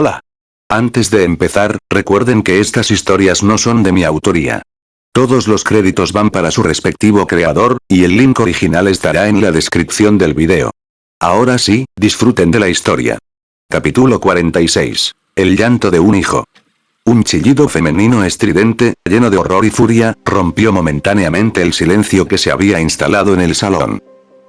Hola. Antes de empezar, recuerden que estas historias no son de mi autoría. Todos los créditos van para su respectivo creador, y el link original estará en la descripción del video. Ahora sí, disfruten de la historia. Capítulo 46. El llanto de un hijo. Un chillido femenino estridente, lleno de horror y furia, rompió momentáneamente el silencio que se había instalado en el salón.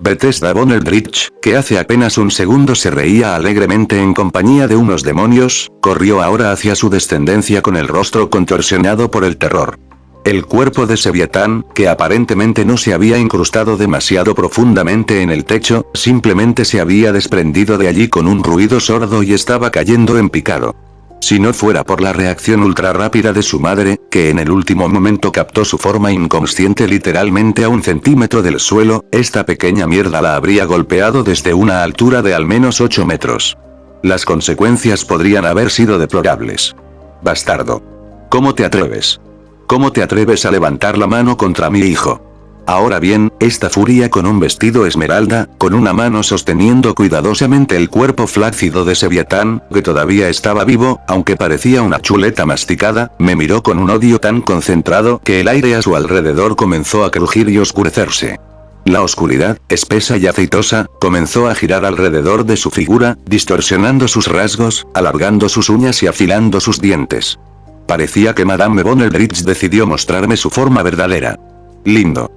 Bethesda Von Eldritch, que hace apenas un segundo se reía alegremente en compañía de unos demonios, corrió ahora hacia su descendencia con el rostro contorsionado por el terror. El cuerpo de Seviatán, que aparentemente no se había incrustado demasiado profundamente en el techo, simplemente se había desprendido de allí con un ruido sordo y estaba cayendo en picado. Si no fuera por la reacción ultra rápida de su madre, que en el último momento captó su forma inconsciente literalmente a 1 centímetro del suelo, esta pequeña mierda la habría golpeado desde una altura de al menos 8 metros. Las consecuencias podrían haber sido deplorables. Bastardo. ¿Cómo te atreves? ¿Cómo te atreves a levantar la mano contra mi hijo? Ahora bien, esta furia con un vestido esmeralda, con una mano sosteniendo cuidadosamente el cuerpo flácido de Seviatán, que todavía estaba vivo, aunque parecía una chuleta masticada, me miró con un odio tan concentrado que el aire a su alrededor comenzó a crujir y oscurecerse. La oscuridad, espesa y aceitosa, comenzó a girar alrededor de su figura, distorsionando sus rasgos, alargando sus uñas y afilando sus dientes. Parecía que Madame Von Eldritch decidió mostrarme su forma verdadera. Lindo.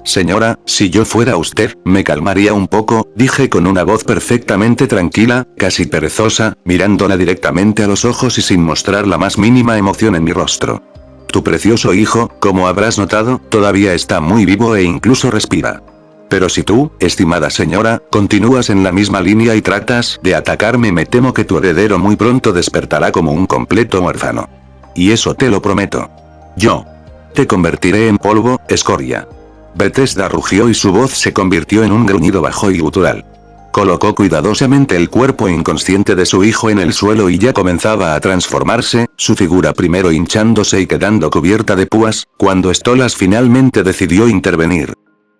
Señora, si yo fuera usted, me calmaría un poco, dije con una voz perfectamente tranquila, casi perezosa, mirándola directamente a los ojos y sin mostrar la más mínima emoción en mi rostro. Tu precioso hijo, como habrás notado, todavía está muy vivo e incluso respira. Pero si tú, estimada señora, continúas en la misma línea y tratas de atacarme, me temo que tu heredero muy pronto despertará como un completo huérfano. Y eso te lo prometo. Yo te convertiré en polvo, escoria. Bethesda rugió y su voz se convirtió en un gruñido bajo y gutural. Colocó cuidadosamente el cuerpo inconsciente de su hijo en el suelo y ya comenzaba a transformarse, su figura primero hinchándose y quedando cubierta de púas, cuando Stolas finalmente decidió intervenir.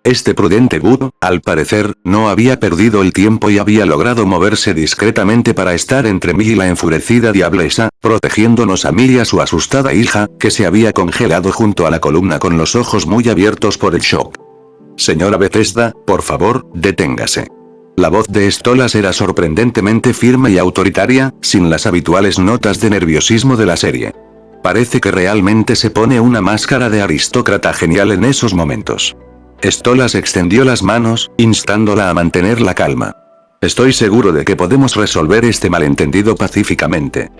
Este prudente Bud, al parecer, no había perdido el tiempo y había logrado moverse discretamente para estar entre mí y la enfurecida diablesa, protegiéndonos a mí y a su asustada hija, que se había congelado junto a la columna con los ojos muy abiertos por el shock. Señora Bethesda, por favor, deténgase. La voz de Stolas era sorprendentemente firme y autoritaria, sin las habituales notas de nerviosismo de la serie. Parece que realmente se pone una máscara de aristócrata genial en esos momentos. Stolas extendió las manos, instándola a mantener la calma. Estoy seguro de que podemos resolver este malentendido pacíficamente.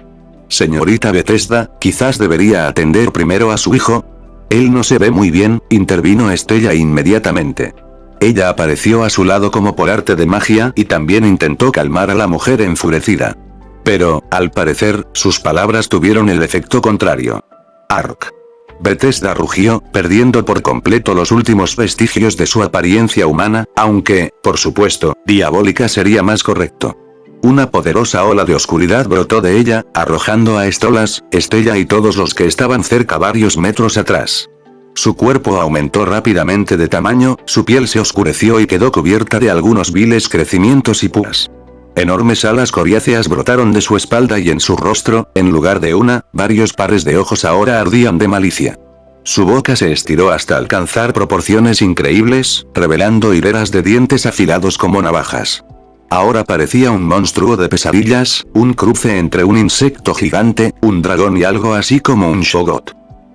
Señorita Bethesda, quizás debería atender primero a su hijo. Él no se ve muy bien, intervino Estella inmediatamente. Ella apareció a su lado como por arte de magia y también intentó calmar a la mujer enfurecida. Pero, al parecer, sus palabras tuvieron el efecto contrario. Ark. Bethesda rugió, perdiendo por completo los últimos vestigios de su apariencia humana, aunque, por supuesto, diabólica sería más correcto. Una poderosa ola de oscuridad brotó de ella, arrojando a Stolas, Estella y todos los que estaban cerca varios metros atrás. Su cuerpo aumentó rápidamente de tamaño, su piel se oscureció y quedó cubierta de algunos viles crecimientos y púas. Enormes alas coriáceas brotaron de su espalda y en su rostro, en lugar de varios pares de ojos ahora ardían de malicia. Su boca se estiró hasta alcanzar proporciones increíbles, revelando hileras de dientes afilados como navajas. Ahora parecía un monstruo de pesadillas, un cruce entre un insecto gigante, un dragón y algo así como un Shoggoth.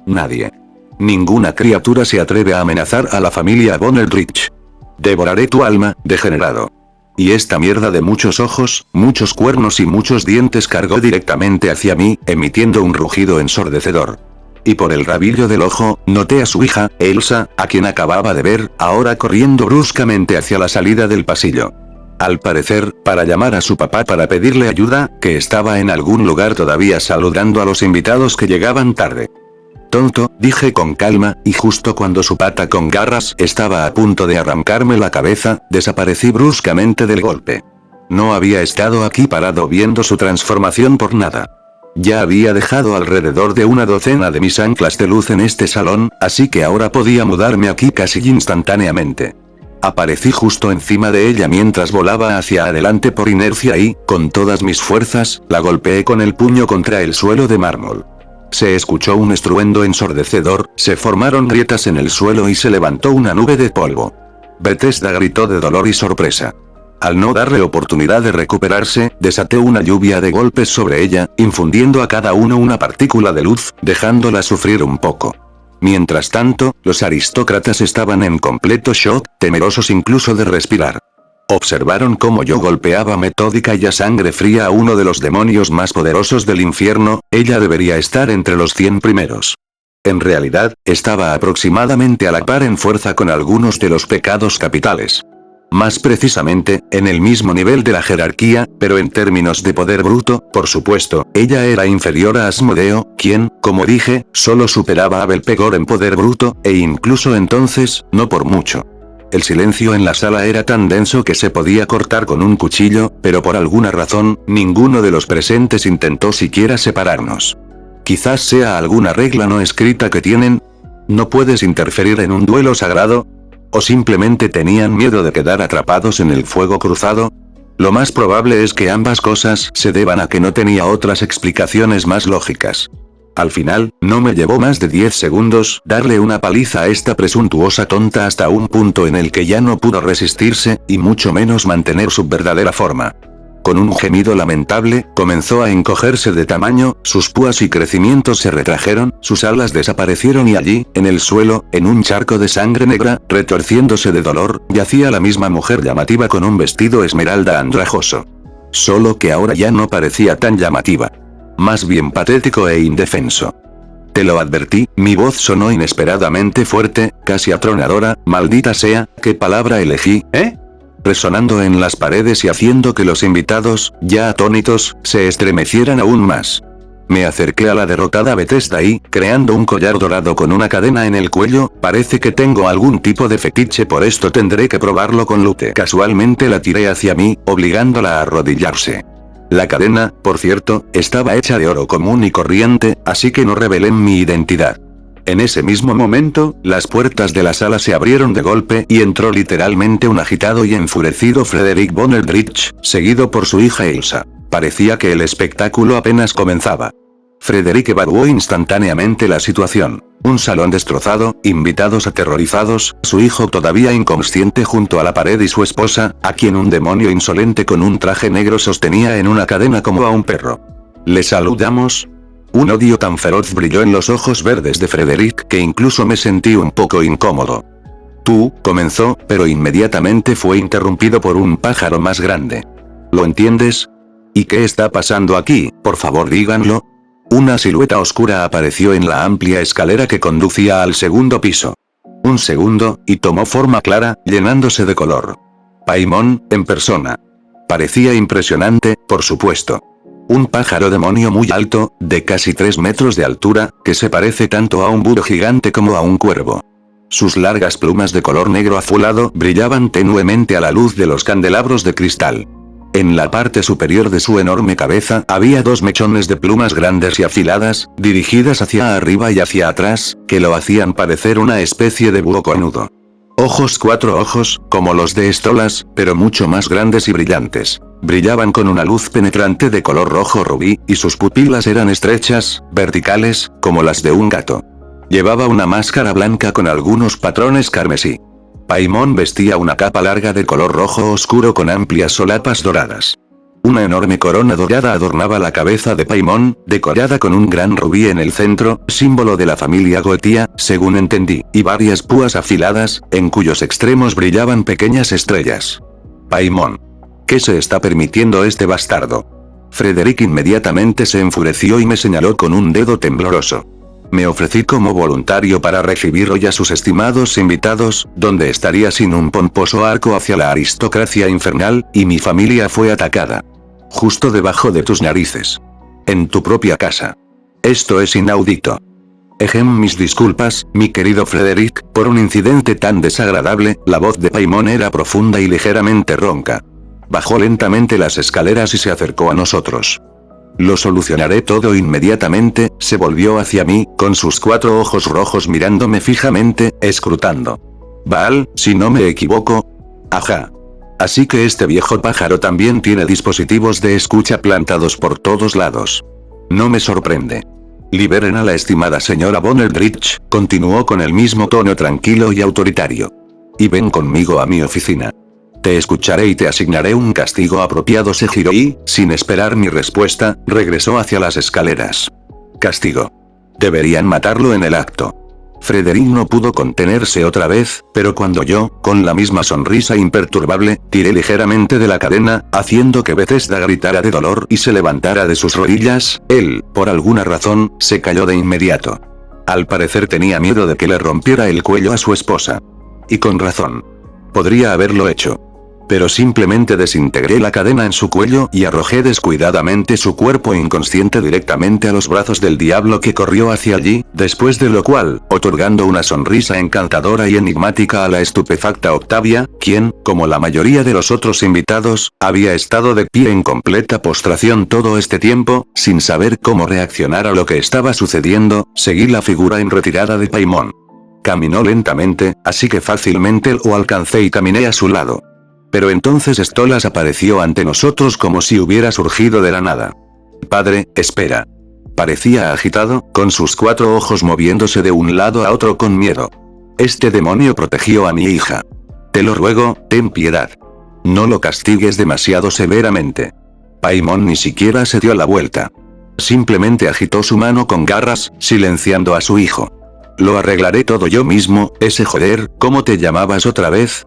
Nadie. Ninguna criatura se atreve a amenazar a la familia Von Eldritch. Devoraré tu alma, degenerado. Y esta mierda de muchos ojos, muchos cuernos y muchos dientes cargó directamente hacia mí, emitiendo un rugido ensordecedor. Y por el rabillo del ojo, noté a su hija, Elsa, a quien acababa de ver, ahora corriendo bruscamente hacia la salida del pasillo. Al parecer, para llamar a su papá para pedirle ayuda, que estaba en algún lugar todavía saludando a los invitados que llegaban tarde. Tonto, dije con calma, y justo cuando su pata con garras estaba a punto de arrancarme la cabeza, desaparecí bruscamente del golpe. No había estado aquí parado viendo su transformación por nada. Ya había dejado alrededor de una docena de mis anclas de luz en este salón, así que ahora podía mudarme aquí casi instantáneamente. Aparecí justo encima de ella mientras volaba hacia adelante por inercia y, con todas mis fuerzas, la golpeé con el puño contra el suelo de mármol. Se escuchó un estruendo ensordecedor, se formaron grietas en el suelo y se levantó una nube de polvo. Bethesda gritó de dolor y sorpresa. Al no darle oportunidad de recuperarse, desaté una lluvia de golpes sobre ella, infundiendo a cada uno una partícula de luz, dejándola sufrir un poco. Mientras tanto, los aristócratas estaban en completo shock, temerosos incluso de respirar. Observaron cómo yo golpeaba metódica y a sangre fría a uno de los demonios más poderosos del infierno. Ella debería estar entre los 100 primeros. En realidad, estaba aproximadamente a la par en fuerza con algunos de los pecados capitales. Más precisamente, en el mismo nivel de la jerarquía, pero en términos de poder bruto, por supuesto, ella era inferior a Asmodeo, quien, como dije, solo superaba a Belpegor en poder bruto, e incluso entonces, no por mucho. El silencio en la sala era tan denso que se podía cortar con un cuchillo, pero por alguna razón, ninguno de los presentes intentó siquiera separarnos. Quizás sea alguna regla no escrita que tienen. ¿No puedes interferir en un duelo sagrado? ¿O simplemente tenían miedo de quedar atrapados en el fuego cruzado? Lo más probable es que ambas cosas se deban a que no tenía otras explicaciones más lógicas. Al final, no me llevó más de 10 segundos darle una paliza a esta presuntuosa tonta hasta un punto en el que ya no pudo resistirse, y mucho menos mantener su verdadera forma. Con un gemido lamentable, comenzó a encogerse de tamaño, sus púas y crecimientos se retrajeron, sus alas desaparecieron y allí, en el suelo, en un charco de sangre negra, retorciéndose de dolor, yacía la misma mujer llamativa con un vestido esmeralda andrajoso. Solo que ahora ya no parecía tan llamativa. Más bien patético e indefenso. Te lo advertí, mi voz sonó inesperadamente fuerte, casi atronadora. Maldita sea, ¿qué palabra elegí, resonando en las paredes y haciendo que los invitados, ya atónitos, se estremecieran aún más. Me acerqué a la derrotada Bethesda y, creando un collar dorado con una cadena en el cuello, parece que tengo algún tipo de fetiche por esto, tendré que probarlo con Lute. Casualmente la tiré hacia mí, obligándola a arrodillarse. La cadena, por cierto, estaba hecha de oro común y corriente, así que no revelé mi identidad. En ese mismo momento, las puertas de la sala se abrieron de golpe y entró literalmente un agitado y enfurecido Frederick von Eldritch, seguido por su hija Elsa. Parecía que el espectáculo apenas comenzaba. Frederick evaluó instantáneamente la situación. Un salón destrozado, invitados aterrorizados, su hijo todavía inconsciente junto a la pared y su esposa, a quien un demonio insolente con un traje negro sostenía en una cadena como a un perro. ¿Le saludamos? Un odio tan feroz brilló en los ojos verdes de Frederick que incluso me sentí un poco incómodo. Tú, comenzó, pero inmediatamente fue interrumpido por un pájaro más grande. ¿Lo entiendes? ¿Y qué está pasando aquí? Por favor díganlo. Una silueta oscura apareció en la amplia escalera que conducía al segundo piso. Un segundo, y tomó forma clara, llenándose de color. Paimon, en persona. Parecía impresionante, por supuesto. Un pájaro demonio muy alto, de casi 3 metros de altura, que se parece tanto a un búho gigante como a un cuervo. Sus largas plumas de color negro azulado brillaban tenuemente a la luz de los candelabros de cristal. En la parte superior de su enorme cabeza había 2 mechones de plumas grandes y afiladas, dirigidas hacia arriba y hacia atrás, que lo hacían parecer una especie de búho cornudo. 4 ojos, como los de Stolas, pero mucho más grandes y brillantes. Brillaban con una luz penetrante de color rojo rubí, y sus pupilas eran estrechas, verticales, como las de un gato. Llevaba una máscara blanca con algunos patrones carmesí. Paimon vestía una capa larga de color rojo oscuro con amplias solapas doradas. Una enorme corona dorada adornaba la cabeza de Paimon, decorada con un gran rubí en el centro, símbolo de la familia Goetia, según entendí, y varias púas afiladas, en cuyos extremos brillaban pequeñas estrellas. Paimon. ¿Qué se está permitiendo este bastardo? Frederick inmediatamente se enfureció y me señaló con un dedo tembloroso. Me ofrecí como voluntario para recibir hoy a sus estimados invitados, donde estaría sin un pomposo arco hacia la aristocracia infernal, y mi familia fue atacada. Justo debajo de tus narices. En tu propia casa. Esto es inaudito. Mis disculpas, mi querido Frederick, por un incidente tan desagradable. La voz de Paimon era profunda y ligeramente ronca. Bajó lentamente las escaleras y se acercó a nosotros. Lo solucionaré todo inmediatamente. Se volvió hacia mí, con sus 4 ojos rojos mirándome fijamente, escrutando. Baal, si no me equivoco. Ajá. Así que este viejo pájaro también tiene dispositivos de escucha plantados por todos lados. No me sorprende. Liberen a la estimada señora Von Eldritch, continuó con el mismo tono tranquilo y autoritario. Y ven conmigo a mi oficina. Te escucharé y te asignaré un castigo apropiado. Se giró y, sin esperar mi respuesta, regresó hacia las escaleras. Castigo. Deberían matarlo en el acto. Frederick no pudo contenerse otra vez, pero cuando yo, con la misma sonrisa imperturbable, tiré ligeramente de la cadena, haciendo que Bethesda gritara de dolor y se levantara de sus rodillas, él, por alguna razón, se cayó de inmediato. Al parecer tenía miedo de que le rompiera el cuello a su esposa. Y con razón. Podría haberlo hecho. Pero simplemente desintegré la cadena en su cuello y arrojé descuidadamente su cuerpo inconsciente directamente a los brazos del diablo que corrió hacia allí, después de lo cual, otorgando una sonrisa encantadora y enigmática a la estupefacta Octavia, quien, como la mayoría de los otros invitados, había estado de pie en completa postración todo este tiempo, sin saber cómo reaccionar a lo que estaba sucediendo, seguí la figura en retirada de Paimon. Caminó lentamente, así que fácilmente lo alcancé y caminé a su lado. Pero entonces Stolas apareció ante nosotros como si hubiera surgido de la nada. Padre, espera. Parecía agitado, con sus 4 ojos moviéndose de un lado a otro con miedo. Este demonio protegió a mi hija. Te lo ruego, ten piedad. No lo castigues demasiado severamente. Paimon ni siquiera se dio la vuelta. Simplemente agitó su mano con garras, silenciando a su hijo. Lo arreglaré todo yo mismo, ese joder, ¿cómo te llamabas otra vez?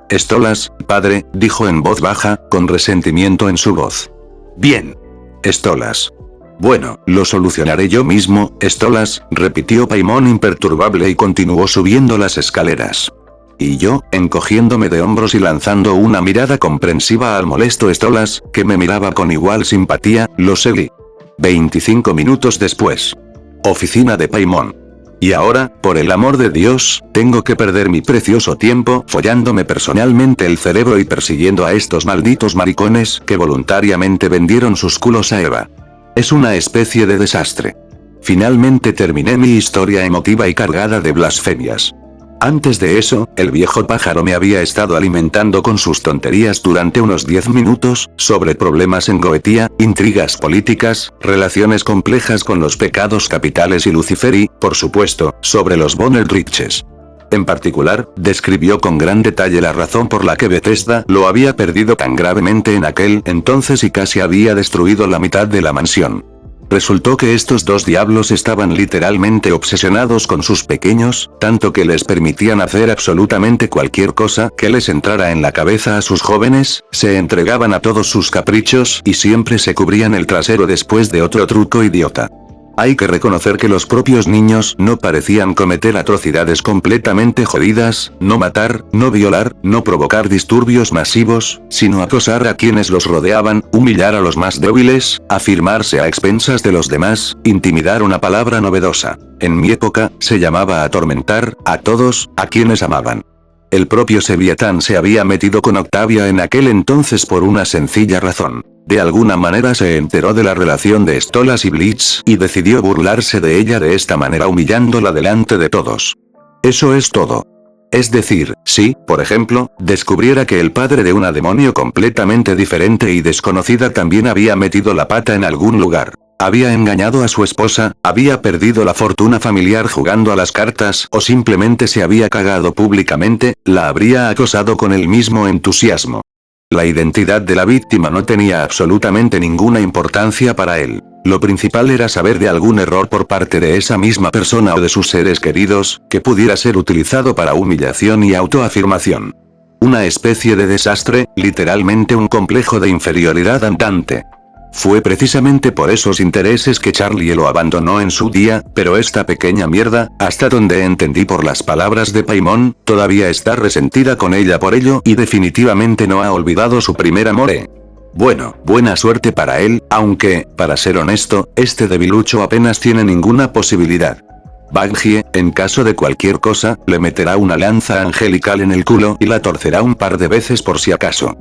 Stolas, padre, dijo en voz baja, con resentimiento en su voz. Bien. Stolas. Bueno, lo solucionaré yo mismo, Stolas, repitió Paimon imperturbable y continuó subiendo las escaleras. Y yo, encogiéndome de hombros y lanzando una mirada comprensiva al molesto Stolas, que me miraba con igual simpatía, lo seguí. 25 minutos después. Oficina de Paimon. Y ahora, por el amor de Dios, tengo que perder mi precioso tiempo follándome personalmente el cerebro y persiguiendo a estos malditos maricones que voluntariamente vendieron sus culos a Eva. Es una especie de desastre. Finalmente terminé mi historia emotiva y cargada de blasfemias. Antes de eso, el viejo pájaro me había estado alimentando con sus tonterías durante unos 10 minutos, sobre problemas en Goetia, intrigas políticas, relaciones complejas con los pecados capitales y Lucifer y, por supuesto, sobre los Von Eldritches. En particular, describió con gran detalle la razón por la que Bethesda lo había perdido tan gravemente en aquel entonces y casi había destruido la mitad de la mansión. Resultó que estos dos diablos estaban literalmente obsesionados con sus pequeños, tanto que les permitían hacer absolutamente cualquier cosa que les entrara en la cabeza a sus jóvenes, se entregaban a todos sus caprichos y siempre se cubrían el trasero después de otro truco idiota. Hay que reconocer que los propios niños no parecían cometer atrocidades completamente jodidas, no matar, no violar, no provocar disturbios masivos, sino acosar a quienes los rodeaban, humillar a los más débiles, afirmarse a expensas de los demás, intimidar una palabra novedosa. En mi época, se llamaba atormentar a todos, a quienes amaban. El propio Seviatán se había metido con Octavia en aquel entonces por una sencilla razón. De alguna manera se enteró de la relación de Stolas y Blitz y decidió burlarse de ella de esta manera humillándola delante de todos. Eso es todo. Es decir, si, por ejemplo, descubriera que el padre de una demonio completamente diferente y desconocida también había metido la pata en algún lugar. Había engañado a su esposa, había perdido la fortuna familiar jugando a las cartas o simplemente se había cagado públicamente, la habría acosado con el mismo entusiasmo. La identidad de la víctima no tenía absolutamente ninguna importancia para él. Lo principal era saber de algún error por parte de esa misma persona o de sus seres queridos, que pudiera ser utilizado para humillación y autoafirmación. Una especie de desastre, literalmente un complejo de inferioridad andante. Fue precisamente por esos intereses que Charlie lo abandonó en su día, pero esta pequeña mierda, hasta donde entendí por las palabras de Paimon, todavía está resentida con ella por ello y definitivamente no ha olvidado su primer amor. Bueno, buena suerte para él, aunque, para ser honesto, este debilucho apenas tiene ninguna posibilidad. Bungie, en caso de cualquier cosa, le meterá una lanza angelical en el culo y la torcerá un par de veces por si acaso.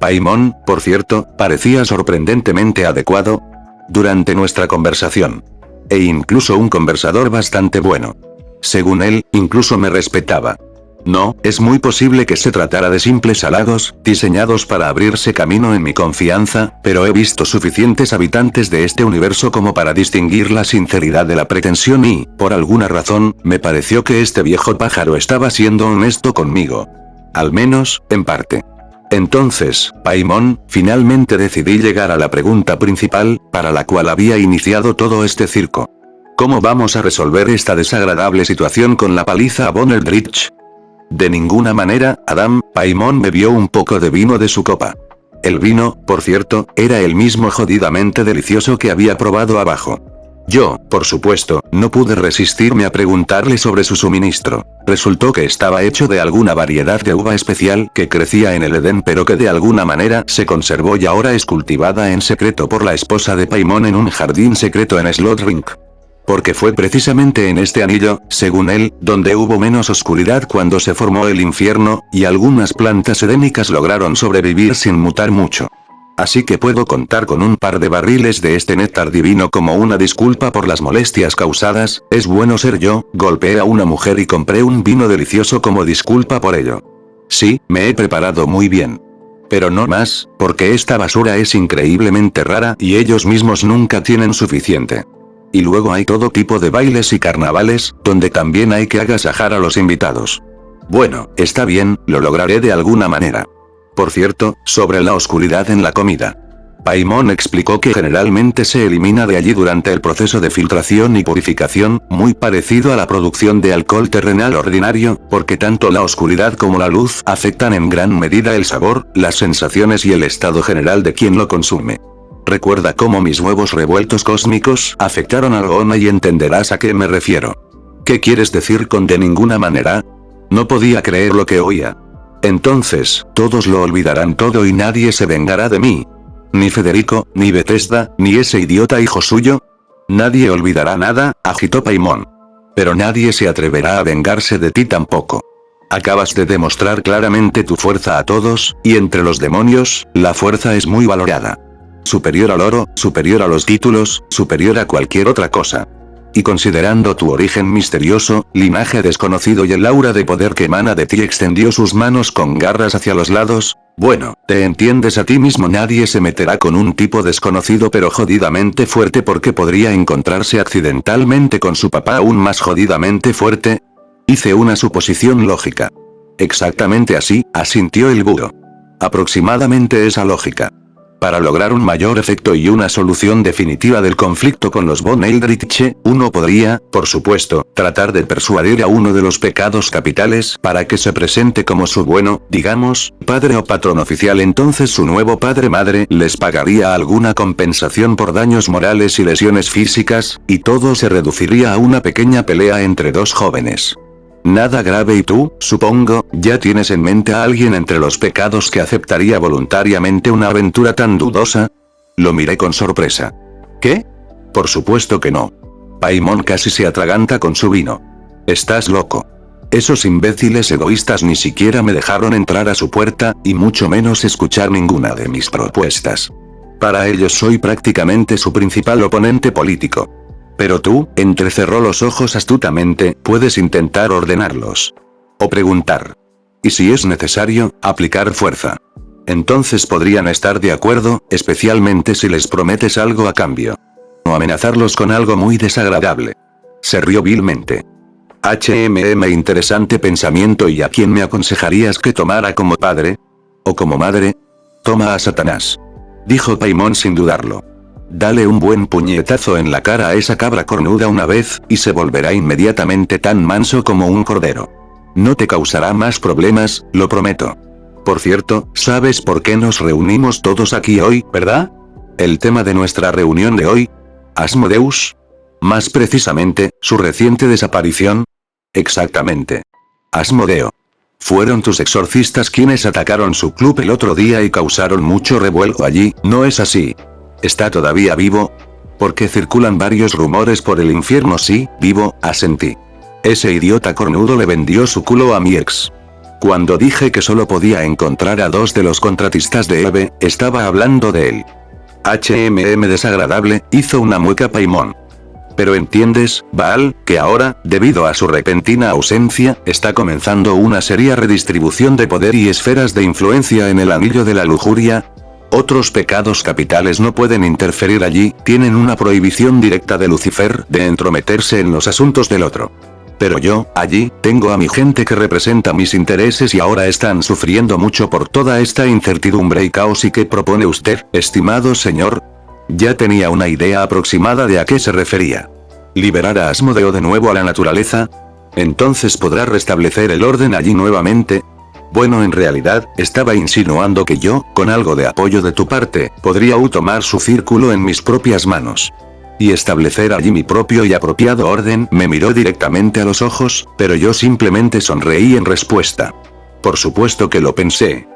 Paimon, por cierto, parecía sorprendentemente adecuado durante nuestra conversación. E incluso un conversador bastante bueno. Según él, incluso me respetaba. No, es muy posible que se tratara de simples halagos, diseñados para abrirse camino en mi confianza, pero he visto suficientes habitantes de este universo como para distinguir la sinceridad de la pretensión y, por alguna razón, me pareció que este viejo pájaro estaba siendo honesto conmigo. Al menos, en parte. Entonces, Paimon, finalmente decidí llegar a la pregunta principal, para la cual había iniciado todo este circo. ¿Cómo vamos a resolver esta desagradable situación con la paliza a Von Eldritch? De ninguna manera, Adam. Paimon bebió un poco de vino de su copa. El vino, por cierto, era el mismo jodidamente delicioso que había probado abajo. Yo, por supuesto, no pude resistirme a preguntarle sobre su suministro. Resultó que estaba hecho de alguna variedad de uva especial que crecía en el Edén pero que de alguna manera se conservó y ahora es cultivada en secreto por la esposa de Paimon en un jardín secreto en Slothrink. Porque fue precisamente en este anillo, según él, donde hubo menos oscuridad cuando se formó el infierno, y algunas plantas edénicas lograron sobrevivir sin mutar mucho. Así que puedo contar con un par de barriles de este néctar divino como una disculpa por las molestias causadas. Es bueno ser yo. Golpeé a una mujer y compré un vino delicioso como disculpa por ello. Sí, me he preparado muy bien. Pero no más, porque esta basura es increíblemente rara y ellos mismos nunca tienen suficiente. Y luego hay todo tipo de bailes y carnavales, donde también hay que agasajar a los invitados. Bueno, está bien, lo lograré de alguna manera. Por cierto, sobre la oscuridad en la comida. Paimon explicó que generalmente se elimina de allí durante el proceso de filtración y purificación, muy parecido a la producción de alcohol terrenal ordinario, porque tanto la oscuridad como la luz afectan en gran medida el sabor, las sensaciones y el estado general de quien lo consume. Recuerda cómo mis huevos revueltos cósmicos afectaron a Loona y entenderás a qué me refiero. ¿Qué quieres decir con de ninguna manera? No podía creer lo que oía. Entonces, todos lo olvidarán todo y nadie se vengará de mí. Ni Federico, ni Bethesda, ni ese idiota hijo suyo. Nadie olvidará nada, agitó Paimon. Pero nadie se atreverá a vengarse de ti tampoco. Acabas de demostrar claramente tu fuerza a todos, y entre los demonios, la fuerza es muy valorada. Superior al oro, superior a los títulos, superior a cualquier otra cosa. Y considerando tu origen misterioso, linaje desconocido y el aura de poder que emana de ti, extendió sus manos con garras hacia los lados. Bueno, te entiendes a ti mismo, nadie se meterá con un tipo desconocido pero jodidamente fuerte porque podría encontrarse accidentalmente con su papá aún más jodidamente fuerte. Hice una suposición lógica. Exactamente así, asintió el búho. Aproximadamente esa lógica. Para lograr un mayor efecto y una solución definitiva del conflicto con los Von Eldritch, uno podría, por supuesto, tratar de persuadir a uno de los pecados capitales para que se presente como su bueno, digamos, padre o patrón oficial. Entonces su nuevo padre-madre les pagaría alguna compensación por daños morales y lesiones físicas, y todo se reduciría a una pequeña pelea entre dos jóvenes. Nada grave. Y tú, supongo, ya tienes en mente a alguien entre los pecados que aceptaría voluntariamente una aventura tan dudosa. Lo miré con sorpresa. ¿Qué? Por supuesto que no. Paimon casi se atraganta con su vino. Estás loco. Esos imbéciles egoístas ni siquiera me dejaron entrar a su puerta, y mucho menos escuchar ninguna de mis propuestas. Para ellos soy prácticamente su principal oponente político. Pero tú, entrecerró los ojos astutamente, puedes intentar ordenarlos. O preguntar. Y si es necesario, aplicar fuerza. Entonces podrían estar de acuerdo, especialmente si les prometes algo a cambio. O amenazarlos con algo muy desagradable. Se rió vilmente. Interesante pensamiento. ¿Y a quién me aconsejarías que tomara como padre? ¿O como madre? Toma a Satanás. Dijo Paimon sin dudarlo. Dale un buen puñetazo en la cara a esa cabra cornuda una vez, y se volverá inmediatamente tan manso como un cordero. No te causará más problemas, lo prometo. Por cierto, ¿sabes por qué nos reunimos todos aquí hoy, verdad? El tema de nuestra reunión de hoy. Asmodeus. Más precisamente, su reciente desaparición. Exactamente. Asmodeo. Fueron tus exorcistas quienes atacaron su club el otro día y causaron mucho revuelo allí, ¿no es así? ¿Está todavía vivo? Porque circulan varios rumores por el infierno. Sí, vivo, asentí. Ese idiota cornudo le vendió su culo a mi ex. Cuando dije que solo podía encontrar a dos de los contratistas de Eve, estaba hablando de él. Desagradable, hizo una mueca Paimon. Pero entiendes, Baal, que ahora, debido a su repentina ausencia, está comenzando una seria redistribución de poder y esferas de influencia en el anillo de la lujuria. Otros pecados capitales no pueden interferir allí, tienen una prohibición directa de Lucifer de entrometerse en los asuntos del otro. Pero yo, allí, tengo a mi gente que representa mis intereses y ahora están sufriendo mucho por toda esta incertidumbre y caos. ¿Y qué propone usted, estimado señor? Ya tenía una idea aproximada de a qué se refería. ¿Liberar a Asmodeo de nuevo a la naturaleza? ¿Entonces podrá restablecer el orden allí nuevamente? Bueno, en realidad, estaba insinuando que yo, con algo de apoyo de tu parte, podría tomar su círculo en mis propias manos. Y establecer allí mi propio y apropiado orden. Me miró directamente a los ojos, pero yo simplemente sonreí en respuesta. Por supuesto que lo pensé.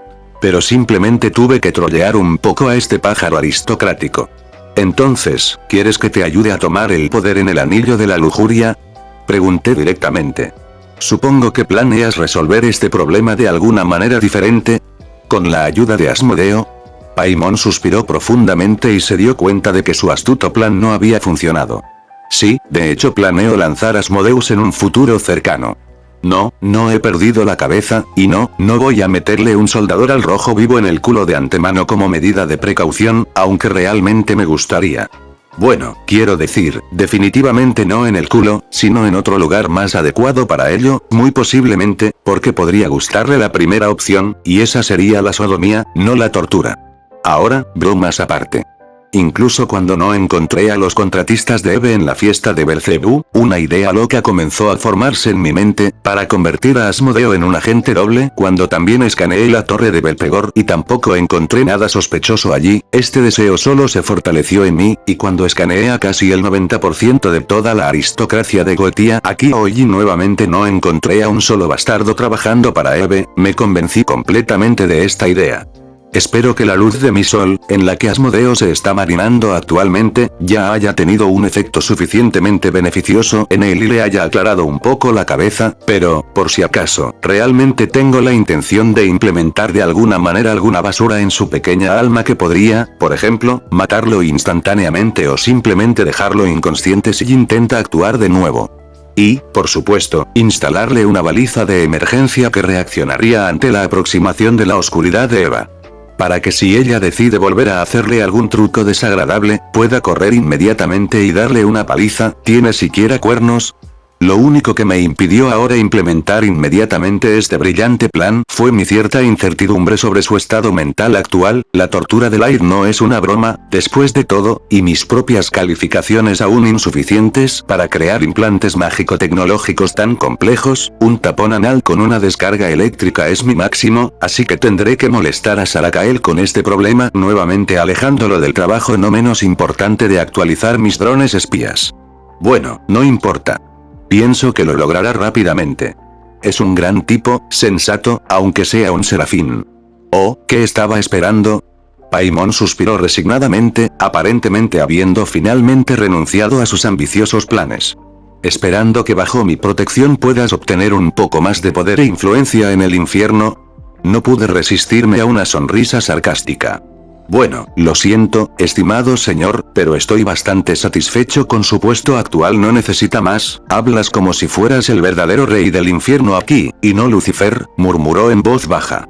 Pero simplemente tuve que trollear un poco a este pájaro aristocrático. Entonces, ¿quieres que te ayude a tomar el poder en el anillo de la lujuria? Pregunté directamente. Supongo que planeas resolver este problema de alguna manera diferente. ¿Con la ayuda de Asmodeo? Paimon suspiró profundamente y se dio cuenta de que su astuto plan no había funcionado. Sí, de hecho planeo lanzar Asmodeus en un futuro cercano. No he perdido la cabeza, y no voy a meterle un soldador al rojo vivo en el culo de antemano como medida de precaución, aunque realmente me gustaría. Bueno, quiero decir, definitivamente no en el culo, sino en otro lugar más adecuado para ello, muy posiblemente, porque podría gustarle la primera opción, y esa sería la sodomía, no la tortura. Ahora, bromas aparte. Incluso cuando no encontré a los contratistas de Eve en la fiesta de Belcebú, una idea loca comenzó a formarse en mi mente, para convertir a Asmodeo en un agente doble. Cuando también escaneé la torre de Belpegor y tampoco encontré nada sospechoso allí, este deseo solo se fortaleció en mí, y cuando escaneé a casi el 90% de toda la aristocracia de Goetia aquí hoy y nuevamente no encontré a un solo bastardo trabajando para Eve, me convencí completamente de esta idea. Espero que la luz de mi sol, en la que Asmodeo se está marinando actualmente, ya haya tenido un efecto suficientemente beneficioso en él y le haya aclarado un poco la cabeza, pero, por si acaso, realmente tengo la intención de implementar de alguna manera alguna basura en su pequeña alma que podría, por ejemplo, matarlo instantáneamente o simplemente dejarlo inconsciente si intenta actuar de nuevo. Y, por supuesto, instalarle una baliza de emergencia que reaccionaría ante la aproximación de la oscuridad de Eva. Para que si ella decide volver a hacerle algún truco desagradable, pueda correr inmediatamente y darle una paliza. ¿Tiene siquiera cuernos? Lo único que me impidió ahora implementar inmediatamente este brillante plan fue mi cierta incertidumbre sobre su estado mental actual. La tortura de Light no es una broma, después de todo, y mis propias calificaciones aún insuficientes para crear implantes mágico-tecnológicos tan complejos. Un tapón anal con una descarga eléctrica es mi máximo, así que tendré que molestar a Sarakael con este problema, nuevamente alejándolo del trabajo no menos importante de actualizar mis drones espías. Bueno, no importa. Pienso que lo logrará rápidamente. Es un gran tipo, sensato, aunque sea un serafín. ¿Oh, qué estaba esperando? Paimon suspiró resignadamente, aparentemente habiendo finalmente renunciado a sus ambiciosos planes. Esperando que bajo mi protección puedas obtener un poco más de poder e influencia en el infierno. No pude resistirme a una sonrisa sarcástica. Bueno, lo siento, estimado señor, pero estoy bastante satisfecho con su puesto actual. ¿No necesita más? Hablas como si fueras el verdadero rey del infierno aquí, y no Lucifer, murmuró en voz baja.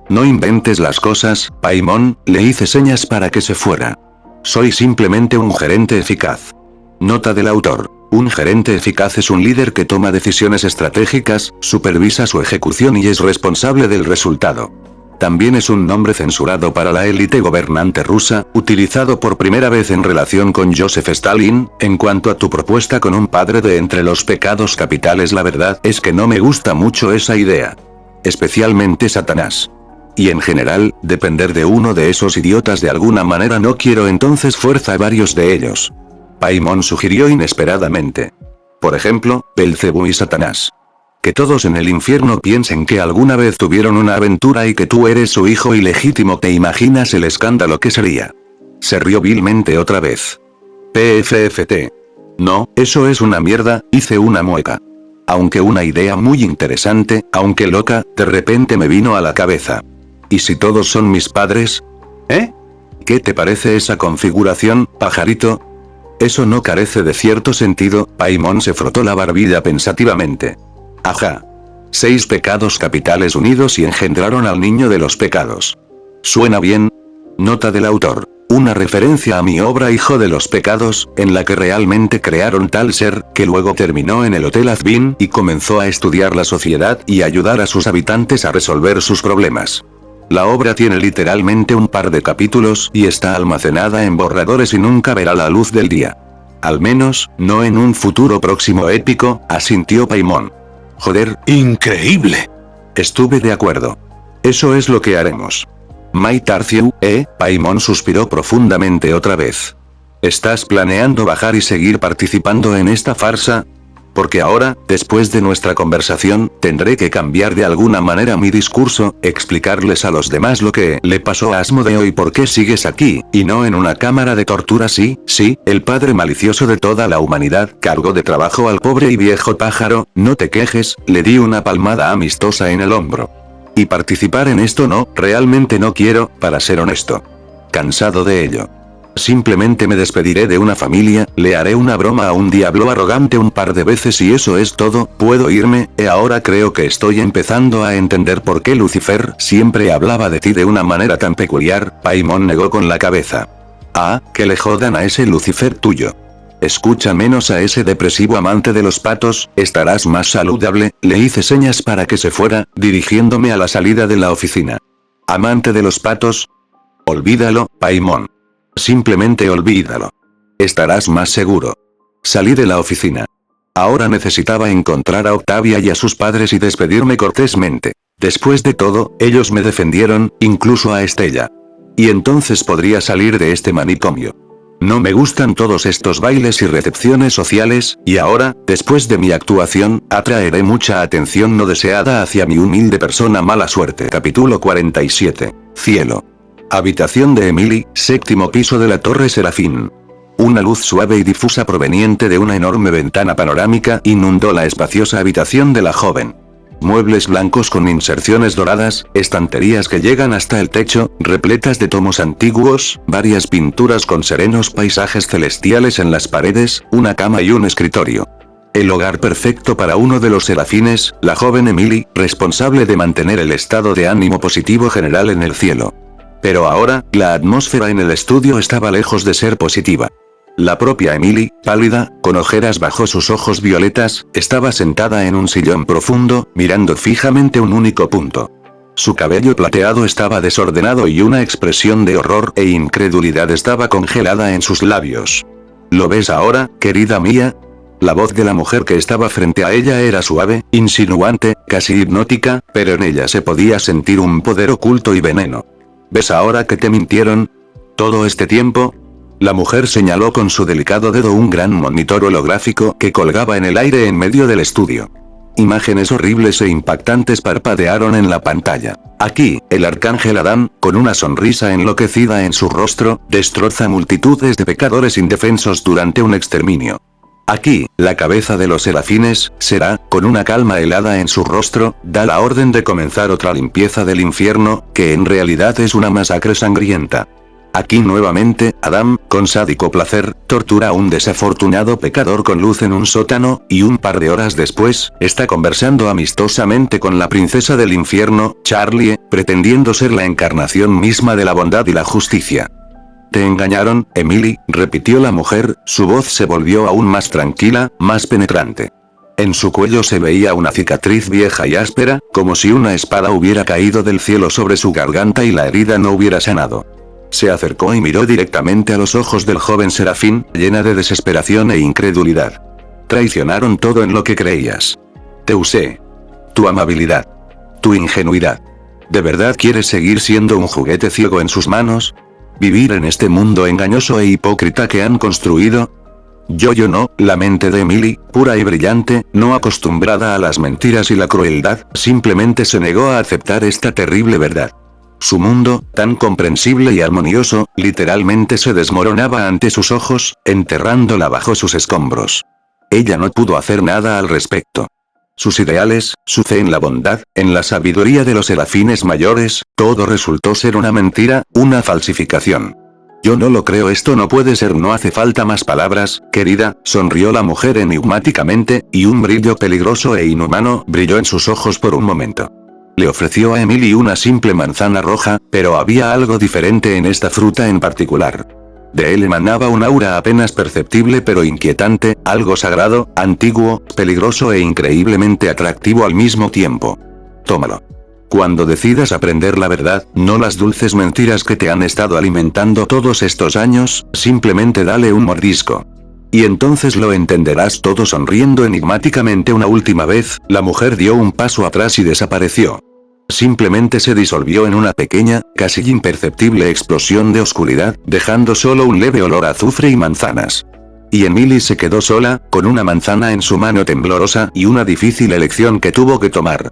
No inventes las cosas, Paimon, le hice señas para que se fuera. Soy simplemente un gerente eficaz. Nota del autor. Un gerente eficaz es un líder que toma decisiones estratégicas, supervisa su ejecución y es responsable del resultado. También es un nombre censurado para la élite gobernante rusa, utilizado por primera vez en relación con Joseph Stalin. En cuanto a tu propuesta con un padre de entre los pecados capitales, la verdad es que no me gusta mucho esa idea. Especialmente Satanás. Y en general, depender de uno de esos idiotas de alguna manera no quiero. Entonces fuerza a varios de ellos. Paimon sugirió inesperadamente. Por ejemplo, Belcebú y Satanás. Que todos en el infierno piensen que alguna vez tuvieron una aventura y que tú eres su hijo ilegítimo. ¿Te imaginas el escándalo que sería? Se rió vilmente otra vez. PFFT. No, eso es una mierda, hice una mueca. Aunque una idea muy interesante, aunque loca, de repente me vino a la cabeza. ¿Y si todos son mis padres? ¿Eh? ¿Qué te parece esa configuración, pajarito? Eso no carece de cierto sentido. Paimon se frotó la barbilla pensativamente. Ajá. 6 pecados capitales unidos y engendraron al niño de los pecados. ¿Suena bien? Nota del autor. Una referencia a mi obra Hijo de los Pecados, en la que realmente crearon tal ser, que luego terminó en el Hotel Azbin y comenzó a estudiar la sociedad y ayudar a sus habitantes a resolver sus problemas. La obra tiene literalmente un par de capítulos y está almacenada en borradores y nunca verá la luz del día. Al menos, no en un futuro próximo épico, asintió Paimon. Joder. ¡Increíble! Estuve de acuerdo. Eso es lo que haremos. Mai Tarciu, Paimon suspiró profundamente otra vez. ¿Estás planeando bajar y seguir participando en esta farsa? Porque ahora, después de nuestra conversación, tendré que cambiar de alguna manera mi discurso, explicarles a los demás lo que le pasó a Asmodeo y por qué sigues aquí, y no en una cámara de tortura. Sí, el padre malicioso de toda la humanidad cargó de trabajo al pobre y viejo pájaro, no te quejes, le di una palmada amistosa en el hombro. Y participar en esto no, realmente no quiero, para ser honesto. Cansado de ello. Simplemente me despediré de una familia, le haré una broma a un diablo arrogante un par de veces y eso es todo. Puedo irme. Ahora creo que estoy empezando a entender por qué Lucifer siempre hablaba de ti de una manera tan peculiar. Paimon negó con la cabeza. Ah, que le jodan a ese Lucifer tuyo. Escucha menos a ese depresivo amante de los patos, estarás más saludable. Le hice señas para que se fuera, dirigiéndome a la salida de la oficina. ¿Amante de los patos? Olvídalo, Paimon. Simplemente olvídalo. Estarás más seguro. Salí de la oficina. Ahora necesitaba encontrar a Octavia y a sus padres y despedirme cortésmente. Después de todo, ellos me defendieron, incluso a Estella. Y entonces podría salir de este manicomio. No me gustan todos estos bailes y recepciones sociales, y ahora, después de mi actuación, atraeré mucha atención no deseada hacia mi humilde persona. Mala suerte. Capítulo 47. Cielo. Habitación de Emily, 7º piso de la Torre Serafín. Una luz suave y difusa proveniente de una enorme ventana panorámica inundó la espaciosa habitación de la joven. Muebles blancos con inserciones doradas, estanterías que llegan hasta el techo, repletas de tomos antiguos, varias pinturas con serenos paisajes celestiales en las paredes, una cama y un escritorio. El hogar perfecto para uno de los serafines, la joven Emily, responsable de mantener el estado de ánimo positivo general en el cielo. Pero ahora, la atmósfera en el estudio estaba lejos de ser positiva. La propia Emily, pálida, con ojeras bajo sus ojos violetas, estaba sentada en un sillón profundo, mirando fijamente un único punto. Su cabello plateado estaba desordenado y una expresión de horror e incredulidad estaba congelada en sus labios. ¿Lo ves ahora, querida mía? La voz de la mujer que estaba frente a ella era suave, insinuante, casi hipnótica, pero en ella se podía sentir un poder oculto y veneno. ¿Ves ahora que te mintieron? ¿Todo este tiempo? La mujer señaló con su delicado dedo un gran monitor holográfico que colgaba en el aire en medio del estudio. Imágenes horribles e impactantes parpadearon en la pantalla. Aquí, el arcángel Adán, con una sonrisa enloquecida en su rostro, destroza multitudes de pecadores indefensos durante un exterminio. Aquí, la cabeza de los serafines, Será, con una calma helada en su rostro, da la orden de comenzar otra limpieza del infierno, que en realidad es una masacre sangrienta. Aquí nuevamente, Adán, con sádico placer, tortura a un desafortunado pecador con luz en un sótano, y un par de horas después, está conversando amistosamente con la princesa del infierno, Charlie, pretendiendo ser la encarnación misma de la bondad y la justicia. «Te engañaron, Emily», repitió la mujer, su voz se volvió aún más tranquila, más penetrante. En su cuello se veía una cicatriz vieja y áspera, como si una espada hubiera caído del cielo sobre su garganta y la herida no hubiera sanado. Se acercó y miró directamente a los ojos del joven serafín, llena de desesperación e incredulidad. Traicionaron todo en lo que creías. Te usé. Tu amabilidad. Tu ingenuidad. ¿De verdad quieres seguir siendo un juguete ciego en sus manos? ¿Vivir en este mundo engañoso e hipócrita que han construido? Yo no, la mente de Emily, pura y brillante, no acostumbrada a las mentiras y la crueldad, simplemente se negó a aceptar esta terrible verdad. Su mundo, tan comprensible y armonioso, literalmente se desmoronaba ante sus ojos, enterrándola bajo sus escombros. Ella no pudo hacer nada al respecto. Sus ideales, su fe en la bondad, en la sabiduría de los serafines mayores, todo resultó ser una mentira, una falsificación. Yo no lo creo, esto no puede ser, no hace falta más palabras, querida, sonrió la mujer enigmáticamente, y un brillo peligroso e inhumano brilló en sus ojos por un momento. Le ofreció a Emily una simple manzana roja, pero había algo diferente en esta fruta en particular. De él emanaba un aura apenas perceptible pero inquietante, algo sagrado, antiguo, peligroso e increíblemente atractivo al mismo tiempo. Tómalo. Cuando decidas aprender la verdad, no las dulces mentiras que te han estado alimentando todos estos años, simplemente dale un mordisco. Y entonces lo entenderás todo. Sonriendo enigmáticamente una última vez, la mujer dio un paso atrás y desapareció. Simplemente se disolvió en una pequeña, casi imperceptible explosión de oscuridad, dejando solo un leve olor a azufre y manzanas. Y Emily se quedó sola, con una manzana en su mano temblorosa y una difícil elección que tuvo que tomar.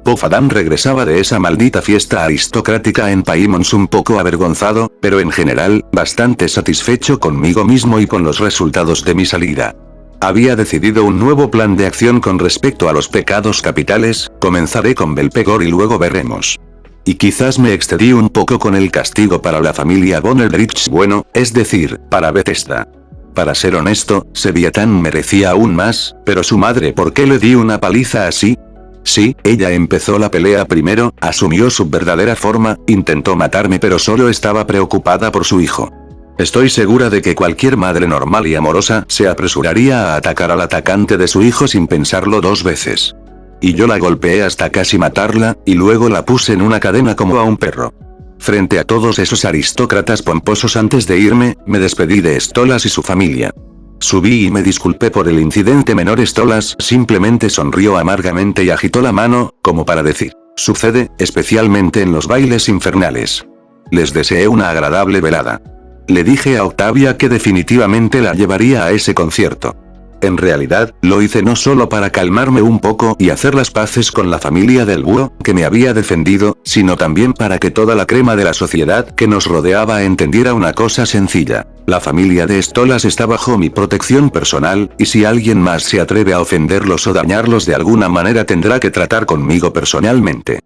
Puff Adam regresaba de esa maldita fiesta aristocrática en Paimons un poco avergonzado, pero en general, bastante satisfecho conmigo mismo y con los resultados de mi salida. Había decidido un nuevo plan de acción con respecto a los pecados capitales, comenzaré con Belpegor y luego veremos. Y quizás me excedí un poco con el castigo para la familia Von Eldritch, bueno, es decir, para Bethesda. Para ser honesto, Seviatán merecía aún más, pero su madre, ¿por qué le di una paliza así? Sí, ella empezó la pelea primero, asumió su verdadera forma, intentó matarme pero solo estaba preocupada por su hijo. Estoy segura de que cualquier madre normal y amorosa se apresuraría a atacar al atacante de su hijo sin pensarlo dos veces. Y yo la golpeé hasta casi matarla, y luego la puse en una cadena como a un perro. Frente a todos esos aristócratas pomposos antes de irme, me despedí de Stolas y su familia. Subí y me disculpé por el incidente menor. Stolas simplemente sonrió amargamente y agitó la mano, como para decir, sucede, especialmente en los bailes infernales. Les deseé una agradable velada. Le dije a Octavia que definitivamente la llevaría a ese concierto. En realidad, lo hice no solo para calmarme un poco y hacer las paces con la familia del búho, que me había defendido, sino también para que toda la crema de la sociedad que nos rodeaba entendiera una cosa sencilla. La familia de Stolas está bajo mi protección personal, y si alguien más se atreve a ofenderlos o dañarlos de alguna manera tendrá que tratar conmigo personalmente.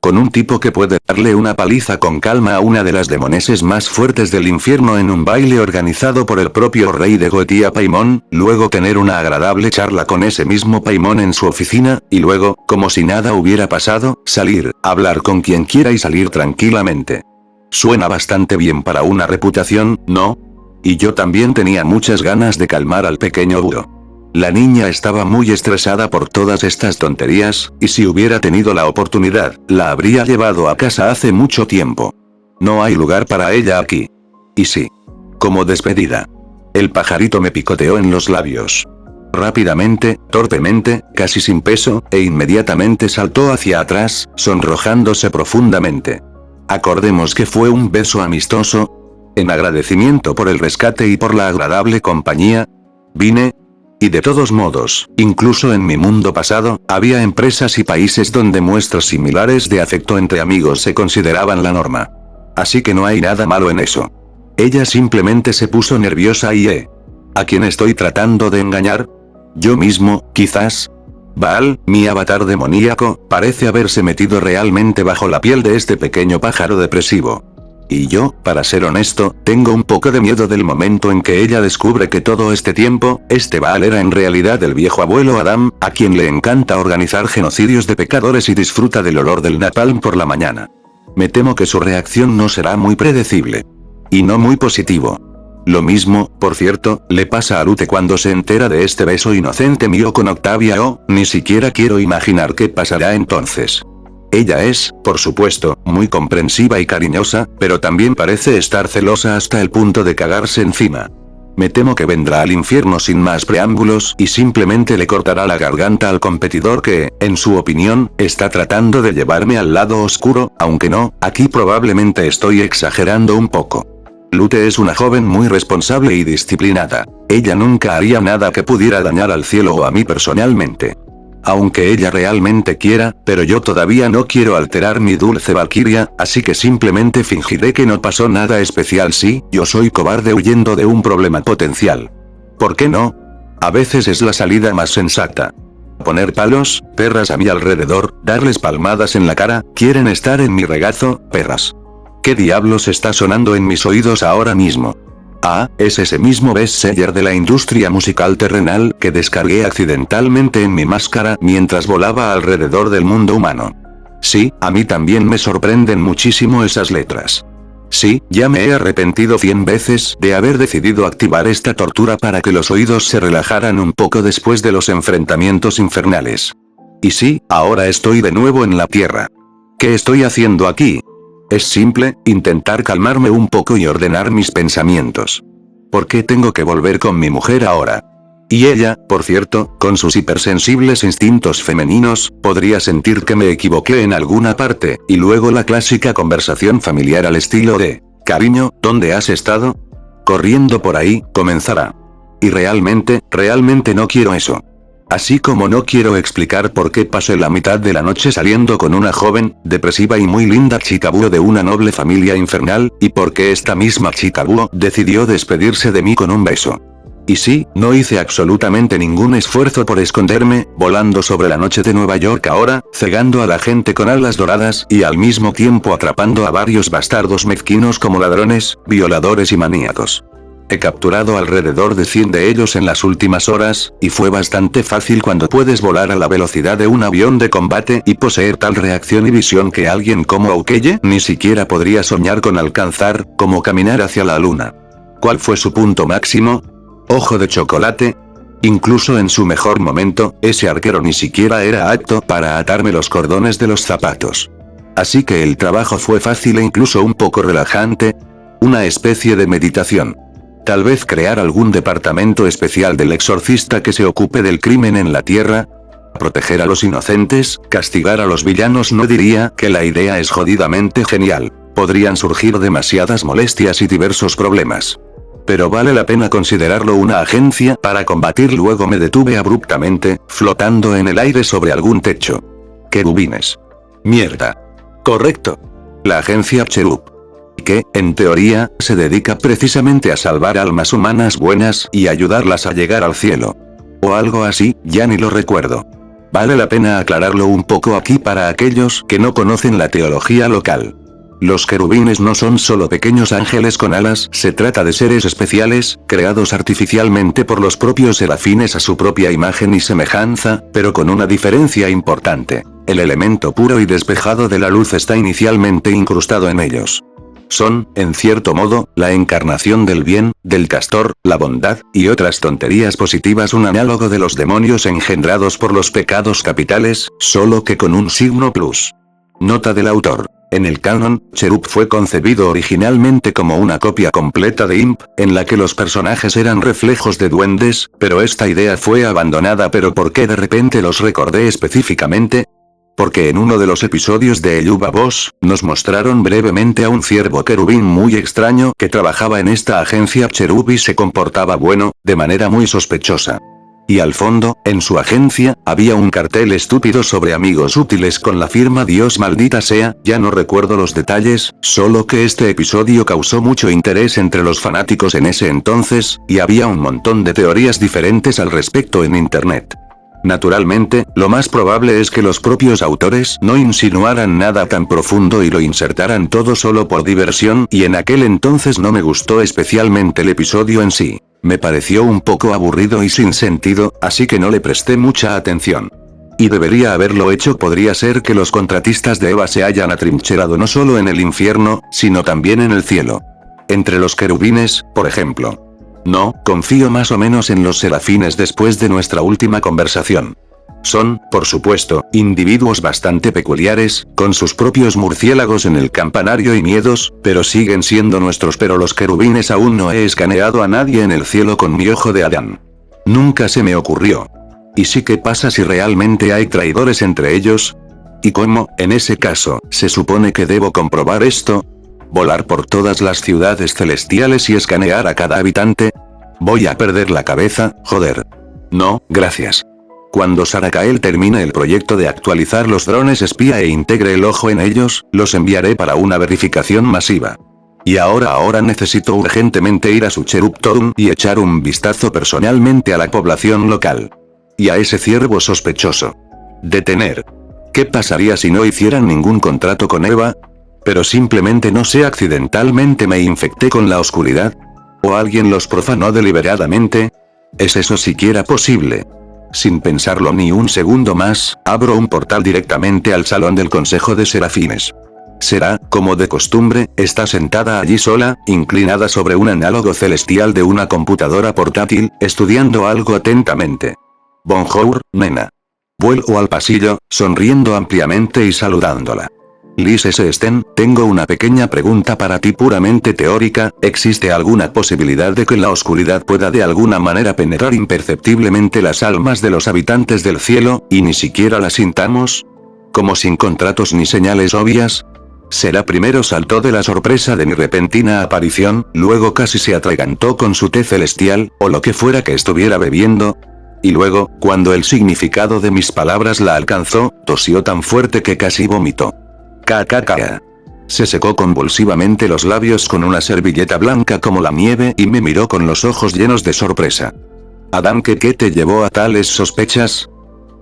Con un tipo que puede darle una paliza con calma a una de las demoneses más fuertes del infierno en un baile organizado por el propio rey de Goetia Paimon, luego tener una agradable charla con ese mismo Paimon en su oficina, y luego, como si nada hubiera pasado, salir, hablar con quien quiera y salir tranquilamente. Suena bastante bien para una reputación, ¿no? Y yo también tenía muchas ganas de calmar al pequeño búho. La niña estaba muy estresada por todas estas tonterías, y si hubiera tenido la oportunidad, la habría llevado a casa hace mucho tiempo. No hay lugar para ella aquí. Y sí. Como despedida. El pajarito me picoteó en los labios. Rápidamente, torpemente, casi sin peso, e inmediatamente saltó hacia atrás, sonrojándose profundamente. Acordemos que fue un beso amistoso. En agradecimiento por el rescate y por la agradable compañía. Vine. Y de todos modos, incluso en mi mundo pasado, había empresas y países donde muestras similares de afecto entre amigos se consideraban la norma. Así que no hay nada malo en eso. Ella simplemente se puso nerviosa y ¿a quién estoy tratando de engañar? Yo mismo, quizás. Baal, mi avatar demoníaco, parece haberse metido realmente bajo la piel de este pequeño pájaro depresivo. Y yo, para ser honesto, tengo un poco de miedo del momento en que ella descubre que todo este tiempo, este Baal era en realidad el viejo abuelo Adam, a quien le encanta organizar genocidios de pecadores y disfruta del olor del napalm por la mañana. Me temo que su reacción no será muy predecible. Y no muy positivo. Lo mismo, por cierto, le pasa a Lute cuando se entera de este beso inocente mío con Octavia ni siquiera quiero imaginar qué pasará entonces. Ella es, por supuesto, muy comprensiva y cariñosa, pero también parece estar celosa hasta el punto de cagarse encima. Me temo que vendrá al infierno sin más preámbulos y simplemente le cortará la garganta al competidor que, en su opinión, está tratando de llevarme al lado oscuro, aunque no, aquí probablemente estoy exagerando un poco. Lute es una joven muy responsable y disciplinada. Ella nunca haría nada que pudiera dañar al cielo o a mí personalmente. Aunque ella realmente quiera, pero yo todavía no quiero alterar mi dulce valquiria, así que simplemente fingiré que no pasó nada especial. Sí, yo soy cobarde huyendo de un problema potencial. ¿Por qué no? A veces es la salida más sensata. Poner palos, perras a mi alrededor, darles palmadas en la cara, ¿quieren estar en mi regazo, perras? ¿Qué diablos está sonando en mis oídos ahora mismo? Ah, es ese mismo bestseller de la industria musical terrenal que descargué accidentalmente en mi máscara mientras volaba alrededor del mundo humano. Sí, a mí también me sorprenden muchísimo esas letras. Sí, ya me he arrepentido 100 veces de haber decidido activar esta tortura para que los oídos se relajaran un poco después de los enfrentamientos infernales. Y sí, ahora estoy de nuevo en la Tierra. ¿Qué estoy haciendo aquí? Es simple, intentar calmarme un poco y ordenar mis pensamientos. ¿Por qué tengo que volver con mi mujer ahora? Y ella, por cierto, con sus hipersensibles instintos femeninos, podría sentir que me equivoqué en alguna parte, y luego la clásica conversación familiar al estilo de, cariño, ¿dónde has estado? Corriendo por ahí, comenzará. Y realmente no quiero eso. Así como no quiero explicar por qué pasé la mitad de la noche saliendo con una joven, depresiva y muy linda chica búho de una noble familia infernal, y por qué esta misma chica búho decidió despedirse de mí con un beso. Y sí, no hice absolutamente ningún esfuerzo por esconderme, volando sobre la noche de Nueva York ahora, cegando a la gente con alas doradas y al mismo tiempo atrapando a varios bastardos mezquinos como ladrones, violadores y maníacos. He capturado alrededor de 100 de ellos en las últimas horas, y fue bastante fácil cuando puedes volar a la velocidad de un avión de combate y poseer tal reacción y visión que alguien como Aukeye ni siquiera podría soñar con alcanzar, como caminar hacia la luna. ¿Cuál fue su punto máximo? Ojo de chocolate. Incluso en su mejor momento, ese arquero ni siquiera era apto para atarme los cordones de los zapatos. Así que el trabajo fue fácil e incluso un poco relajante. Una especie de meditación. Tal vez crear algún departamento especial del exorcista que se ocupe del crimen en la Tierra. Proteger a los inocentes, castigar a los villanos. No diría que la idea es jodidamente genial. Podrían surgir demasiadas molestias y diversos problemas. Pero vale la pena considerarlo una agencia para combatir. Luego me detuve abruptamente, flotando en el aire sobre algún techo. Querubines. Mierda. Correcto. La agencia Cherub. Que, en teoría, se dedica precisamente a salvar almas humanas buenas y ayudarlas a llegar al cielo. O algo así, ya ni lo recuerdo. Vale la pena aclararlo un poco aquí para aquellos que no conocen la teología local. Los querubines no son solo pequeños ángeles con alas, se trata de seres especiales, creados artificialmente por los propios serafines a su propia imagen y semejanza, pero con una diferencia importante. El elemento puro y despejado de la luz está inicialmente incrustado en ellos. Son, en cierto modo, la encarnación del bien, del castor, la bondad, y otras tonterías positivas, un análogo de los demonios engendrados por los pecados capitales, solo que con un signo plus. Nota del autor. En el canon, Cherub fue concebido originalmente como una copia completa de Imp, en la que los personajes eran reflejos de duendes, pero esta idea fue abandonada. ¿Pero por qué de repente los recordé específicamente? Porque en uno de los episodios de Eluba Boss, nos mostraron brevemente a un ciervo querubín muy extraño que trabajaba en esta agencia Cherub y se comportaba bueno, de manera muy sospechosa. Y al fondo, en su agencia, había un cartel estúpido sobre amigos útiles con la firma Dios maldita sea. Ya no recuerdo los detalles, solo que este episodio causó mucho interés entre los fanáticos en ese entonces, y había un montón de teorías diferentes al respecto en internet. Naturalmente, lo más probable es que los propios autores no insinuaran nada tan profundo y lo insertaran todo solo por diversión, y en aquel entonces no me gustó especialmente el episodio en sí. Me pareció un poco aburrido y sin sentido, así que no le presté mucha atención. Y debería haberlo hecho. Podría ser que los contratistas de Eva se hayan atrincherado no solo en el infierno, sino también en el cielo. Entre los querubines, por ejemplo. No, confío más o menos en los serafines después de nuestra última conversación. Son, por supuesto, individuos bastante peculiares, con sus propios murciélagos en el campanario y miedos, pero siguen siendo nuestros. Pero los querubines aún no he escaneado a nadie en el cielo con mi ojo de Adán. Nunca se me ocurrió. ¿Y sí qué pasa si realmente hay traidores entre ellos? ¿Y cómo, en ese caso, se supone que debo comprobar esto? ¿Volar por todas las ciudades celestiales y escanear a cada habitante? Voy a perder la cabeza, joder. No, gracias. Cuando Sarakael termine el proyecto de actualizar los drones espía e integre el ojo en ellos, los enviaré para una verificación masiva. Y ahora necesito urgentemente ir a su Cherub Town y echar un vistazo personalmente a la población local. Y a ese ciervo sospechoso. Detener. ¿Qué pasaría si no hicieran ningún contrato con Eva? Pero simplemente no sé, accidentalmente me infecté con la oscuridad. ¿O alguien los profanó deliberadamente? ¿Es eso siquiera posible? Sin pensarlo ni un segundo más, abro un portal directamente al salón del Consejo de Serafines. Será, como de costumbre, está sentada allí sola, inclinada sobre un análogo celestial de una computadora portátil, estudiando algo atentamente. Bonjour, nena. Vuelvo al pasillo, sonriendo ampliamente y saludándola. Liz S. Sten, tengo una pequeña pregunta para ti puramente teórica, ¿existe alguna posibilidad de que la oscuridad pueda de alguna manera penetrar imperceptiblemente las almas de los habitantes del cielo, y ni siquiera las sintamos? ¿Como sin contratos ni señales obvias? Será primero saltó de la sorpresa de mi repentina aparición, luego casi se atragantó con su té celestial, o lo que fuera que estuviera bebiendo. Y luego, cuando el significado de mis palabras la alcanzó, tosió tan fuerte que casi vomitó. KKK. Se secó convulsivamente los labios con una servilleta blanca como la nieve y me miró con los ojos llenos de sorpresa. Adam, ¿qué te llevó a tales sospechas?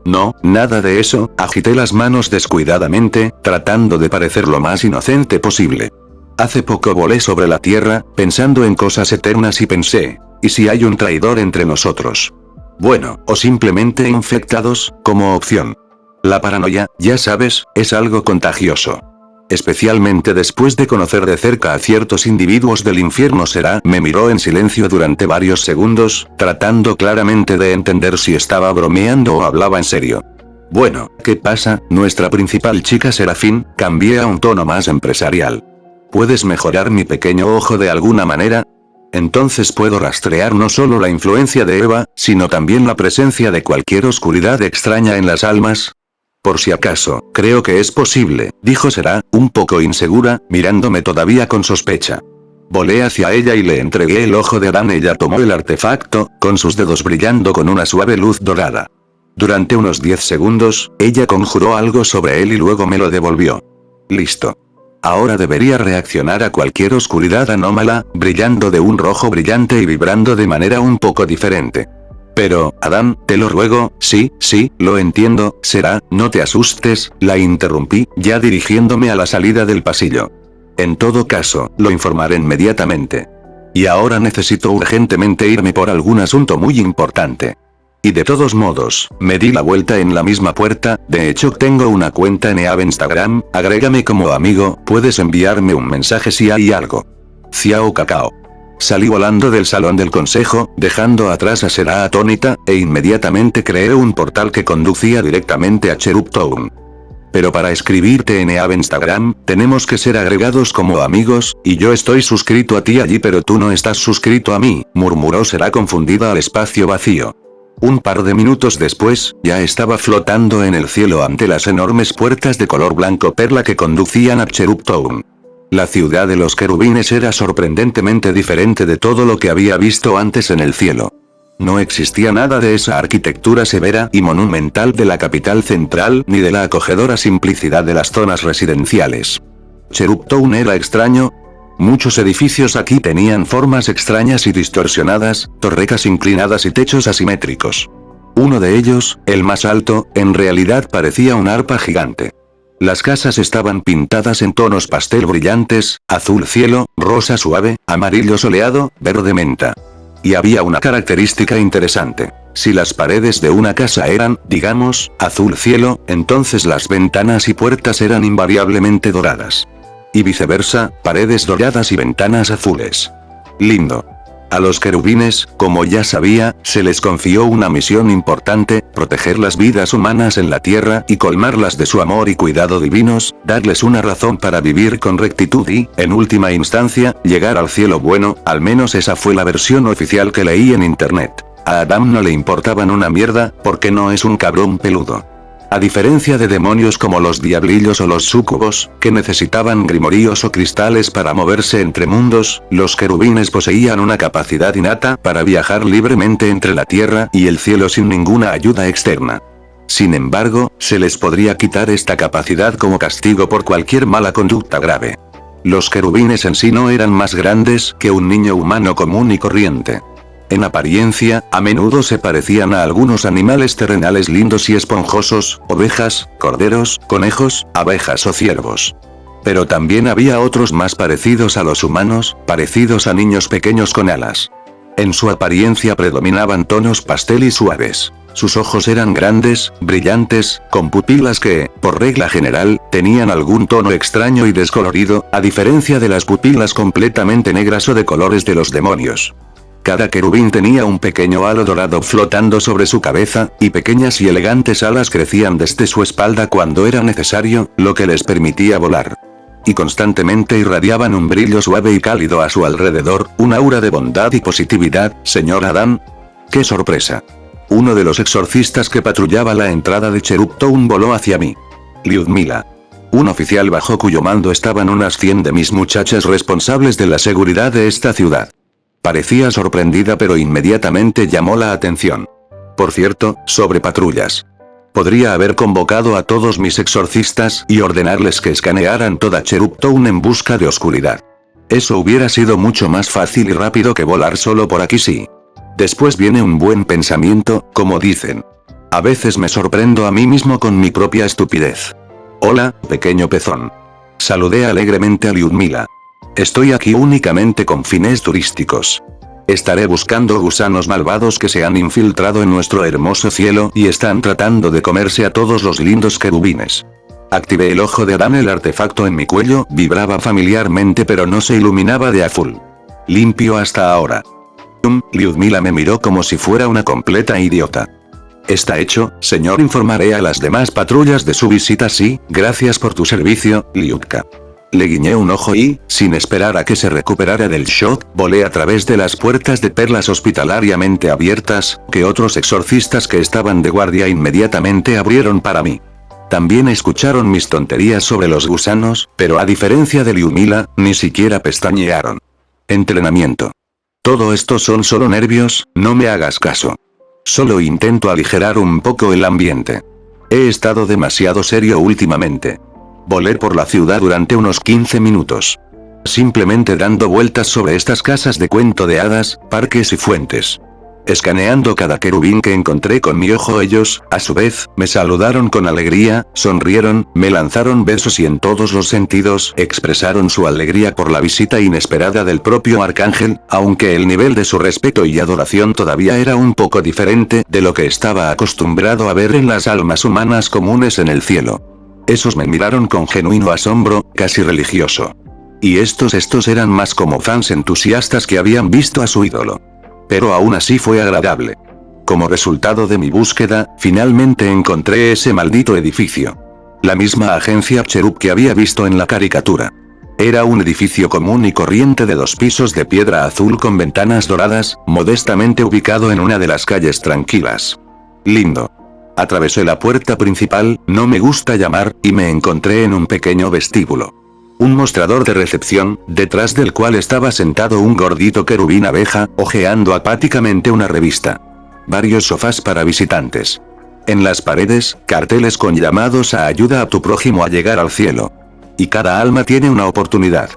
No, nada de eso, agité las manos descuidadamente, tratando de parecer lo más inocente posible. Hace poco volé sobre la tierra, pensando en cosas eternas y pensé, ¿y si hay un traidor entre nosotros? Bueno, o simplemente infectados, como opción. La paranoia, ya sabes, es algo contagioso. Especialmente después de conocer de cerca a ciertos individuos del infierno. Me miró en silencio durante varios segundos, tratando claramente de entender si estaba bromeando o hablaba en serio. Bueno, ¿qué pasa, nuestra principal chica Serafín? Cambié a un tono más empresarial. ¿Puedes mejorar mi pequeño ojo de alguna manera? Entonces puedo rastrear no solo la influencia de Eva, sino también la presencia de cualquier oscuridad extraña en las almas. Por si acaso, creo que es posible, dijo Será, un poco insegura, mirándome todavía con sospecha. Volé hacia ella y le entregué el ojo de Adán. Ella tomó el artefacto, con sus dedos brillando con una suave luz dorada. Durante unos 10 segundos, ella conjuró algo sobre él y luego me lo devolvió. Listo. Ahora debería reaccionar a cualquier oscuridad anómala, brillando de un rojo brillante y vibrando de manera un poco diferente. Pero, Adam, te lo ruego, sí, lo entiendo, Será, no te asustes, la interrumpí, ya dirigiéndome a la salida del pasillo. En todo caso, lo informaré inmediatamente. Y ahora necesito urgentemente irme por algún asunto muy importante. Y de todos modos, me di la vuelta en la misma puerta, de hecho tengo una cuenta en Instagram, agrégame como amigo, puedes enviarme un mensaje si hay algo. Ciao Cacao. Salí volando del salón del consejo, dejando atrás a Será atónita, e inmediatamente creé un portal que conducía directamente a Cherub Town. Pero para escribirte en Instagram, tenemos que ser agregados como amigos, y yo estoy suscrito a ti allí pero tú no estás suscrito a mí, murmuró Será confundida al espacio vacío. Un par de minutos después, ya estaba flotando en el cielo ante las enormes puertas de color blanco perla que conducían a Cherub Town. La ciudad de los querubines era sorprendentemente diferente de todo lo que había visto antes en el cielo. No existía nada de esa arquitectura severa y monumental de la capital central ni de la acogedora simplicidad de las zonas residenciales. Cherub Town era extraño. Muchos edificios aquí tenían formas extrañas y distorsionadas, torretas inclinadas y techos asimétricos. Uno de ellos, el más alto, en realidad parecía un arpa gigante. Las casas estaban pintadas en tonos pastel brillantes, azul cielo, rosa suave, amarillo soleado, verde menta. Y había una característica interesante. Si las paredes de una casa eran, digamos, azul cielo, entonces las ventanas y puertas eran invariablemente doradas. Y viceversa, paredes doradas y ventanas azules. Lindo. A los querubines, como ya sabía, se les confió una misión importante, proteger las vidas humanas en la tierra y colmarlas de su amor y cuidado divinos, darles una razón para vivir con rectitud y, en última instancia, llegar al cielo bueno, al menos esa fue la versión oficial que leí en internet. A Adam no le importaban una mierda, porque no es un cabrón peludo. A diferencia de demonios como los diablillos o los súcubos, que necesitaban grimoríos o cristales para moverse entre mundos, los querubines poseían una capacidad innata para viajar libremente entre la tierra y el cielo sin ninguna ayuda externa. Sin embargo, se les podría quitar esta capacidad como castigo por cualquier mala conducta grave. Los querubines en sí no eran más grandes que un niño humano común y corriente. En apariencia, a menudo se parecían a algunos animales terrenales lindos y esponjosos, ovejas, corderos, conejos, abejas o ciervos. Pero también había otros más parecidos a los humanos, parecidos a niños pequeños con alas. En su apariencia predominaban tonos pastel y suaves. Sus ojos eran grandes, brillantes, con pupilas que, por regla general, tenían algún tono extraño y descolorido, a diferencia de las pupilas completamente negras o de colores de los demonios. Cada querubín tenía un pequeño halo dorado flotando sobre su cabeza, y pequeñas y elegantes alas crecían desde su espalda cuando era necesario, lo que les permitía volar. Y constantemente irradiaban un brillo suave y cálido a su alrededor, un aura de bondad y positividad. Señor Adán. ¡Qué sorpresa! Uno de los exorcistas que patrullaba la entrada de Cherub Town voló hacia mí. Lyudmila. Un oficial bajo cuyo mando estaban unas 100 de mis muchachas responsables de la seguridad de esta ciudad. Parecía sorprendida pero inmediatamente llamó la atención. Por cierto, sobre patrullas. Podría haber convocado a todos mis exorcistas y ordenarles que escanearan toda Cherub Town en busca de oscuridad. Eso hubiera sido mucho más fácil y rápido que volar solo por aquí sí. Después viene un buen pensamiento, como dicen. A veces me sorprendo a mí mismo con mi propia estupidez. Hola, pequeño pezón. Saludé alegremente a Lyudmila. Estoy aquí únicamente con fines turísticos. Estaré buscando gusanos malvados que se han infiltrado en nuestro hermoso cielo y están tratando de comerse a todos los lindos querubines. Activé el ojo de Adán, el artefacto en mi cuello vibraba familiarmente pero no se iluminaba de a full. Limpio hasta ahora. Lyudmila me miró como si fuera una completa idiota. Está hecho, señor. Informaré a las demás patrullas de su visita. Sí, gracias por tu servicio, Lyudka. Le guiñé un ojo y, sin esperar a que se recuperara del shock, volé a través de las puertas de perlas hospitalariamente abiertas, que otros exorcistas que estaban de guardia inmediatamente abrieron para mí. También escucharon mis tonterías sobre los gusanos, pero a diferencia de Lyudmila, ni siquiera pestañearon. Entrenamiento. Todo esto son solo nervios, no me hagas caso. Solo intento aligerar un poco el ambiente. He estado demasiado serio últimamente. Volé por la ciudad durante unos 15 minutos. Simplemente dando vueltas sobre estas casas de cuento de hadas, parques y fuentes. Escaneando cada querubín que encontré con mi ojo. Ellos, a su vez, me saludaron con alegría, sonrieron, me lanzaron besos y en todos los sentidos expresaron su alegría por la visita inesperada del propio arcángel, aunque el nivel de su respeto y adoración todavía era un poco diferente de lo que estaba acostumbrado a ver en las almas humanas comunes en el cielo. Esos me miraron con genuino asombro, casi religioso. Y estos eran más como fans entusiastas que habían visto a su ídolo. Pero aún así fue agradable. Como resultado de mi búsqueda, finalmente encontré ese maldito edificio. La misma agencia Cherub que había visto en la caricatura. Era un edificio común y corriente de 2 pisos de piedra azul con ventanas doradas, modestamente ubicado en una de las calles tranquilas. Lindo. Atravesé la puerta principal, no me gusta llamar, y me encontré en un pequeño vestíbulo. Un mostrador de recepción, detrás del cual estaba sentado un gordito querubín abeja, hojeando apáticamente una revista. Varios sofás para visitantes. En las paredes, carteles con llamados a ayuda a tu prójimo a llegar al cielo. Y cada alma tiene una oportunidad.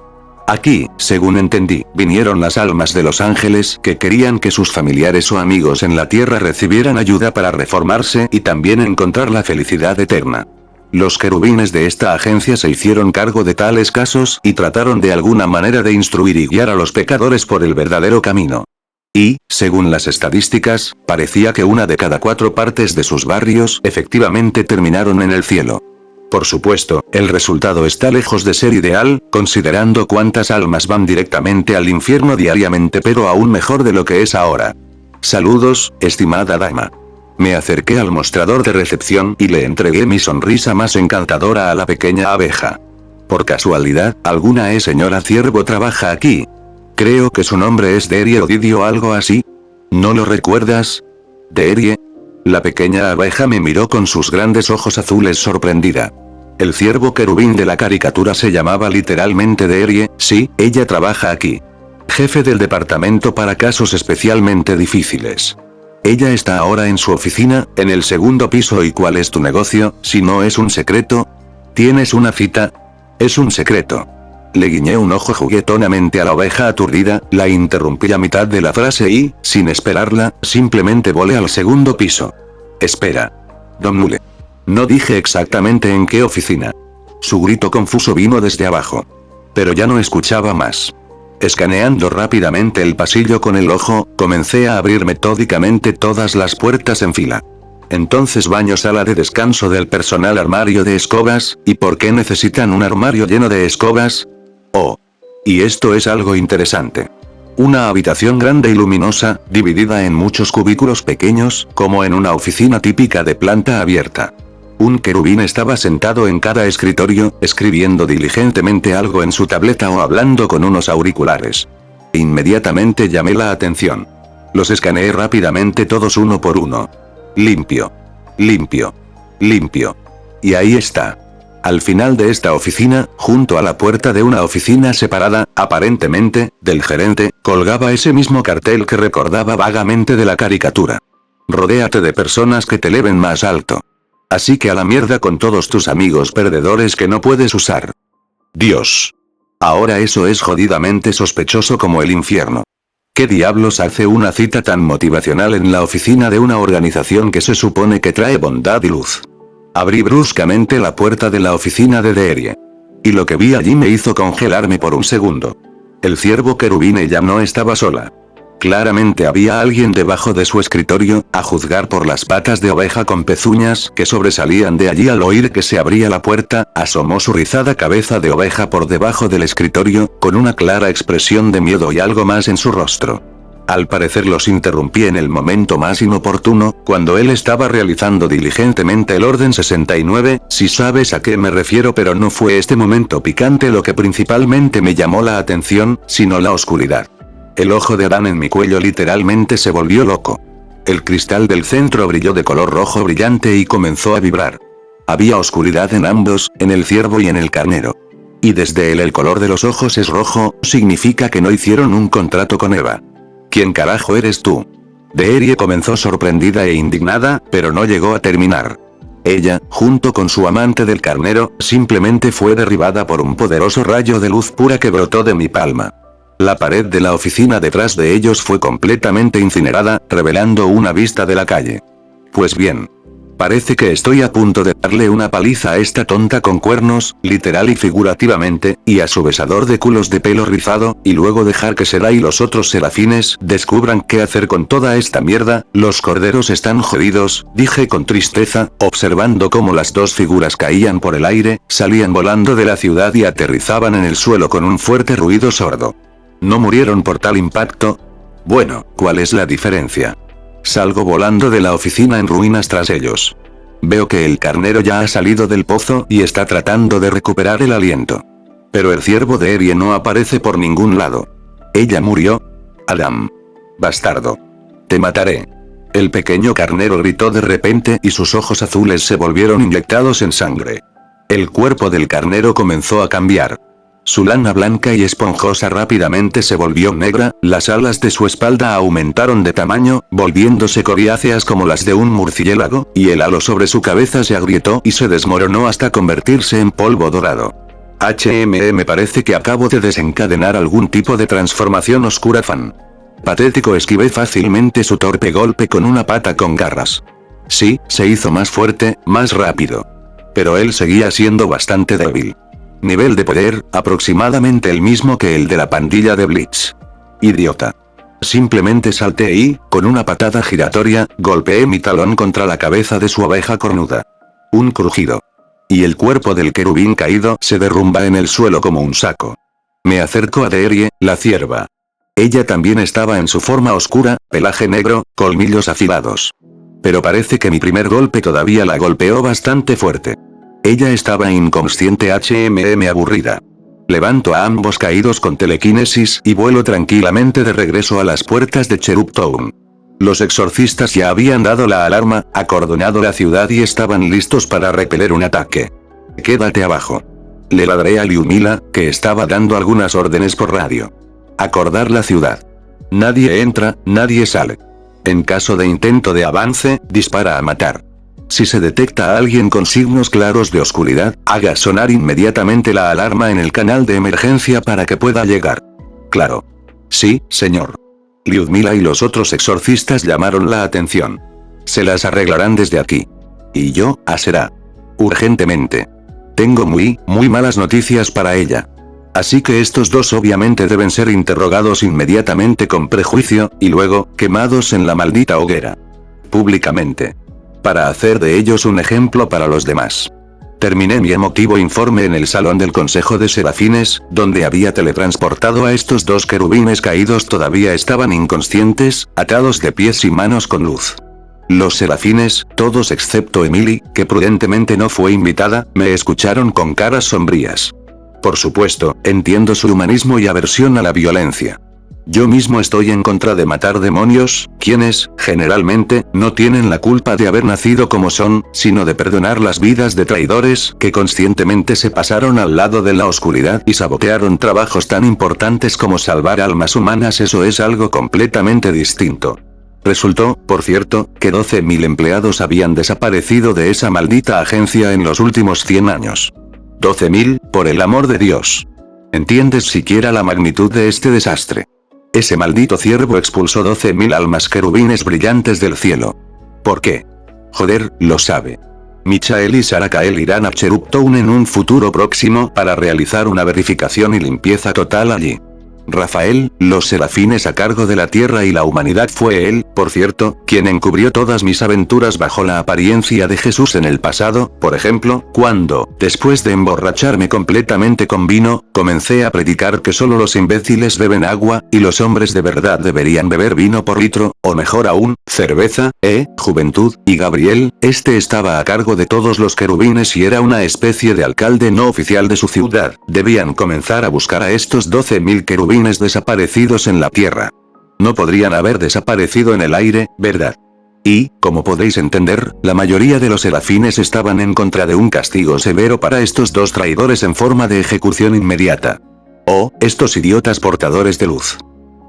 Aquí, según entendí, vinieron las almas de los ángeles que querían que sus familiares o amigos en la tierra recibieran ayuda para reformarse y también encontrar la felicidad eterna. Los querubines de esta agencia se hicieron cargo de tales casos y trataron de alguna manera de instruir y guiar a los pecadores por el verdadero camino. Y, según las estadísticas, parecía que 1 de cada 4 partes de sus barrios efectivamente terminaron en el cielo. Por supuesto, el resultado está lejos de ser ideal, considerando cuántas almas van directamente al infierno diariamente, pero aún mejor de lo que es ahora. Saludos, estimada dama. Me acerqué al mostrador de recepción y le entregué mi sonrisa más encantadora a la pequeña abeja. Por casualidad, ¿alguna señora ciervo trabaja aquí? Creo que su nombre es Derie o Didi o algo así. ¿No lo recuerdas? ¿Derie? La pequeña abeja me miró con sus grandes ojos azules sorprendida. El ciervo querubín de la caricatura se llamaba literalmente Derie. Sí, ella trabaja aquí. Jefe del departamento para casos especialmente difíciles. Ella está ahora en su oficina, en el 2º piso. ¿Y cuál es tu negocio, si no es un secreto? ¿Tienes una cita? Es un secreto. Le guiñé un ojo juguetonamente a la oveja aturdida, la interrumpí a mitad de la frase y, sin esperarla, simplemente volé al 2º piso. Espera. Don Mule. No dije exactamente en qué oficina. Su grito confuso vino desde abajo. Pero ya no escuchaba más. Escaneando rápidamente el pasillo con el ojo, comencé a abrir metódicamente todas las puertas en fila. Entonces baño, sala de descanso del personal, armario de escobas. ¿Y por qué necesitan un armario lleno de escobas? Oh. Y esto es algo interesante. Una habitación grande y luminosa, dividida en muchos cubículos pequeños, como en una oficina típica de planta abierta. Un querubín estaba sentado en cada escritorio, escribiendo diligentemente algo en su tableta o hablando con unos auriculares. Inmediatamente llamé la atención. Los escaneé rápidamente todos uno por uno. Limpio. Limpio. Limpio. Y ahí está. Al final de esta oficina, junto a la puerta de una oficina separada, aparentemente, del gerente, colgaba ese mismo cartel que recordaba vagamente de la caricatura. Rodéate de personas que te eleven más alto. Así que a la mierda con todos tus amigos perdedores que no puedes usar. Dios. Ahora eso es jodidamente sospechoso como el infierno. ¿Qué diablos hace una cita tan motivacional en la oficina de una organización que se supone que trae bondad y luz? Abrí bruscamente la puerta de la oficina de Deerie. Y lo que vi allí me hizo congelarme por un segundo. El ciervo querubín ya no estaba sola. Claramente había alguien debajo de su escritorio, a juzgar por las patas de oveja con pezuñas que sobresalían de allí al oír que se abría la puerta. Asomó su rizada cabeza de oveja por debajo del escritorio, con una clara expresión de miedo y algo más en su rostro. Al parecer los interrumpí en el momento más inoportuno, cuando él estaba realizando diligentemente el orden 69, si sabes a qué me refiero, pero no fue este momento picante lo que principalmente me llamó la atención, sino la oscuridad. El ojo de Adán en mi cuello literalmente se volvió loco. El cristal del centro brilló de color rojo brillante y comenzó a vibrar. Había oscuridad en ambos, en el ciervo y en el carnero. Y desde él el color de los ojos es rojo, significa que no hicieron un contrato con Eva. ¿Quién carajo eres tú? Deerie comenzó sorprendida e indignada, pero no llegó a terminar. Ella, junto con su amante del carnero, simplemente fue derribada por un poderoso rayo de luz pura que brotó de mi palma. La pared de la oficina detrás de ellos fue completamente incinerada, revelando una vista de la calle. Pues bien. Parece que estoy a punto de darle una paliza a esta tonta con cuernos, literal y figurativamente, y a su besador de culos de pelo rizado, y luego dejar que Sera y los otros serafines descubran qué hacer con toda esta mierda. Los corderos están jodidos, dije con tristeza, observando cómo las dos figuras caían por el aire, salían volando de la ciudad y aterrizaban en el suelo con un fuerte ruido sordo. ¿No murieron por tal impacto? Bueno, ¿cuál es la diferencia? Salgo volando de la oficina en ruinas tras ellos. Veo que el carnero ya ha salido del pozo y está tratando de recuperar el aliento. Pero el ciervo de Deerie no aparece por ningún lado. ¿Ella murió? Adam. Bastardo. Te mataré. El pequeño carnero gritó de repente y sus ojos azules se volvieron inyectados en sangre. El cuerpo del carnero comenzó a cambiar. Su lana blanca y esponjosa rápidamente se volvió negra, las alas de su espalda aumentaron de tamaño, volviéndose coriáceas como las de un murciélago, y el halo sobre su cabeza se agrietó y se desmoronó hasta convertirse en polvo dorado. Me parece que acabo de desencadenar algún tipo de transformación oscura. Fan. Patético, esquivé fácilmente su torpe golpe con una pata con garras. Sí, se hizo más fuerte, más rápido. Pero él seguía siendo bastante débil. Nivel de poder, aproximadamente el mismo que el de la pandilla de Bleach. Idiota. Simplemente salté y, con una patada giratoria, golpeé mi talón contra la cabeza de su oveja cornuda. Un crujido. Y el cuerpo del querubín caído se derrumba en el suelo como un saco. Me acerco a Deerie, la cierva. Ella también estaba en su forma oscura, pelaje negro, colmillos afilados. Pero parece que mi primer golpe todavía la golpeó bastante fuerte. Ella estaba inconsciente. Aburrida. Levanto a ambos caídos con telequinesis y vuelo tranquilamente de regreso a las puertas de Cherub Town. Los exorcistas ya habían dado la alarma, acordonado la ciudad y estaban listos para repeler un ataque. Quédate abajo. Le ladré a Lyudmila, que estaba dando algunas órdenes por radio. Acordar la ciudad. Nadie entra, nadie sale. En caso de intento de avance, dispara a matar. Si se detecta a alguien con signos claros de oscuridad, haga sonar inmediatamente la alarma en el canal de emergencia para que pueda llegar. Claro. Sí, señor. Lyudmila y los otros exorcistas llamaron la atención. Se las arreglarán desde aquí. Y yo, a Sera. Urgentemente. Tengo muy malas noticias para ella. Así que estos dos obviamente deben ser interrogados inmediatamente con prejuicio, y luego, quemados en la maldita hoguera. Públicamente. Para hacer de ellos un ejemplo para los demás. Terminé mi emotivo informe en el salón del Consejo de Serafines, donde había teletransportado a estos dos querubines caídos. Todavía estaban inconscientes, atados de pies y manos con luz. Los serafines, todos excepto Emily, que prudentemente no fue invitada, me escucharon con caras sombrías. Por supuesto, entiendo su humanismo y aversión a la violencia. Yo mismo estoy en contra de matar demonios, quienes, generalmente, no tienen la culpa de haber nacido como son, sino de perdonar las vidas de traidores que conscientemente se pasaron al lado de la oscuridad y sabotearon trabajos tan importantes como salvar almas humanas. Eso es algo completamente distinto. Resultó, por cierto, que 12.000 empleados habían desaparecido de esa maldita agencia en los últimos 100 años. 12.000, por el amor de Dios. ¿Entiendes siquiera la magnitud de este desastre? Ese maldito ciervo expulsó 12.000 almas querubines brillantes del cielo. ¿Por qué? Joder, lo sabe. Michael y Sarakael irán a Cherub Town en un futuro próximo para realizar una verificación y limpieza total allí. Rafael, los serafines a cargo de la tierra y la humanidad. Fue él, por cierto, quien encubrió todas mis aventuras bajo la apariencia de Jesús en el pasado, por ejemplo, cuando, después de emborracharme completamente con vino, comencé a predicar que solo los imbéciles beben agua, y los hombres de verdad deberían beber vino por litro, o mejor aún, cerveza, juventud, y Gabriel, este estaba a cargo de todos los querubines y era una especie de alcalde no oficial de su ciudad. Debían comenzar a buscar a estos 12.000 querubines desaparecidos en la tierra. No podrían haber desaparecido en el aire, ¿verdad? Y, como podéis entender, la mayoría de los serafines estaban en contra de un castigo severo para estos dos traidores en forma de ejecución inmediata. Oh, estos idiotas portadores de luz.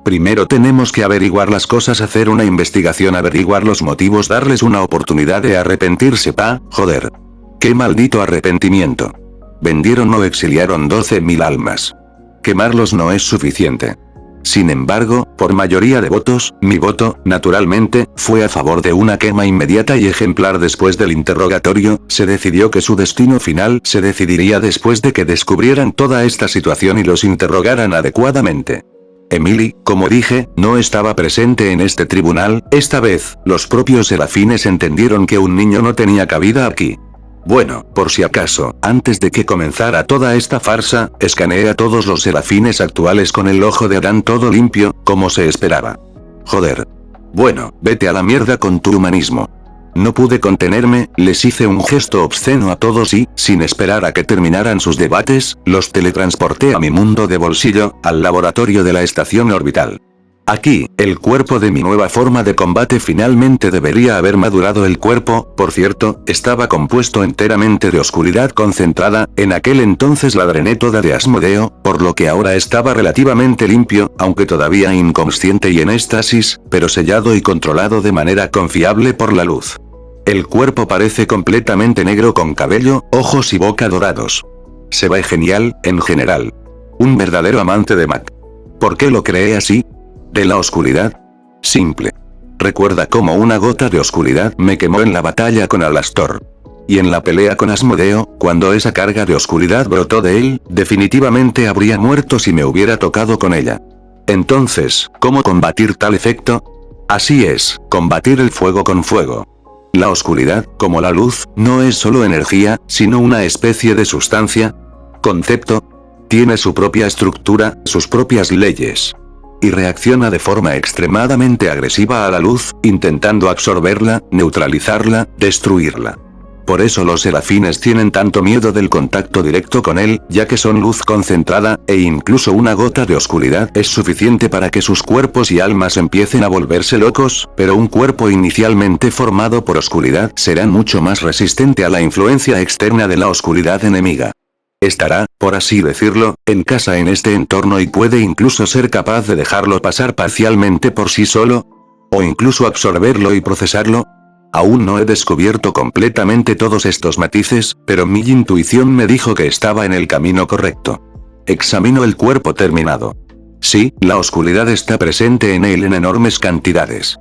Primero tenemos que averiguar las cosas, hacer una investigación, averiguar los motivos, darles una oportunidad de arrepentirse. Joder. ¡Qué maldito arrepentimiento! Vendieron o exiliaron 12.000 almas. Quemarlos no es suficiente. Sin embargo, por mayoría de votos, mi voto, naturalmente, fue a favor de una quema inmediata y ejemplar. Después del interrogatorio, se decidió que su destino final se decidiría después de que descubrieran toda esta situación y los interrogaran adecuadamente. Emily, como dije, no estaba presente en este tribunal. Esta vez, los propios serafines entendieron que un niño no tenía cabida aquí. Bueno, por si acaso, antes de que comenzara toda esta farsa, escaneé a todos los serafines actuales con el ojo de Adán, todo limpio, como se esperaba. Joder. Bueno, vete a la mierda con tu humanismo. No pude contenerme, les hice un gesto obsceno a todos y, sin esperar a que terminaran sus debates, los teletransporté a mi mundo de bolsillo, al laboratorio de la estación orbital. Aquí, el cuerpo de mi nueva forma de combate finalmente debería haber madurado. El cuerpo, por cierto, estaba compuesto enteramente de oscuridad concentrada. En aquel entonces la drené toda de Asmodeo, por lo que ahora estaba relativamente limpio, aunque todavía inconsciente y en éxtasis, pero sellado y controlado de manera confiable por la luz. El cuerpo parece completamente negro con cabello, ojos y boca dorados. Se ve genial, en general. Un verdadero amante de Mac. ¿Por qué lo creé así? ¿De la oscuridad? Simple. Recuerda cómo una gota de oscuridad me quemó en la batalla con Alastor. Y en la pelea con Asmodeo, cuando esa carga de oscuridad brotó de él, definitivamente habría muerto si me hubiera tocado con ella. Entonces, ¿cómo combatir tal efecto? Así es, combatir el fuego con fuego. La oscuridad, como la luz, no es solo energía, sino una especie de sustancia. Concepto. Tiene su propia estructura, sus propias leyes. Y reacciona de forma extremadamente agresiva a la luz, intentando absorberla, neutralizarla, destruirla. Por eso los serafines tienen tanto miedo del contacto directo con él, ya que son luz concentrada, e incluso una gota de oscuridad es suficiente para que sus cuerpos y almas empiecen a volverse locos, pero un cuerpo inicialmente formado por oscuridad será mucho más resistente a la influencia externa de la oscuridad enemiga. Estará, por así decirlo, en casa en este entorno y puede incluso ser capaz de dejarlo pasar parcialmente por sí solo, o incluso absorberlo y procesarlo. Aún no he descubierto completamente todos estos matices, pero mi intuición me dijo que estaba en el camino correcto. Examino el cuerpo terminado. Sí, la oscuridad está presente en él en enormes cantidades.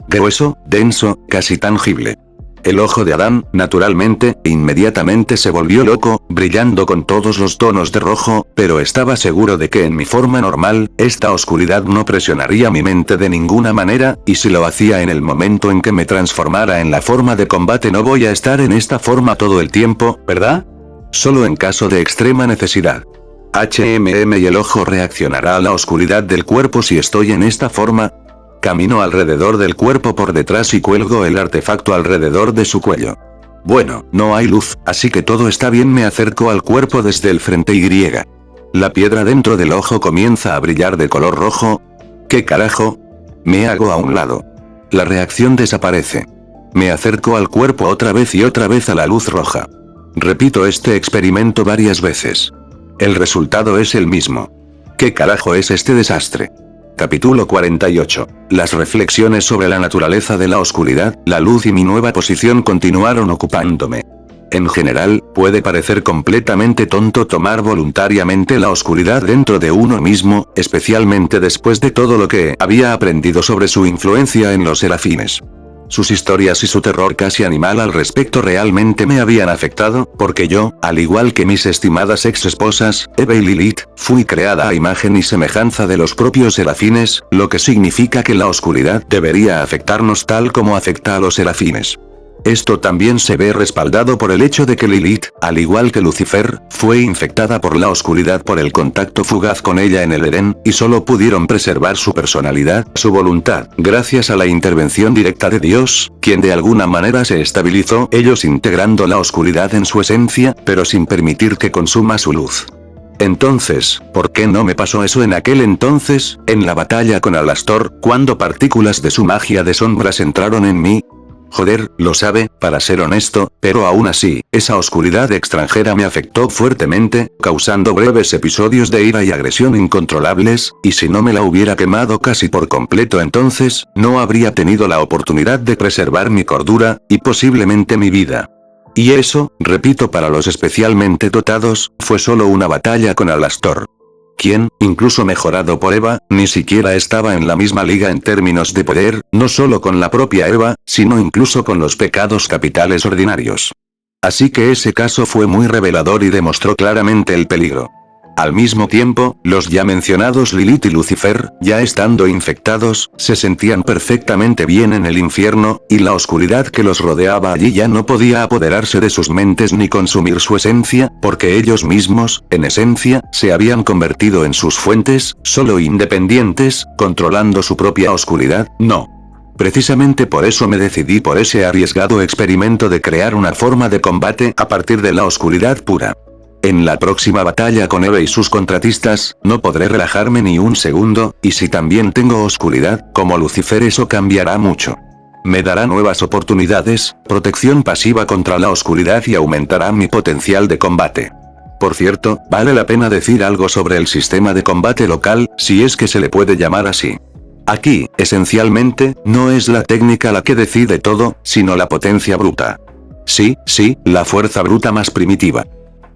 Grueso, denso, casi tangible. El ojo de Adán, naturalmente, inmediatamente se volvió loco, brillando con todos los tonos de rojo, pero estaba seguro de que en mi forma normal, esta oscuridad no presionaría mi mente de ninguna manera, y si lo hacía en el momento en que me transformara en la forma de combate no voy a estar en esta forma todo el tiempo, ¿verdad? Solo en caso de extrema necesidad. Y el ojo reaccionará a la oscuridad del cuerpo si estoy en esta forma. Camino alrededor del cuerpo por detrás y cuelgo el artefacto alrededor de su cuello. Bueno, no hay luz, así que todo está bien. Me acerco al cuerpo desde el frente y. La piedra dentro del ojo comienza a brillar de color rojo. ¿Qué carajo? Me hago a un lado. La reacción desaparece. Me acerco al cuerpo otra vez y otra vez a la luz roja. Repito este experimento varias veces. El resultado es el mismo. ¿Qué carajo es este desastre? Capítulo 48. Las reflexiones sobre la naturaleza de la oscuridad, la luz y mi nueva posición continuaron ocupándome. En general, puede parecer completamente tonto tomar voluntariamente la oscuridad dentro de uno mismo, especialmente después de todo lo que había aprendido sobre su influencia en los serafines. Sus historias y su terror casi animal al respecto realmente me habían afectado, porque yo, al igual que mis estimadas ex esposas, Eva y Lilith, fui creada a imagen y semejanza de los propios serafines, lo que significa que la oscuridad debería afectarnos tal como afecta a los serafines. Esto también se ve respaldado por el hecho de que Lilith, al igual que Lucifer, fue infectada por la oscuridad por el contacto fugaz con ella en el Edén, y solo pudieron preservar su personalidad, su voluntad, gracias a la intervención directa de Dios, quien de alguna manera se estabilizó ellos integrando la oscuridad en su esencia, pero sin permitir que consuma su luz. Entonces, ¿por qué no me pasó eso en aquel entonces, en la batalla con Alastor, cuando partículas de su magia de sombras entraron en mí? Joder, lo sabe, para ser honesto, pero aún así, esa oscuridad extranjera me afectó fuertemente, causando breves episodios de ira y agresión incontrolables, y si no me la hubiera quemado casi por completo entonces, no habría tenido la oportunidad de preservar mi cordura, y posiblemente mi vida. Y eso, repito para los especialmente dotados, fue solo una batalla con Alastor. Quien, incluso mejorado por Eva, ni siquiera estaba en la misma liga en términos de poder, no solo con la propia Eva, sino incluso con los pecados capitales ordinarios. Así que ese caso fue muy revelador y demostró claramente el peligro. Al mismo tiempo, los ya mencionados Lilith y Lucifer, ya estando infectados, se sentían perfectamente bien en el infierno, y la oscuridad que los rodeaba allí ya no podía apoderarse de sus mentes ni consumir su esencia, porque ellos mismos, en esencia, se habían convertido en sus fuentes, solo independientes, controlando su propia oscuridad, no. Precisamente por eso me decidí por ese arriesgado experimento de crear una forma de combate a partir de la oscuridad pura. En la próxima batalla con Eva y sus contratistas, no podré relajarme ni un segundo, y si también tengo oscuridad, como Lucifer eso cambiará mucho. Me dará nuevas oportunidades, protección pasiva contra la oscuridad y aumentará mi potencial de combate. Por cierto, vale la pena decir algo sobre el sistema de combate local, si es que se le puede llamar así. Aquí, esencialmente, no es la técnica la que decide todo, sino la potencia bruta. Sí, la fuerza bruta más primitiva.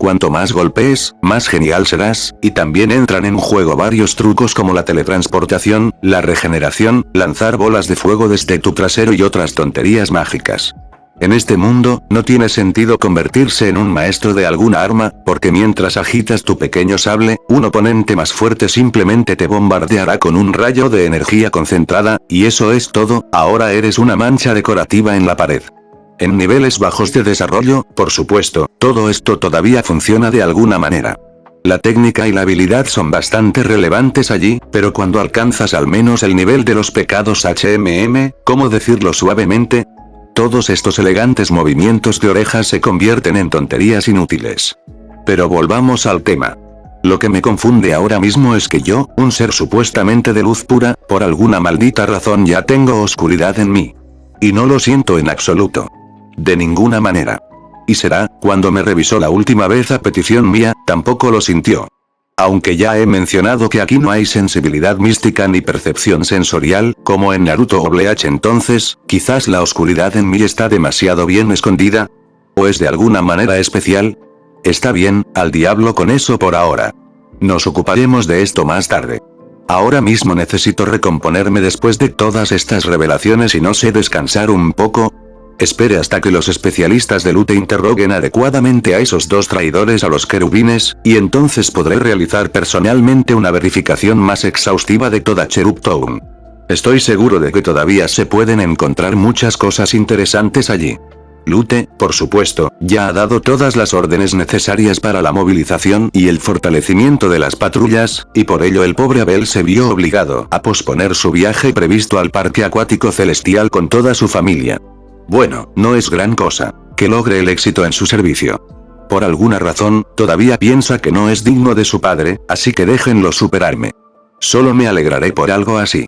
Cuanto más golpees, más genial serás, y también entran en juego varios trucos como la teletransportación, la regeneración, lanzar bolas de fuego desde tu trasero y otras tonterías mágicas. En este mundo, no tiene sentido convertirse en un maestro de alguna arma, porque mientras agitas tu pequeño sable, un oponente más fuerte simplemente te bombardeará con un rayo de energía concentrada, y eso es todo, ahora eres una mancha decorativa en la pared. En niveles bajos de desarrollo, por supuesto, todo esto todavía funciona de alguna manera. La técnica y la habilidad son bastante relevantes allí, pero cuando alcanzas al menos el nivel de los pecados ¿cómo decirlo suavemente? Todos estos elegantes movimientos de orejas se convierten en tonterías inútiles. Pero volvamos al tema. Lo que me confunde ahora mismo es que yo, un ser supuestamente de luz pura, por alguna maldita razón ya tengo oscuridad en mí. Y no lo siento en absoluto. De ninguna manera. Y será, cuando me revisó la última vez a petición mía, tampoco lo sintió. Aunque ya he mencionado que aquí no hay sensibilidad mística ni percepción sensorial, como en Naruto Bleach, entonces, quizás la oscuridad en mí está demasiado bien escondida. ¿O es de alguna manera especial? Está bien, al diablo con eso por ahora. Nos ocuparemos de esto más tarde. Ahora mismo necesito recomponerme después de todas estas revelaciones y no sé descansar un poco. Espere hasta que los especialistas de Lute interroguen adecuadamente a esos dos traidores a los querubines, y entonces podré realizar personalmente una verificación más exhaustiva de toda Cherub Town. Estoy seguro de que todavía se pueden encontrar muchas cosas interesantes allí. Lute, por supuesto, ya ha dado todas las órdenes necesarias para la movilización y el fortalecimiento de las patrullas, y por ello el pobre Abel se vio obligado a posponer su viaje previsto al parque acuático celestial con toda su familia. Bueno, no es gran cosa que logre el éxito en su servicio. Por alguna razón, todavía piensa que no es digno de su padre, así que déjenlo superarme. Solo me alegraré por algo así.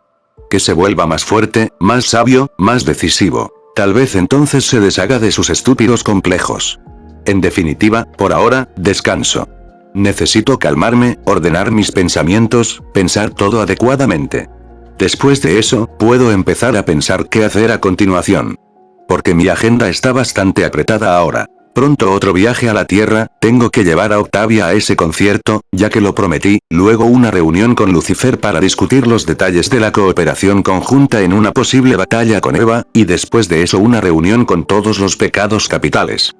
Que se vuelva más fuerte, más sabio, más decisivo. Tal vez entonces se deshaga de sus estúpidos complejos. En definitiva, por ahora, descanso. Necesito calmarme, ordenar mis pensamientos, pensar todo adecuadamente. Después de eso, puedo empezar a pensar qué hacer a continuación. Porque mi agenda está bastante apretada ahora. Pronto otro viaje a la Tierra, tengo que llevar a Octavia a ese concierto, ya que lo prometí, luego una reunión con Lucifer para discutir los detalles de la cooperación conjunta en una posible batalla con Eva, y después de eso una reunión con todos los pecados capitales.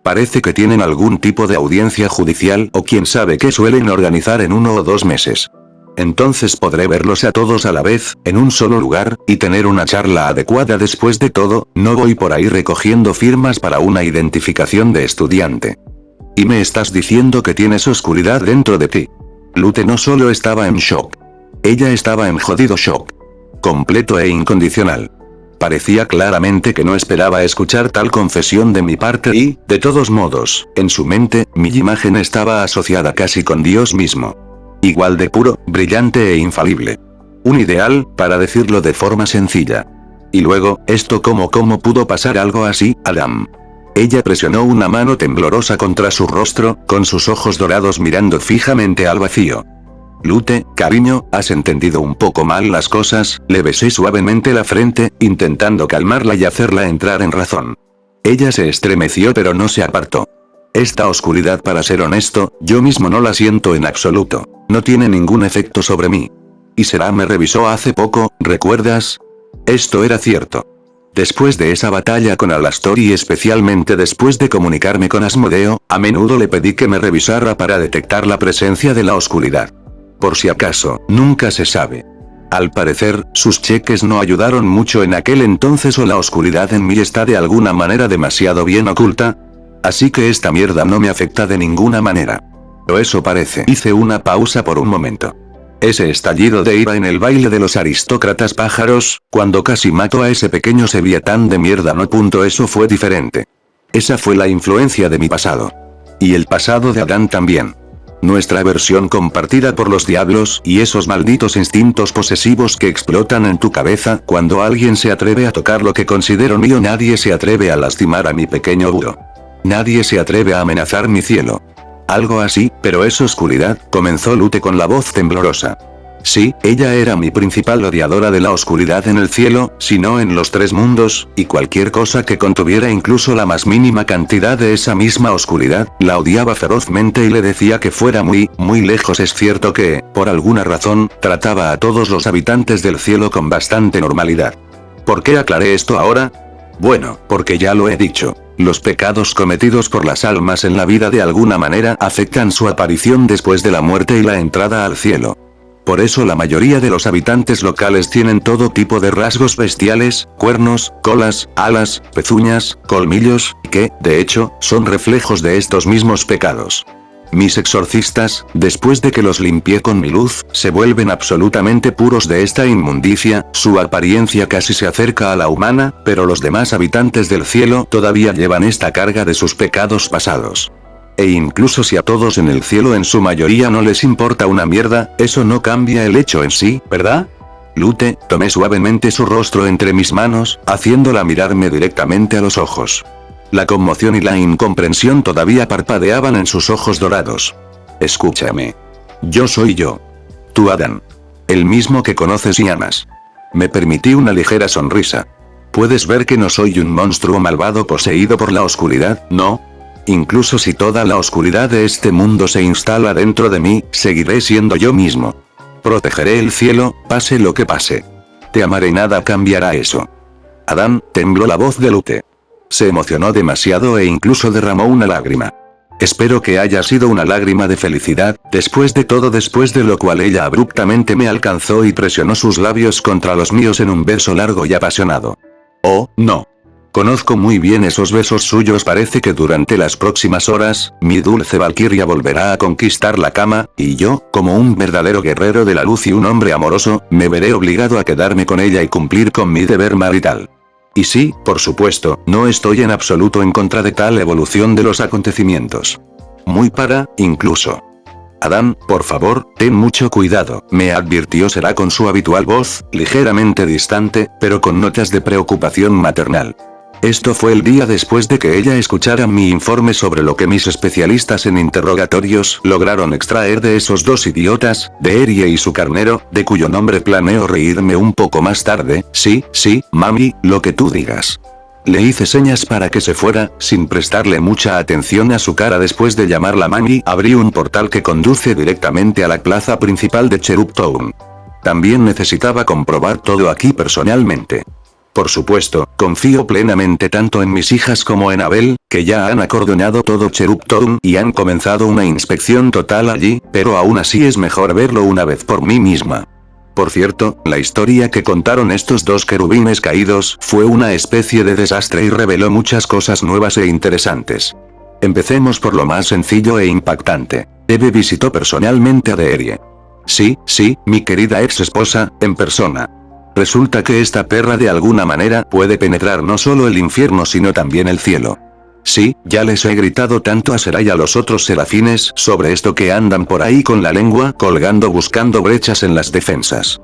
Parece que tienen algún tipo de audiencia judicial o quién sabe qué suelen organizar en 1 o 2 meses. Entonces podré verlos a todos a la vez, en un solo lugar, y tener una charla adecuada. Después de todo, no voy por ahí recogiendo firmas para una identificación de estudiante. Y me estás diciendo que tienes oscuridad dentro de ti. Lute no solo estaba en shock. Ella estaba en jodido shock. Completo e incondicional. Parecía claramente que no esperaba escuchar tal confesión de mi parte y, de todos modos, en su mente, mi imagen estaba asociada casi con Dios mismo. Igual de puro, brillante e infalible. Un ideal, para decirlo de forma sencilla. Y luego, ¿cómo pudo pasar algo así, Adam? Ella presionó una mano temblorosa contra su rostro, con sus ojos dorados mirando fijamente al vacío. Lute, cariño, has entendido un poco mal las cosas, le besé suavemente la frente, intentando calmarla y hacerla entrar en razón. Ella se estremeció pero no se apartó. Esta oscuridad, para ser honesto, yo mismo no la siento en absoluto. No tiene ningún efecto sobre mí. Y Será me revisó hace poco, ¿recuerdas? Esto era cierto. Después de esa batalla con Alastor y especialmente después de comunicarme con Asmodeo, a menudo le pedí que me revisara para detectar la presencia de la oscuridad. Por si acaso, nunca se sabe. Al parecer, sus cheques no ayudaron mucho en aquel entonces o la oscuridad en mí está de alguna manera demasiado bien oculta. Así que esta mierda no me afecta de ninguna manera. O eso parece. Hice una pausa por un momento. Ese estallido de ira en el baile de los aristócratas pájaros, cuando casi mato a ese pequeño seviatán de mierda eso fue diferente. Esa fue la influencia de mi pasado. Y el pasado de Adán también. Nuestra versión compartida por los diablos y esos malditos instintos posesivos que explotan en tu cabeza cuando alguien se atreve a tocar lo que considero mío. Nadie se atreve a lastimar a mi pequeño Uro. Nadie se atreve a amenazar mi cielo. Algo así, pero es oscuridad, comenzó Lute con la voz temblorosa. Sí, ella era mi principal odiadora de la oscuridad en el cielo, si no en los 3 mundos, y cualquier cosa que contuviera incluso la más mínima cantidad de esa misma oscuridad, la odiaba ferozmente y le decía que fuera muy, muy lejos. Es cierto que, por alguna razón, trataba a todos los habitantes del cielo con bastante normalidad. ¿Por qué aclaré esto ahora? Bueno, porque ya lo he dicho. Los pecados cometidos por las almas en la vida de alguna manera afectan su aparición después de la muerte y la entrada al cielo. Por eso la mayoría de los habitantes locales tienen todo tipo de rasgos bestiales, cuernos, colas, alas, pezuñas, colmillos, que, de hecho, son reflejos de estos mismos pecados. Mis exorcistas, después de que los limpié con mi luz, se vuelven absolutamente puros de esta inmundicia, su apariencia casi se acerca a la humana, pero los demás habitantes del cielo todavía llevan esta carga de sus pecados pasados. E incluso si a todos en el cielo en su mayoría no les importa una mierda, eso no cambia el hecho en sí, ¿verdad? Lute, tomé suavemente su rostro entre mis manos, haciéndola mirarme directamente a los ojos. La conmoción y la incomprensión todavía parpadeaban en sus ojos dorados. Escúchame. Yo soy yo. Tú Adán. El mismo que conoces y amas. Me permití una ligera sonrisa. Puedes ver que no soy un monstruo malvado poseído por la oscuridad, ¿no? Incluso si toda la oscuridad de este mundo se instala dentro de mí, seguiré siendo yo mismo. Protegeré el cielo, pase lo que pase. Te amaré y nada cambiará eso. Adán, tembló la voz de Lute. Se emocionó demasiado e incluso derramó una lágrima. Espero que haya sido una lágrima de felicidad, después de todo, después de lo cual ella abruptamente me alcanzó y presionó sus labios contra los míos en un beso largo y apasionado. Oh, no. Conozco muy bien esos besos suyos. Parece que durante las próximas horas, mi dulce Valquiria volverá a conquistar la cama, y yo, como un verdadero guerrero de la luz y un hombre amoroso, me veré obligado a quedarme con ella y cumplir con mi deber marital. Y sí, por supuesto, no estoy en absoluto en contra de tal evolución de los acontecimientos. Incluso. Adán, por favor, ten mucho cuidado, me advirtió Será con su habitual voz, ligeramente distante, pero con notas de preocupación maternal. Esto fue el día después de que ella escuchara mi informe sobre lo que mis especialistas en interrogatorios lograron extraer de esos dos idiotas, de Erie y su carnero, de cuyo nombre planeo reírme un poco más tarde. Sí, mami, lo que tú digas. Le hice señas para que se fuera, sin prestarle mucha atención a su cara. Después de llamarla mami, abrí un portal que conduce directamente a la plaza principal de Cherub Town. También necesitaba comprobar todo aquí personalmente. Por supuesto, confío plenamente tanto en mis hijas como en Abel, que ya han acordonado todo Cherub Town y han comenzado una inspección total allí, pero aún así es mejor verlo una vez por mí misma. Por cierto, la historia que contaron estos dos querubines caídos fue una especie de desastre y reveló muchas cosas nuevas e interesantes. Empecemos por lo más sencillo e impactante. Eve visitó personalmente a Deerie. Sí, mi querida ex esposa, en persona. Resulta que esta perra de alguna manera puede penetrar no solo el infierno sino también el cielo. Sí, ya les he gritado tanto a Será y a los otros serafines sobre esto que andan por ahí con la lengua colgando buscando brechas en las defensas.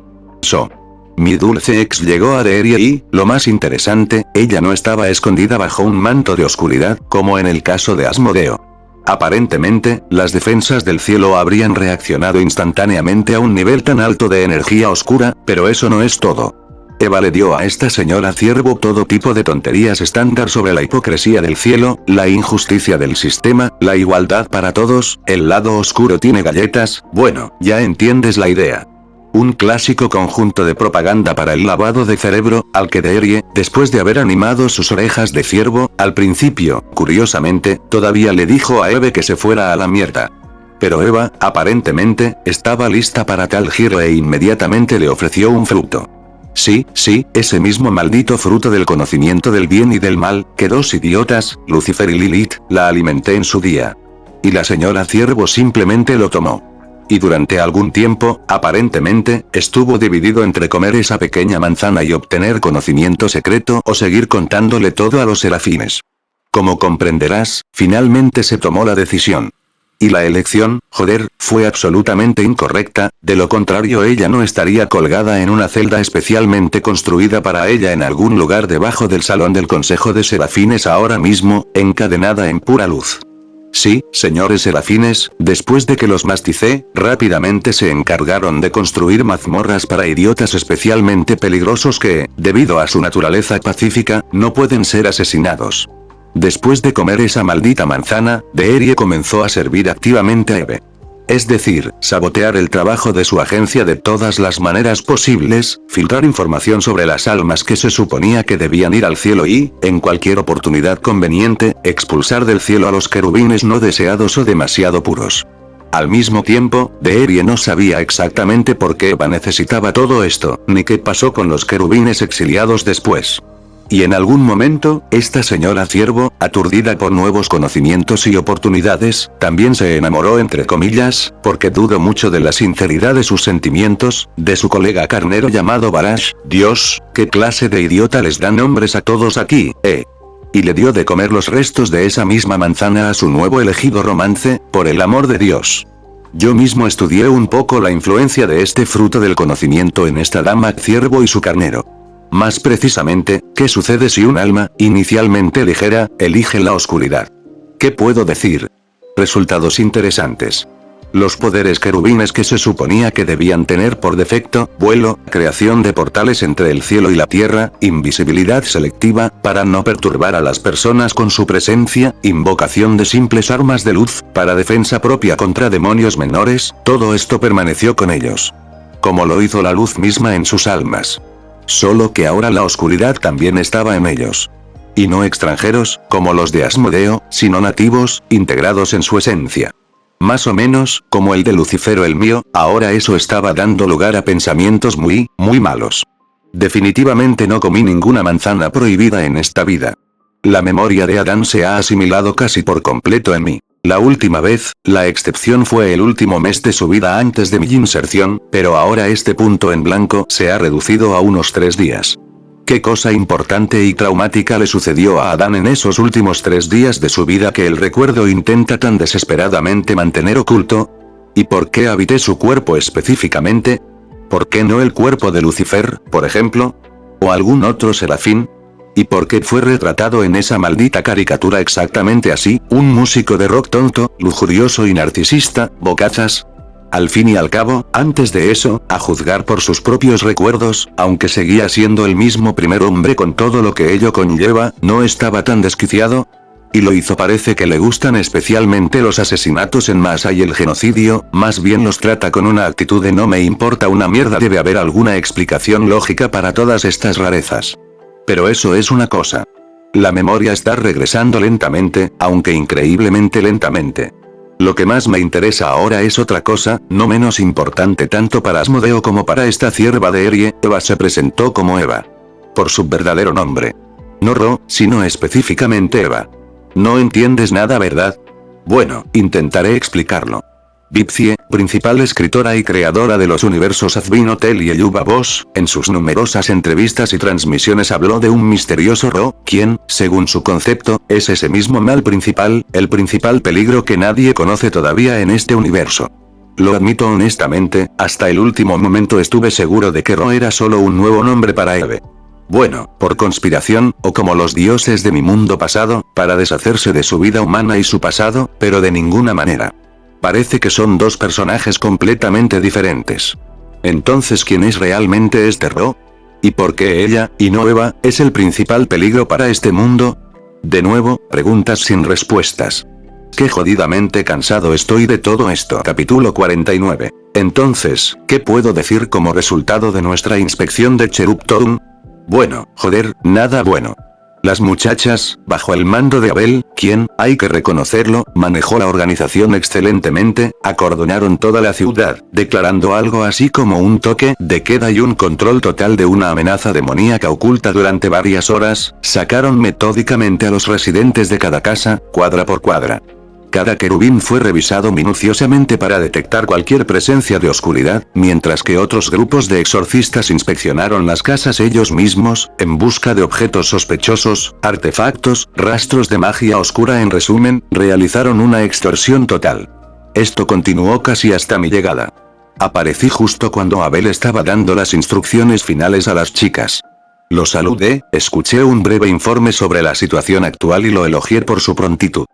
Mi dulce ex llegó a Deerie y, lo más interesante, ella no estaba escondida bajo un manto de oscuridad, como en el caso de Asmodeo. Aparentemente, las defensas del cielo habrían reaccionado instantáneamente a un nivel tan alto de energía oscura, pero eso no es todo. Eva le dio a esta señora ciervo todo tipo de tonterías estándar sobre la hipocresía del cielo, la injusticia del sistema, la igualdad para todos, el lado oscuro tiene galletas, bueno, ya entiendes la idea. Un clásico conjunto de propaganda para el lavado de cerebro, al que Deerie, después de haber animado sus orejas de ciervo, al principio, curiosamente, todavía le dijo a Eve que se fuera a la mierda. Pero Eva, aparentemente, estaba lista para tal giro e inmediatamente le ofreció un fruto. Sí, ese mismo maldito fruto del conocimiento del bien y del mal, que dos idiotas, Lucifer y Lilith, la alimenté en su día. Y la señora ciervo simplemente lo tomó. Y durante algún tiempo, aparentemente, estuvo dividido entre comer esa pequeña manzana y obtener conocimiento secreto o seguir contándole todo a los serafines. Como comprenderás, finalmente se tomó la decisión. Y la elección, joder, fue absolutamente incorrecta, de lo contrario ella no estaría colgada en una celda especialmente construida para ella en algún lugar debajo del salón del Consejo de Serafines ahora mismo, encadenada en pura luz. Sí, señores serafines, después de que los masticé, rápidamente se encargaron de construir mazmorras para idiotas especialmente peligrosos que, debido a su naturaleza pacífica, no pueden ser asesinados. Después de comer esa maldita manzana, Deerie comenzó a servir activamente a Eve. Es decir, sabotear el trabajo de su agencia de todas las maneras posibles, filtrar información sobre las almas que se suponía que debían ir al cielo y, en cualquier oportunidad conveniente, expulsar del cielo a los querubines no deseados o demasiado puros. Al mismo tiempo, Deerie no sabía exactamente por qué Eva necesitaba todo esto, ni qué pasó con los querubines exiliados después. Y en algún momento, esta señora ciervo, aturdida por nuevos conocimientos y oportunidades, también se enamoró entre comillas, porque dudo mucho de la sinceridad de sus sentimientos, de su colega carnero llamado Barash. Dios, ¿qué clase de idiota les da nombres a todos aquí, Y le dio de comer los restos de esa misma manzana a su nuevo elegido romance, por el amor de Dios. Yo mismo estudié un poco la influencia de este fruto del conocimiento en esta dama ciervo y su carnero. Más precisamente, ¿qué sucede si un alma, inicialmente ligera, elige la oscuridad? ¿Qué puedo decir? Resultados interesantes. Los poderes querubines que se suponía que debían tener por defecto, vuelo, creación de portales entre el cielo y la tierra, invisibilidad selectiva, para no perturbar a las personas con su presencia, invocación de simples armas de luz, para defensa propia contra demonios menores, todo esto permaneció con ellos. Como lo hizo la luz misma en sus almas. Solo que ahora la oscuridad también estaba en ellos. Y no extranjeros, como los de Asmodeo, sino nativos, integrados en su esencia. Más o menos, como el de Lucifero el mío, ahora eso estaba dando lugar a pensamientos muy malos. Definitivamente no comí ninguna manzana prohibida en esta vida. La memoria de Adán se ha asimilado casi por completo en mí. La última vez, la excepción fue el último mes de su vida antes de mi inserción, pero ahora este punto en blanco se ha reducido a unos 3 días. ¿Qué cosa importante y traumática le sucedió a Adán en esos últimos 3 días de su vida que el recuerdo intenta tan desesperadamente mantener oculto? ¿Y por qué habité su cuerpo específicamente? ¿Por qué no el cuerpo de Lucifer, por ejemplo? ¿O algún otro serafín? ¿Y por qué fue retratado en esa maldita caricatura exactamente así, un músico de rock tonto, lujurioso y narcisista, bocazas? Al fin y al cabo, antes de eso, a juzgar por sus propios recuerdos, aunque seguía siendo el mismo primer hombre con todo lo que ello conlleva, no estaba tan desquiciado. Y lo hizo. Parece que le gustan especialmente los asesinatos en masa y el genocidio, más bien los trata con una actitud de no me importa una mierda. Debe haber alguna explicación lógica para todas estas rarezas. Pero eso es una cosa. La memoria está regresando lentamente, aunque increíblemente lentamente. Lo que más me interesa ahora es otra cosa, no menos importante tanto para Asmodeo como para esta cierva de Erie. Eva se presentó como Eva. Por su verdadero nombre. No Ro, sino específicamente Eva. No entiendes nada, ¿verdad? Bueno, intentaré explicarlo. Vipcie, principal escritora y creadora de los universos Azbin Hotel y Eluva Boss, en sus numerosas entrevistas y transmisiones habló de un misterioso Ro, quien, según su concepto, es ese mismo mal principal, el principal peligro que nadie conoce todavía en este universo. Lo admito honestamente, hasta el último momento estuve seguro de que Ro era solo un nuevo nombre para Eve. Bueno, por conspiración, o como los dioses de mi mundo pasado, para deshacerse de su vida humana y su pasado, pero de ninguna manera. Parece que son dos personajes completamente diferentes. Entonces, ¿quién es realmente este Ro? ¿Y por qué ella, y no Eva, es el principal peligro para este mundo? De nuevo, preguntas sin respuestas. Qué jodidamente cansado estoy de todo esto. Capítulo 49. Entonces, ¿qué puedo decir como resultado de nuestra inspección de Cherub Town? Bueno, joder, nada bueno. Las muchachas, bajo el mando de Abel, quien, hay que reconocerlo, manejó la organización excelentemente, acordonaron toda la ciudad, declarando algo así como un toque de queda y un control total de una amenaza demoníaca oculta durante varias horas, sacaron metódicamente a los residentes de cada casa, cuadra por cuadra. Cada querubín fue revisado minuciosamente para detectar cualquier presencia de oscuridad, mientras que otros grupos de exorcistas inspeccionaron las casas ellos mismos, en busca de objetos sospechosos, artefactos, rastros de magia oscura. En resumen, realizaron una extorsión total. Esto continuó casi hasta mi llegada. Aparecí justo cuando Abel estaba dando las instrucciones finales a las chicas. Lo saludé, escuché un breve informe sobre la situación actual y lo elogié por su prontitud.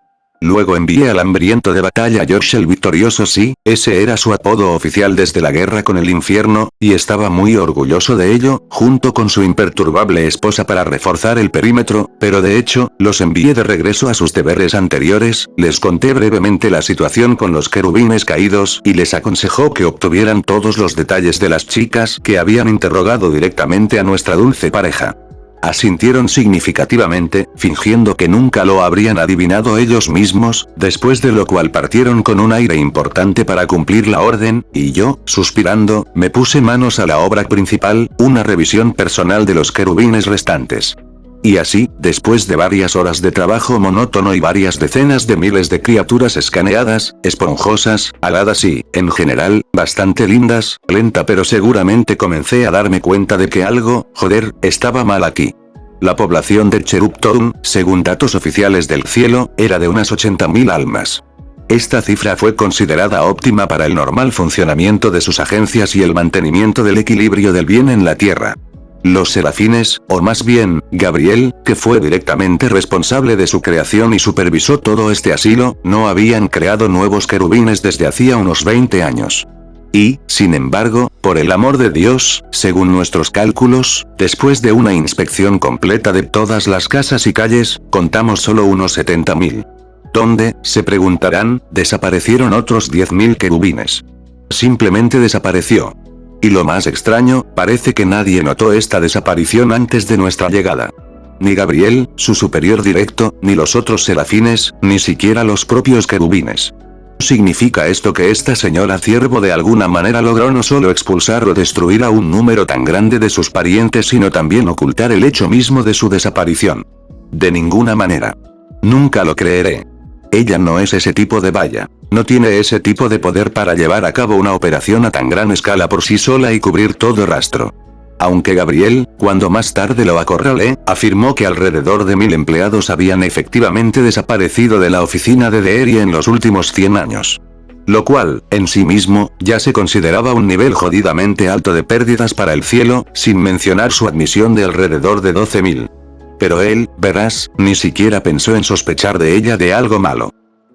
Luego envié al hambriento de batalla Josh el Victorioso, sí, ese era su apodo oficial desde la guerra con el infierno, y estaba muy orgulloso de ello, junto con su imperturbable esposa para reforzar el perímetro, pero de hecho, los envié de regreso a sus deberes anteriores, les conté brevemente la situación con los querubines caídos y les aconsejó que obtuvieran todos los detalles de las chicas que habían interrogado directamente a nuestra dulce pareja. Asintieron significativamente, fingiendo que nunca lo habrían adivinado ellos mismos, después de lo cual partieron con un aire importante para cumplir la orden, y yo, suspirando, me puse manos a la obra principal, una revisión personal de los querubines restantes. Y así, después de varias horas de trabajo monótono y varias decenas de miles de criaturas escaneadas, esponjosas, aladas y, en general, bastante lindas, lenta pero seguramente comencé a darme cuenta de que algo, joder, estaba mal aquí. La población de Cherub Town, según datos oficiales del cielo, era de unas 80.000 almas. Esta cifra fue considerada óptima para el normal funcionamiento de sus agencias y el mantenimiento del equilibrio del bien en la Tierra. Los serafines, o más bien, Gabriel, que fue directamente responsable de su creación y supervisó todo este asilo, no habían creado nuevos querubines desde hacía unos 20 años. Y, sin embargo, por el amor de Dios, según nuestros cálculos, después de una inspección completa de todas las casas y calles, contamos solo unos 70.000. ¿Dónde, se preguntarán, desaparecieron otros 10.000 querubines? Simplemente desapareció. Y lo más extraño, parece que nadie notó esta desaparición antes de nuestra llegada. Ni Gabriel, su superior directo, ni los otros serafines, ni siquiera los propios querubines. ¿Significa esto que esta señora ciervo de alguna manera logró no solo expulsar o destruir a un número tan grande de sus parientes, sino también ocultar el hecho mismo de su desaparición? De ninguna manera. Nunca lo creeré. Ella no es ese tipo de vaya. No tiene ese tipo de poder para llevar a cabo una operación a tan gran escala por sí sola y cubrir todo rastro. Aunque Gabriel, cuando más tarde lo acorralé, afirmó que alrededor de 1000 empleados habían efectivamente desaparecido de la oficina de Deery en los últimos 100 años. Lo cual, en sí mismo, ya se consideraba un nivel jodidamente alto de pérdidas para el cielo, sin mencionar su admisión de alrededor de 12.000. Pero él, verás, ni siquiera pensó en sospechar de ella de algo malo.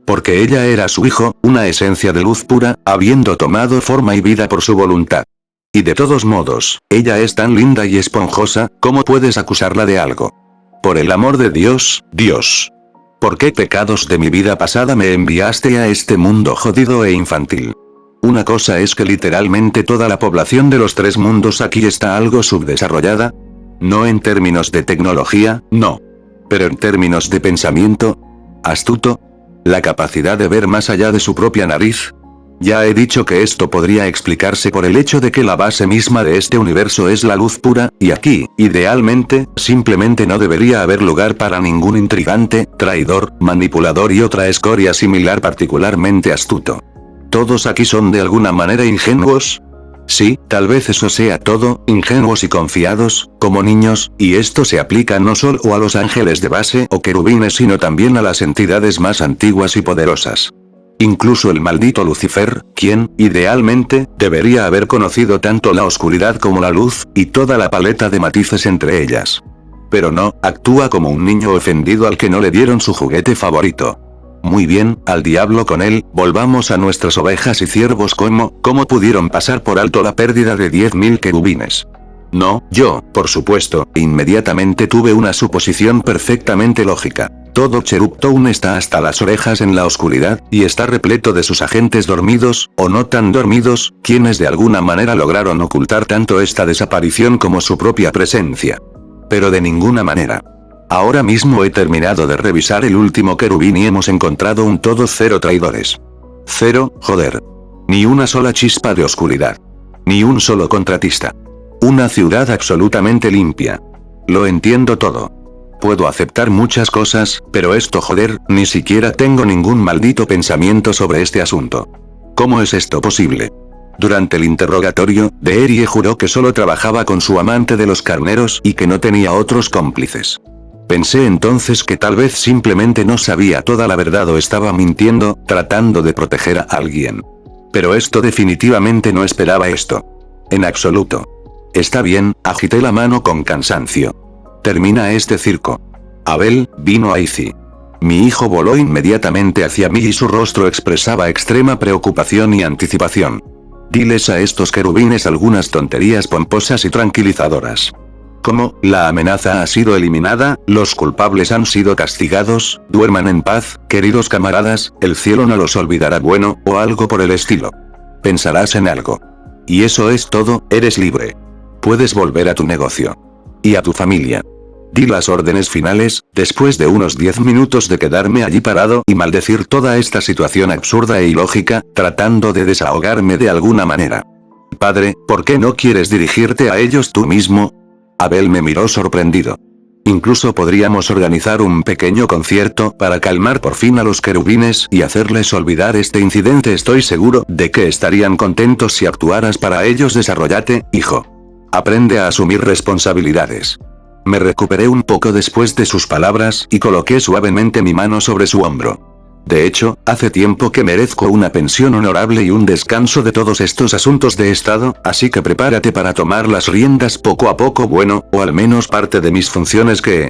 Porque ella era su hijo, una esencia de luz pura, habiendo tomado forma y vida por su voluntad. Y de todos modos, ella es tan linda y esponjosa, ¿cómo puedes acusarla de algo? Por el amor de Dios, Dios. ¿Por qué pecados de mi vida pasada me enviaste a este mundo jodido e infantil? Una cosa es que literalmente toda la población de los 3 mundos aquí está algo subdesarrollada. No en términos de tecnología, no. Pero en términos de pensamiento. Astuto. La capacidad de ver más allá de su propia nariz. Ya he dicho que esto podría explicarse por el hecho de que la base misma de este universo es la luz pura, y aquí, idealmente, simplemente no debería haber lugar para ningún intrigante, traidor, manipulador y otra escoria similar particularmente astuto. ¿Todos aquí son de alguna manera ingenuos? Sí, tal vez eso sea todo, ingenuos y confiados, como niños, y esto se aplica no solo a los ángeles de base o querubines sino también a las entidades más antiguas y poderosas. Incluso el maldito Lucifer, quien, idealmente, debería haber conocido tanto la oscuridad como la luz, y toda la paleta de matices entre ellas. Pero no, actúa como un niño ofendido al que no le dieron su juguete favorito. Muy bien, al diablo con él, volvamos a nuestras ovejas y ciervos. ¿Cómo pudieron pasar por alto la pérdida de 10.000 querubines? No, yo, por supuesto, inmediatamente tuve una suposición perfectamente lógica. Todo Cherub Town está hasta las orejas en la oscuridad, y está repleto de sus agentes dormidos, o no tan dormidos, quienes de alguna manera lograron ocultar tanto esta desaparición como su propia presencia. Pero de ninguna manera. Ahora mismo he terminado de revisar el último querubín y hemos encontrado un todo 0 traidores. 0, joder. Ni una sola chispa de oscuridad. Ni un solo contratista. Una ciudad absolutamente limpia. Lo entiendo todo. Puedo aceptar muchas cosas, pero esto joder, ni siquiera tengo ningún maldito pensamiento sobre este asunto. ¿Cómo es esto posible? Durante el interrogatorio, Deery juró que solo trabajaba con su amante de los carneros y que no tenía otros cómplices. Pensé entonces que tal vez simplemente no sabía toda la verdad o estaba mintiendo, tratando de proteger a alguien. Pero esto definitivamente no esperaba esto. En absoluto. Está bien, agité la mano con cansancio. Termina este circo. Abel, vino a Izzy. Mi hijo voló inmediatamente hacia mí y su rostro expresaba extrema preocupación y anticipación. Diles a estos querubines algunas tonterías pomposas y tranquilizadoras. Como, la amenaza ha sido eliminada, los culpables han sido castigados, duerman en paz, queridos camaradas, el cielo no los olvidará, bueno, o algo por el estilo. Pensarás en algo. Y eso es todo, eres libre. Puedes volver a tu negocio. Y a tu familia. Di las órdenes finales, después de unos 10 minutos de quedarme allí parado y maldecir toda esta situación absurda e ilógica, tratando de desahogarme de alguna manera. Padre, ¿por qué no quieres dirigirte a ellos tú mismo? Abel me miró sorprendido. Incluso podríamos organizar un pequeño concierto para calmar por fin a los querubines y hacerles olvidar este incidente. Estoy seguro de que estarían contentos si actuaras para ellos. Desarrollate, hijo. Aprende a asumir responsabilidades. Me recuperé un poco después de sus palabras y coloqué suavemente mi mano sobre su hombro. De hecho, hace tiempo que merezco una pensión honorable y un descanso de todos estos asuntos de estado, así que prepárate para tomar las riendas poco a poco, bueno, o al menos parte de mis funciones que...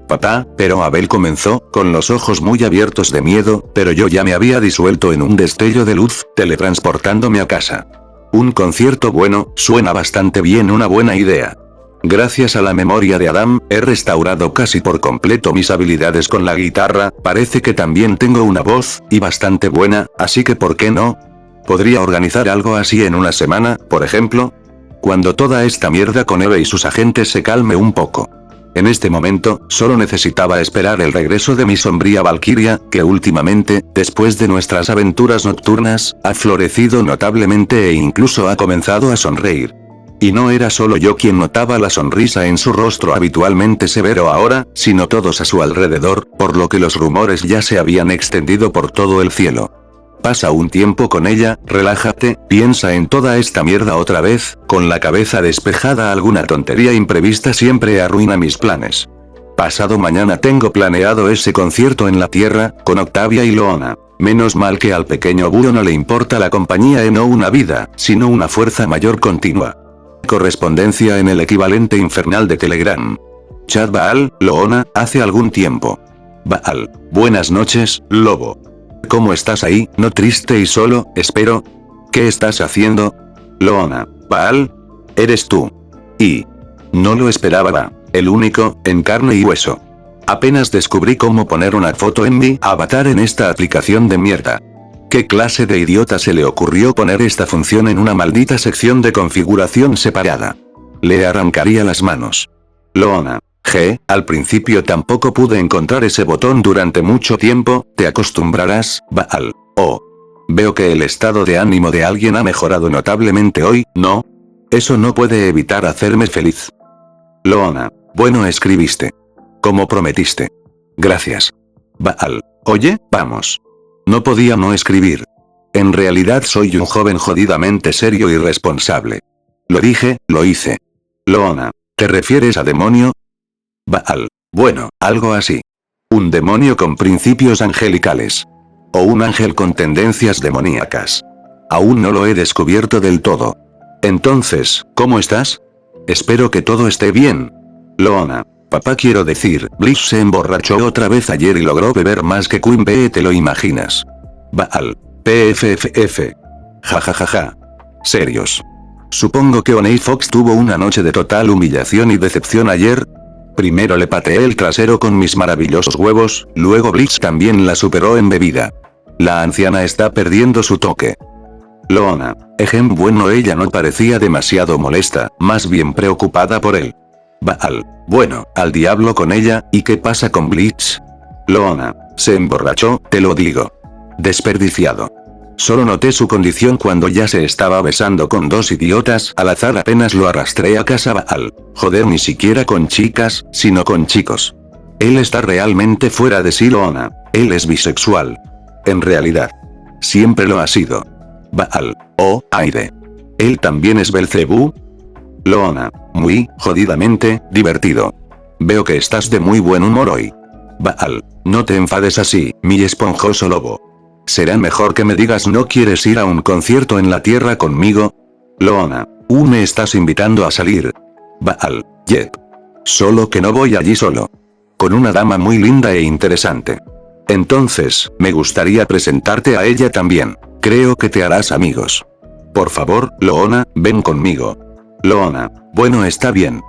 Papá, pero Abel comenzó, con los ojos muy abiertos de miedo, pero yo ya me había disuelto en un destello de luz, teletransportándome a casa. Un concierto bueno, suena bastante bien, una buena idea. Gracias a la memoria de Adam, he restaurado casi por completo mis habilidades con la guitarra, parece que también tengo una voz, y bastante buena, así que ¿por qué no? ¿Podría organizar algo así en una semana, por ejemplo? Cuando toda esta mierda con Eve y sus agentes se calme un poco. En este momento, solo necesitaba esperar el regreso de mi sombría Valquiria, que últimamente, después de nuestras aventuras nocturnas, ha florecido notablemente e incluso ha comenzado a sonreír. Y no era solo yo quien notaba la sonrisa en su rostro habitualmente severo ahora, sino todos a su alrededor, por lo que los rumores ya se habían extendido por todo el cielo. Pasa un tiempo con ella, relájate, piensa en toda esta mierda otra vez, con la cabeza despejada alguna tontería imprevista siempre arruina mis planes. Pasado mañana tengo planeado ese concierto en la Tierra, con Octavia y Loona. Menos mal que al pequeño búho no le importa la compañía y no una vida, sino una fuerza mayor continua. Correspondencia en el equivalente infernal de Telegram. Chat Baal, Loona, hace algún tiempo. Baal, buenas noches, lobo. ¿Cómo estás ahí, no triste y solo, espero? ¿Qué estás haciendo? Loona, Baal, eres tú. Y no lo esperaba, va. El único, en carne y hueso. Apenas descubrí cómo poner una foto en mi avatar en esta aplicación de mierda. ¿Qué clase de idiota se le ocurrió poner esta función en una maldita sección de configuración separada? Le arrancaría las manos. Loona. Al principio tampoco pude encontrar ese botón durante mucho tiempo, te acostumbrarás, Baal. Oh. Veo que el estado de ánimo de alguien ha mejorado notablemente hoy, ¿no? Eso no puede evitar hacerme feliz. Loona. Bueno, escribiste. Como prometiste. Gracias. Baal. Oye, vamos. No podía no escribir. En realidad soy un joven jodidamente serio y responsable. Lo dije, lo hice. Loona. ¿Te refieres a demonio? Baal. Bueno, algo así. Un demonio con principios angelicales. O un ángel con tendencias demoníacas. Aún no lo he descubierto del todo. Entonces, ¿cómo estás? Espero que todo esté bien. Loona. Papá, quiero decir, Bliss se emborrachó otra vez ayer y logró beber más que Queen Bee, ¿te lo imaginas? Baal. PFFF. Jajajaja. Serios. Supongo que Oney Fox tuvo una noche de total humillación y decepción ayer. Primero le pateé el trasero con mis maravillosos huevos, luego Bliss también la superó en bebida. La anciana está perdiendo su toque. Loona. Bueno, ella no parecía demasiado molesta, más bien preocupada por él. Baal. Bueno, al diablo con ella, ¿y qué pasa con Blitz? Loona. Se emborrachó, te lo digo. Desperdiciado. Solo noté su condición cuando ya se estaba besando con dos idiotas al azar, apenas lo arrastré a casa. Baal. Joder, ni siquiera con chicas, sino con chicos. Él está realmente fuera de sí, Loona. Él es bisexual. En realidad. Siempre lo ha sido. Baal. Oh, aire. ¿Él también es Belcebú? Loona. Muy, jodidamente, divertido. Veo que estás de muy buen humor hoy. Baal. No te enfades así, mi esponjoso lobo. Será mejor que me digas, ¿no quieres ir a un concierto en la Tierra conmigo? Loona. Me estás invitando a salir. Baal. Yep. Solo que no voy allí solo. Con una dama muy linda e interesante. Entonces, me gustaría presentarte a ella también. Creo que te harás amigos. Por favor, Loona, ven conmigo. Loona. Bueno, está bien.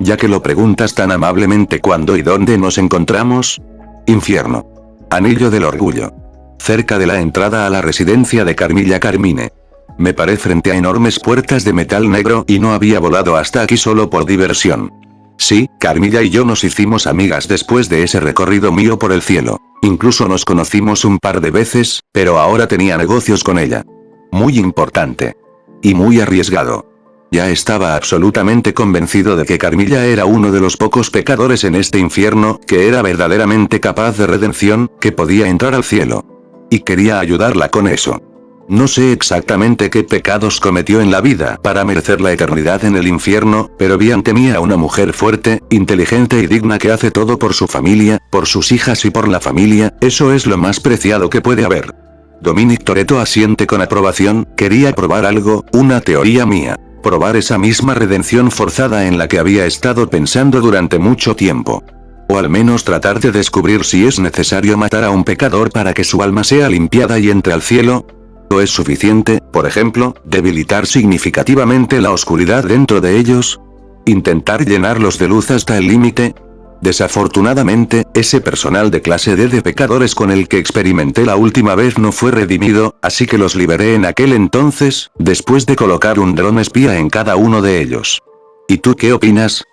Ya que lo preguntas tan amablemente, ¿cuándo y dónde nos encontramos? Infierno. Anillo del Orgullo. Cerca de la entrada a la residencia de Carmilla Carmine. Me paré frente a enormes puertas de metal negro y no había volado hasta aquí solo por diversión. Sí, Carmilla y yo nos hicimos amigas después de ese recorrido mío por el cielo. Incluso nos conocimos un par de veces, pero ahora tenía negocios con ella. Muy importante. Y muy arriesgado. Ya estaba absolutamente convencido de que Carmilla era uno de los pocos pecadores en este infierno, que era verdaderamente capaz de redención, que podía entrar al cielo. Y quería ayudarla con eso. No sé exactamente qué pecados cometió en la vida para merecer la eternidad en el infierno, pero bien temía a una mujer fuerte, inteligente y digna que hace todo por su familia, por sus hijas y por la familia. Eso es lo más preciado que puede haber. Dominic Toretto asiente con aprobación. Quería probar algo, una teoría mía. Probar esa misma redención forzada en la que había estado pensando durante mucho tiempo. O al menos tratar de descubrir si es necesario matar a un pecador para que su alma sea limpiada y entre al cielo. ¿O es suficiente, por ejemplo, debilitar significativamente la oscuridad dentro de ellos? ¿Intentar llenarlos de luz hasta el límite? Desafortunadamente, ese personal de clase D de pecadores con el que experimenté la última vez no fue redimido, así que los liberé en aquel entonces, después de colocar un dron espía en cada uno de ellos. ¿Y tú qué opinas?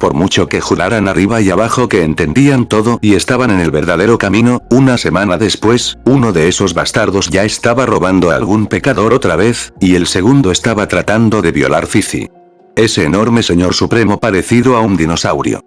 Por mucho que juraran arriba y abajo que entendían todo y estaban en el verdadero camino, una semana después, uno de esos bastardos ya estaba robando a algún pecador otra vez, y el segundo estaba tratando de violar Cici. Ese enorme señor supremo parecido a un dinosaurio.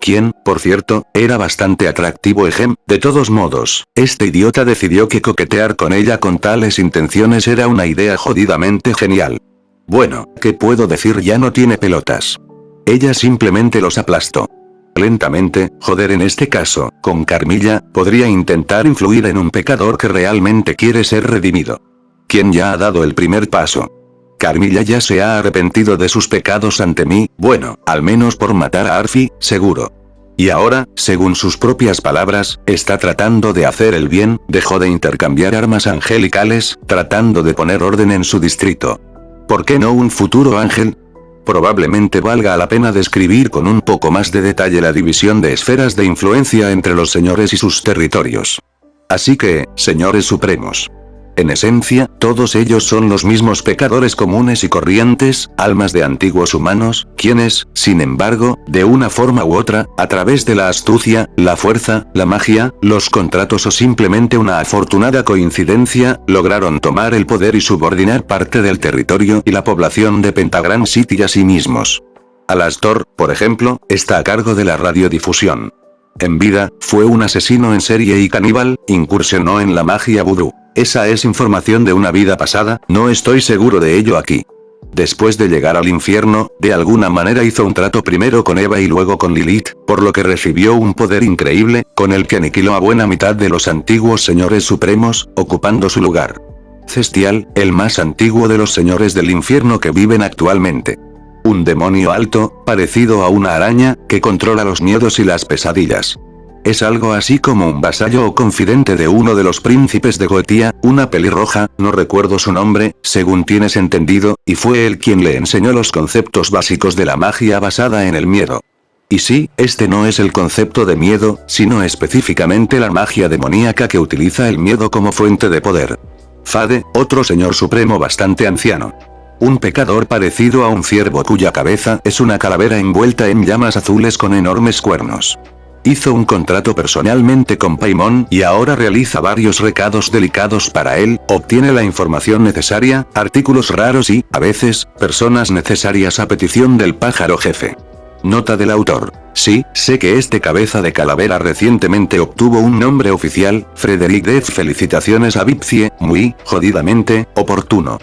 Quien, por cierto, era bastante atractivo de todos modos, este idiota decidió que coquetear con ella con tales intenciones era una idea jodidamente genial. Bueno, ¿qué puedo decir? Ya no tiene pelotas. Ella simplemente los aplastó. Lentamente, joder, en este caso, con Carmilla, podría intentar influir en un pecador que realmente quiere ser redimido. Quien ya ha dado el primer paso. Carmilla ya se ha arrepentido de sus pecados ante mí, bueno, al menos por matar a Arfi, seguro. Y ahora, según sus propias palabras, está tratando de hacer el bien, dejó de intercambiar armas angelicales, tratando de poner orden en su distrito. ¿Por qué no un futuro ángel? Probablemente valga la pena describir con un poco más de detalle la división de esferas de influencia entre los señores y sus territorios. Así que, señores supremos. En esencia, todos ellos son los mismos pecadores comunes y corrientes, almas de antiguos humanos, quienes, sin embargo, de una forma u otra, a través de la astucia, la fuerza, la magia, los contratos o simplemente una afortunada coincidencia, lograron tomar el poder y subordinar parte del territorio y la población de Pentagram City a sí mismos. Alastor, por ejemplo, está a cargo de la radiodifusión. En vida, fue un asesino en serie y caníbal, incursionó en la magia vudú. Esa es información de una vida pasada, no estoy seguro de ello aquí. Después de llegar al infierno, de alguna manera hizo un trato primero con Eva y luego con Lilith, por lo que recibió un poder increíble, con el que aniquiló a buena mitad de los antiguos señores supremos, ocupando su lugar. Cestial, el más antiguo de los señores del infierno que viven actualmente. Un demonio alto, parecido a una araña, que controla los miedos y las pesadillas. Es algo así como un vasallo o confidente de uno de los príncipes de Goetia, una pelirroja, no recuerdo su nombre, según tienes entendido, y fue él quien le enseñó los conceptos básicos de la magia basada en el miedo. Y sí, este no es el concepto de miedo, sino específicamente la magia demoníaca que utiliza el miedo como fuente de poder. Fade, otro señor supremo bastante anciano. Un pecador parecido a un ciervo cuya cabeza es una calavera envuelta en llamas azules con enormes cuernos. Hizo un contrato personalmente con Paimon y ahora realiza varios recados delicados para él, obtiene la información necesaria, artículos raros y, a veces, personas necesarias a petición del pájaro jefe. Nota del autor. Sí, sé que este cabeza de calavera recientemente obtuvo un nombre oficial, Frederick Death. Felicitaciones a Vipcie, muy, jodidamente, oportuno.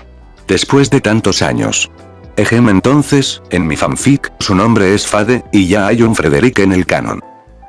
Después de tantos años. Entonces, en mi fanfic, su nombre es Fade, y ya hay un Frederick en el canon.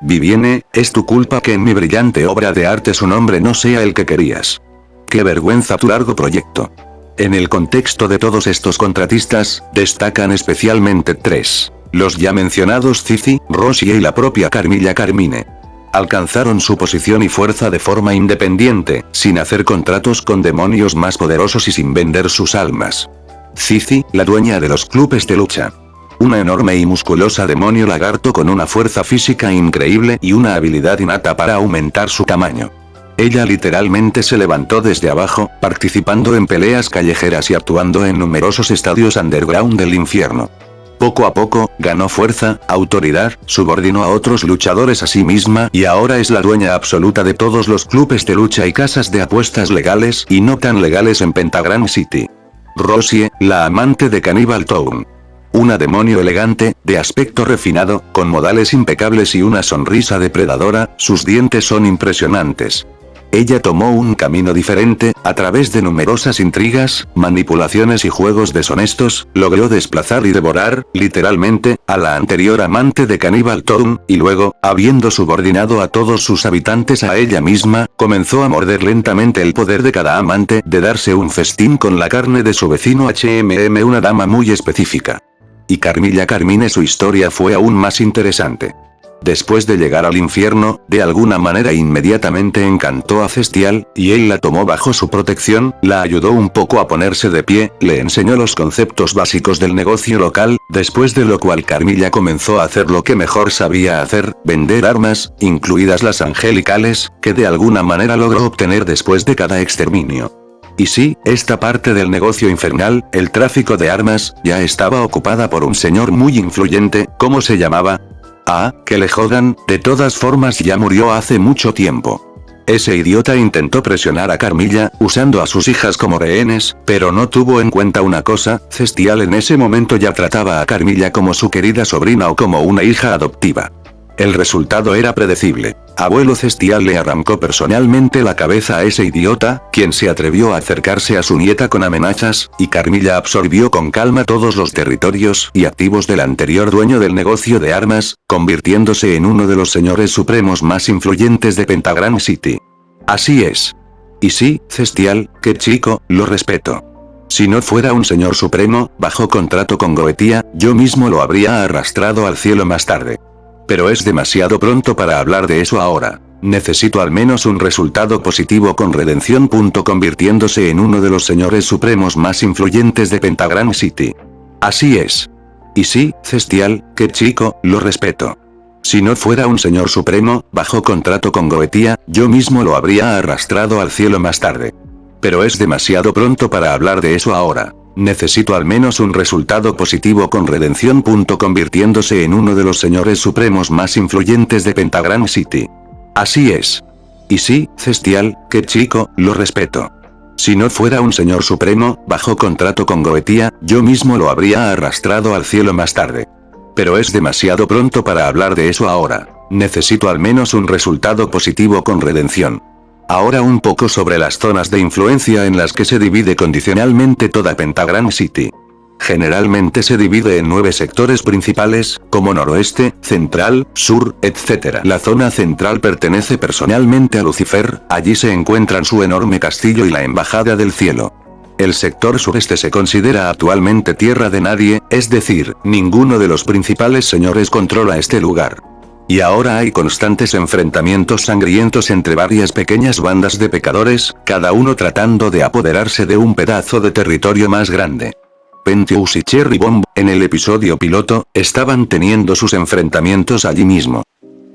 Vivienne, es tu culpa que en mi brillante obra de arte su nombre no sea el que querías. Qué vergüenza tu largo proyecto. En el contexto de todos estos contratistas, destacan especialmente tres. Los ya mencionados Cici, Rosie y la propia Carmilla Carmine. Alcanzaron su posición y fuerza de forma independiente, sin hacer contratos con demonios más poderosos y sin vender sus almas. Cici, la dueña de los clubes de lucha. Una enorme y musculosa demonio lagarto con una fuerza física increíble y una habilidad innata para aumentar su tamaño. Ella literalmente se levantó desde abajo, participando en peleas callejeras y actuando en numerosos estadios underground del infierno. Poco a poco, ganó fuerza, autoridad, subordinó a otros luchadores a sí misma y ahora es la dueña absoluta de todos los clubes de lucha y casas de apuestas legales y no tan legales en Pentagram City. Rosie, la amante de Cannibal Town. Una demonio elegante, de aspecto refinado, con modales impecables y una sonrisa depredadora, sus dientes son impresionantes. Ella tomó un camino diferente, a través de numerosas intrigas, manipulaciones y juegos deshonestos, logró desplazar y devorar, literalmente, a la anterior amante de Cannibal Town, y luego, habiendo subordinado a todos sus habitantes a ella misma, comenzó a morder lentamente el poder de cada amante, de darse un festín con la carne de su vecino una dama muy específica. Y Carmilla Carmine, su historia fue aún más interesante. Después de llegar al infierno, de alguna manera inmediatamente encantó a Cestial, y él la tomó bajo su protección, la ayudó un poco a ponerse de pie, le enseñó los conceptos básicos del negocio local, después de lo cual Carmilla comenzó a hacer lo que mejor sabía hacer, vender armas, incluidas las angelicales, que de alguna manera logró obtener después de cada exterminio. Y sí, esta parte del negocio infernal, el tráfico de armas, ya estaba ocupada por un señor muy influyente. ¿Cómo se llamaba? Ah, que le jodan, de todas formas ya murió hace mucho tiempo. Ese idiota intentó presionar a Carmilla, usando a sus hijas como rehenes, pero no tuvo en cuenta una cosa: Cestial en ese momento ya trataba a Carmilla como su querida sobrina o como una hija adoptiva. El resultado era predecible. Abuelo Cestial le arrancó personalmente la cabeza a ese idiota, quien se atrevió a acercarse a su nieta con amenazas, y Carmilla absorbió con calma todos los territorios y activos del anterior dueño del negocio de armas, convirtiéndose en uno de los señores supremos más influyentes de Pentagram City. Así es. Y sí, Cestial, qué chico, lo respeto. Si no fuera un señor supremo, bajo contrato con Goetia, yo mismo lo habría arrastrado al cielo más tarde. Pero es demasiado pronto para hablar de eso ahora. Necesito al menos un resultado positivo con redención. Convirtiéndose en uno de los señores supremos más influyentes de Pentagram City. Así es. Y sí, Cestial, qué chico, lo respeto. Si no fuera un señor supremo, bajo contrato con Goetia, yo mismo lo habría arrastrado al cielo más tarde. Pero es demasiado pronto para hablar de eso ahora. Necesito al menos un resultado positivo con redención. Convirtiéndose en uno de los señores supremos más influyentes de Pentagram City. Así es. Y sí, Cestial, qué chico, lo respeto. Si no fuera un señor supremo, bajo contrato con Goetia, yo mismo lo habría arrastrado al cielo más tarde. Pero es demasiado pronto para hablar de eso ahora. Necesito al menos un resultado positivo con redención. Ahora un poco sobre las zonas de influencia en las que se divide condicionalmente toda Pentagram City. Generalmente se divide en 9 sectores principales, como noroeste, central, sur, etc. La zona central pertenece personalmente a Lucifer, allí se encuentran su enorme castillo y la embajada del cielo. El sector sureste se considera actualmente tierra de nadie, es decir, ninguno de los principales señores controla este lugar. Y ahora hay constantes enfrentamientos sangrientos entre varias pequeñas bandas de pecadores, cada uno tratando de apoderarse de un pedazo de territorio más grande. Pentious y Cherry Bomb, en el episodio piloto, estaban teniendo sus enfrentamientos allí mismo.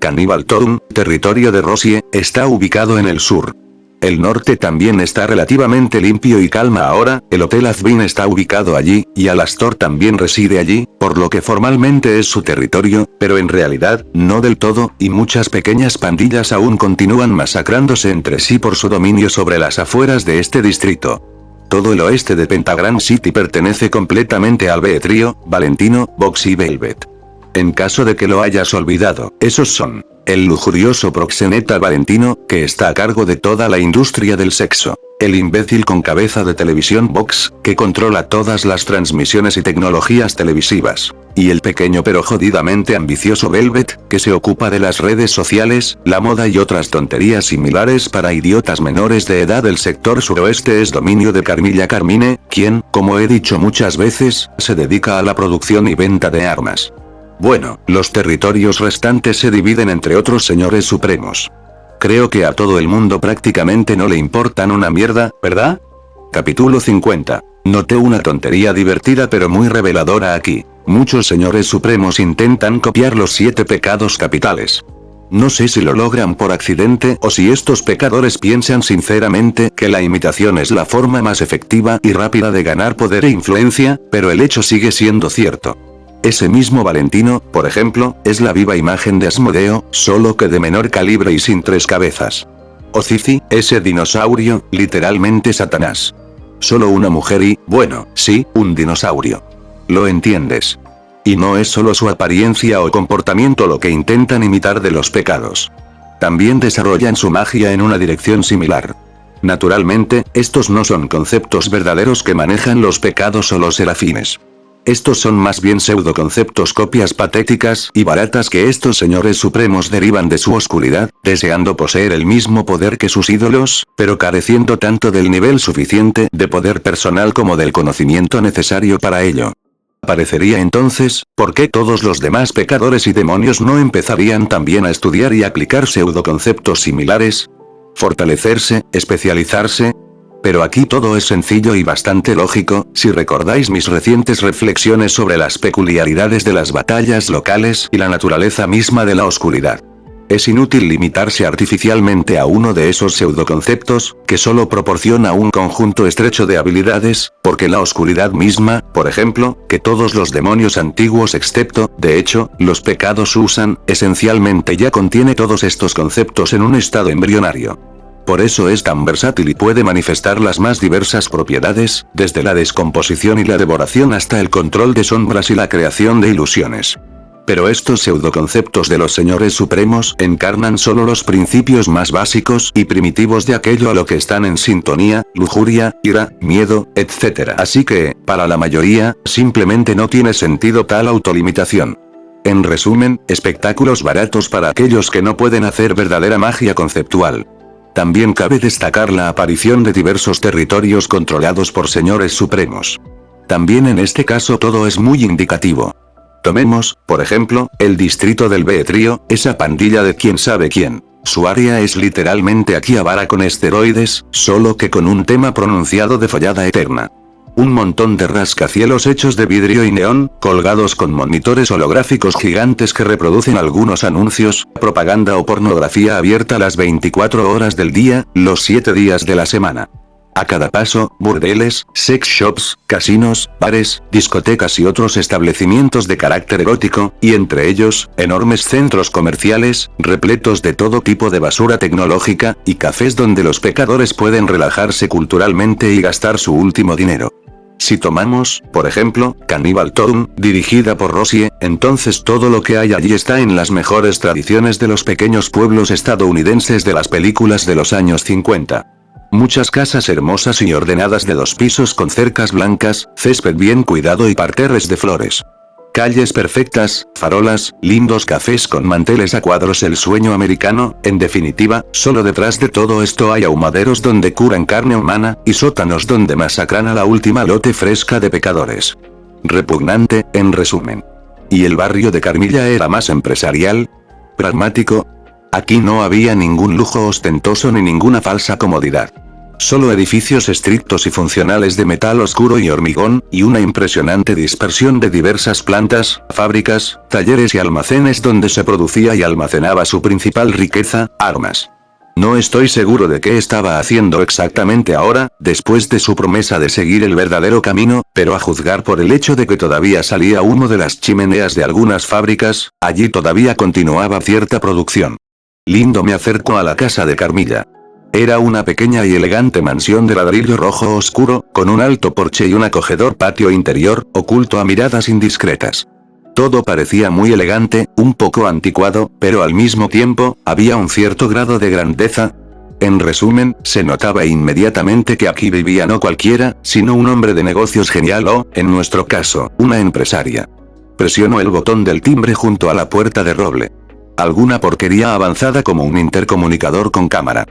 Cannibal Town, territorio de Rosie, está ubicado en el sur. El norte también está relativamente limpio y calma ahora. El Hotel Azbin está ubicado allí, y Alastor también reside allí, por lo que formalmente es su territorio, pero en realidad, no del todo, y muchas pequeñas pandillas aún continúan masacrándose entre sí por su dominio sobre las afueras de este distrito. Todo el oeste de Pentagram City pertenece completamente al B-Trío, Valentino, Vox y Velvet. En caso de que lo hayas olvidado, esos son: el lujurioso proxeneta Valentino, que está a cargo de toda la industria del sexo; el imbécil con cabeza de televisión Vox, que controla todas las transmisiones y tecnologías televisivas; y el pequeño pero jodidamente ambicioso Velvet, que se ocupa de las redes sociales, la moda y otras tonterías similares para idiotas menores de edad. El sector suroeste es dominio de Carmilla Carmine, quien, como he dicho muchas veces, se dedica a la producción y venta de armas. Bueno, los territorios restantes se dividen entre otros señores supremos. Creo que a todo el mundo prácticamente no le importan una mierda, ¿verdad? Capítulo 50. Noté una tontería divertida pero muy reveladora aquí. Muchos señores supremos intentan copiar los 7 pecados capitales. No sé si lo logran por accidente o si estos pecadores piensan sinceramente que la imitación es la forma más efectiva y rápida de ganar poder e influencia, pero el hecho sigue siendo cierto. Ese mismo Valentino, por ejemplo, es la viva imagen de Asmodeo, solo que de menor calibre y sin 3 cabezas. O Cici, ese dinosaurio, literalmente Satanás. Solo una mujer y, bueno, sí, un dinosaurio. ¿Lo entiendes? Y no es solo su apariencia o comportamiento lo que intentan imitar de los pecados. También desarrollan su magia en una dirección similar. Naturalmente, estos no son conceptos verdaderos que manejan los pecados o los serafines. Estos son más bien pseudoconceptos, copias patéticas y baratas que estos señores supremos derivan de su oscuridad, deseando poseer el mismo poder que sus ídolos, pero careciendo tanto del nivel suficiente de poder personal como del conocimiento necesario para ello. Parecería entonces, ¿por qué todos los demás pecadores y demonios no empezarían también a estudiar y aplicar pseudoconceptos similares? Fortalecerse, especializarse. Pero aquí todo es sencillo y bastante lógico, si recordáis mis recientes reflexiones sobre las peculiaridades de las batallas locales y la naturaleza misma de la oscuridad. Es inútil limitarse artificialmente a uno de esos pseudoconceptos, que solo proporciona un conjunto estrecho de habilidades, porque la oscuridad misma, por ejemplo, que todos los demonios antiguos excepto, de hecho, los pecados usan, esencialmente ya contiene todos estos conceptos en un estado embrionario. Por eso es tan versátil y puede manifestar las más diversas propiedades, desde la descomposición y la devoración hasta el control de sombras y la creación de ilusiones. Pero estos pseudoconceptos de los señores supremos encarnan solo los principios más básicos y primitivos de aquello a lo que están en sintonía, lujuria, ira, miedo, etc. Así que, para la mayoría, simplemente no tiene sentido tal autolimitación. En resumen, espectáculos baratos para aquellos que no pueden hacer verdadera magia conceptual. También cabe destacar la aparición de diversos territorios controlados por señores supremos. También en este caso todo es muy indicativo. Tomemos, por ejemplo, el distrito del Beetrío, esa pandilla de quién sabe quién. Su área es literalmente Akihabara con esteroides, solo que con un tema pronunciado de follada eterna. Un montón de rascacielos hechos de vidrio y neón, colgados con monitores holográficos gigantes que reproducen algunos anuncios, propaganda o pornografía abierta las 24 horas del día, los 7 días de la semana. A cada paso, burdeles, sex shops, casinos, bares, discotecas y otros establecimientos de carácter erótico, y entre ellos, enormes centros comerciales, repletos de todo tipo de basura tecnológica, y cafés donde los pecadores pueden relajarse culturalmente y gastar su último dinero. Si tomamos, por ejemplo, Cannibal Town, dirigida por Rosie, entonces todo lo que hay allí está en las mejores tradiciones de los pequeños pueblos estadounidenses de las películas de los años 50. Muchas casas hermosas y ordenadas de 2 pisos con cercas blancas, césped bien cuidado y parterres de flores. Calles perfectas, farolas, lindos cafés con manteles a cuadros, el sueño americano, en definitiva, solo detrás de todo esto hay ahumaderos donde curan carne humana, y sótanos donde masacran a la última lote fresca de pecadores. Repugnante, en resumen. ¿Y el barrio de Carmilla era más empresarial? ¿Pragmático? Aquí no había ningún lujo ostentoso ni ninguna falsa comodidad. Solo edificios estrictos y funcionales de metal oscuro y hormigón, y una impresionante dispersión de diversas plantas, fábricas, talleres y almacenes donde se producía y almacenaba su principal riqueza, armas. No estoy seguro de qué estaba haciendo exactamente ahora, después de su promesa de seguir el verdadero camino, pero a juzgar por el hecho de que todavía salía humo de las chimeneas de algunas fábricas, allí todavía continuaba cierta producción. Lindo. Me acerco a la casa de Carmilla. Era una pequeña y elegante mansión de ladrillo rojo oscuro, con un alto porche y un acogedor patio interior, oculto a miradas indiscretas. Todo parecía muy elegante, un poco anticuado, pero al mismo tiempo, había un cierto grado de grandeza. En resumen, se notaba inmediatamente que aquí vivía no cualquiera, sino un hombre de negocios genial o, en nuestro caso, una empresaria. Presionó el botón del timbre junto a la puerta de roble. Alguna porquería avanzada como un intercomunicador con cámara.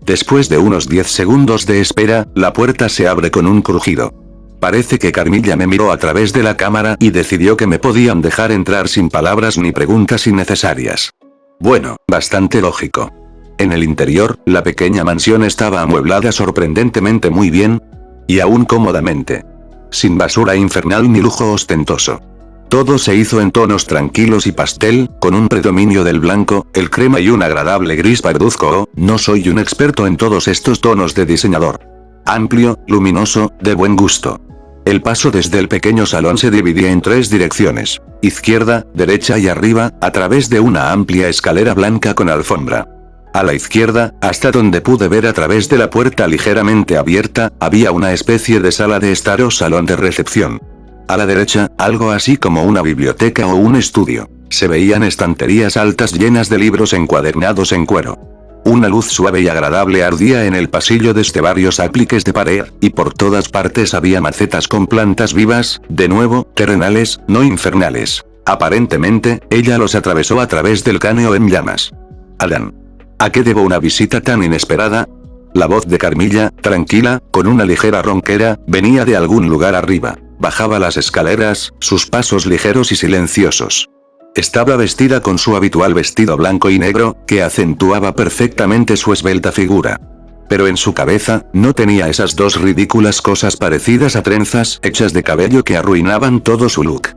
Después de unos 10 segundos de espera, la puerta se abre con un crujido. Parece que Carmilla me miró a través de la cámara y decidió que me podían dejar entrar sin palabras ni preguntas innecesarias. Bueno, bastante lógico. En el interior, la pequeña mansión estaba amueblada sorprendentemente muy bien, y aún cómodamente. Sin basura infernal ni lujo ostentoso. Todo se hizo en tonos tranquilos y pastel, con un predominio del blanco, el crema y un agradable gris parduzco. No soy un experto en todos estos tonos de diseñador. Amplio, luminoso, de buen gusto. El paso desde el pequeño salón se dividía en 3 direcciones: izquierda, derecha y arriba, a través de una amplia escalera blanca con alfombra. A la izquierda, hasta donde pude ver a través de la puerta ligeramente abierta, había una especie de sala de estar o salón de recepción. A la derecha, algo así como una biblioteca o un estudio. Se veían estanterías altas llenas de libros encuadernados en cuero. Una luz suave y agradable ardía en el pasillo desde varios apliques de pared, y por todas partes había macetas con plantas vivas, de nuevo, terrenales, no infernales. Aparentemente, ella los atravesó a través del cráneo en llamas. Alan. ¿A qué debo una visita tan inesperada? La voz de Carmilla, tranquila, con una ligera ronquera, venía de algún lugar arriba. Bajaba las escaleras, sus pasos ligeros y silenciosos. Estaba vestida con su habitual vestido blanco y negro, que acentuaba perfectamente su esbelta figura. Pero en su cabeza, no tenía esas 2 ridículas cosas parecidas a trenzas hechas de cabello que arruinaban todo su look.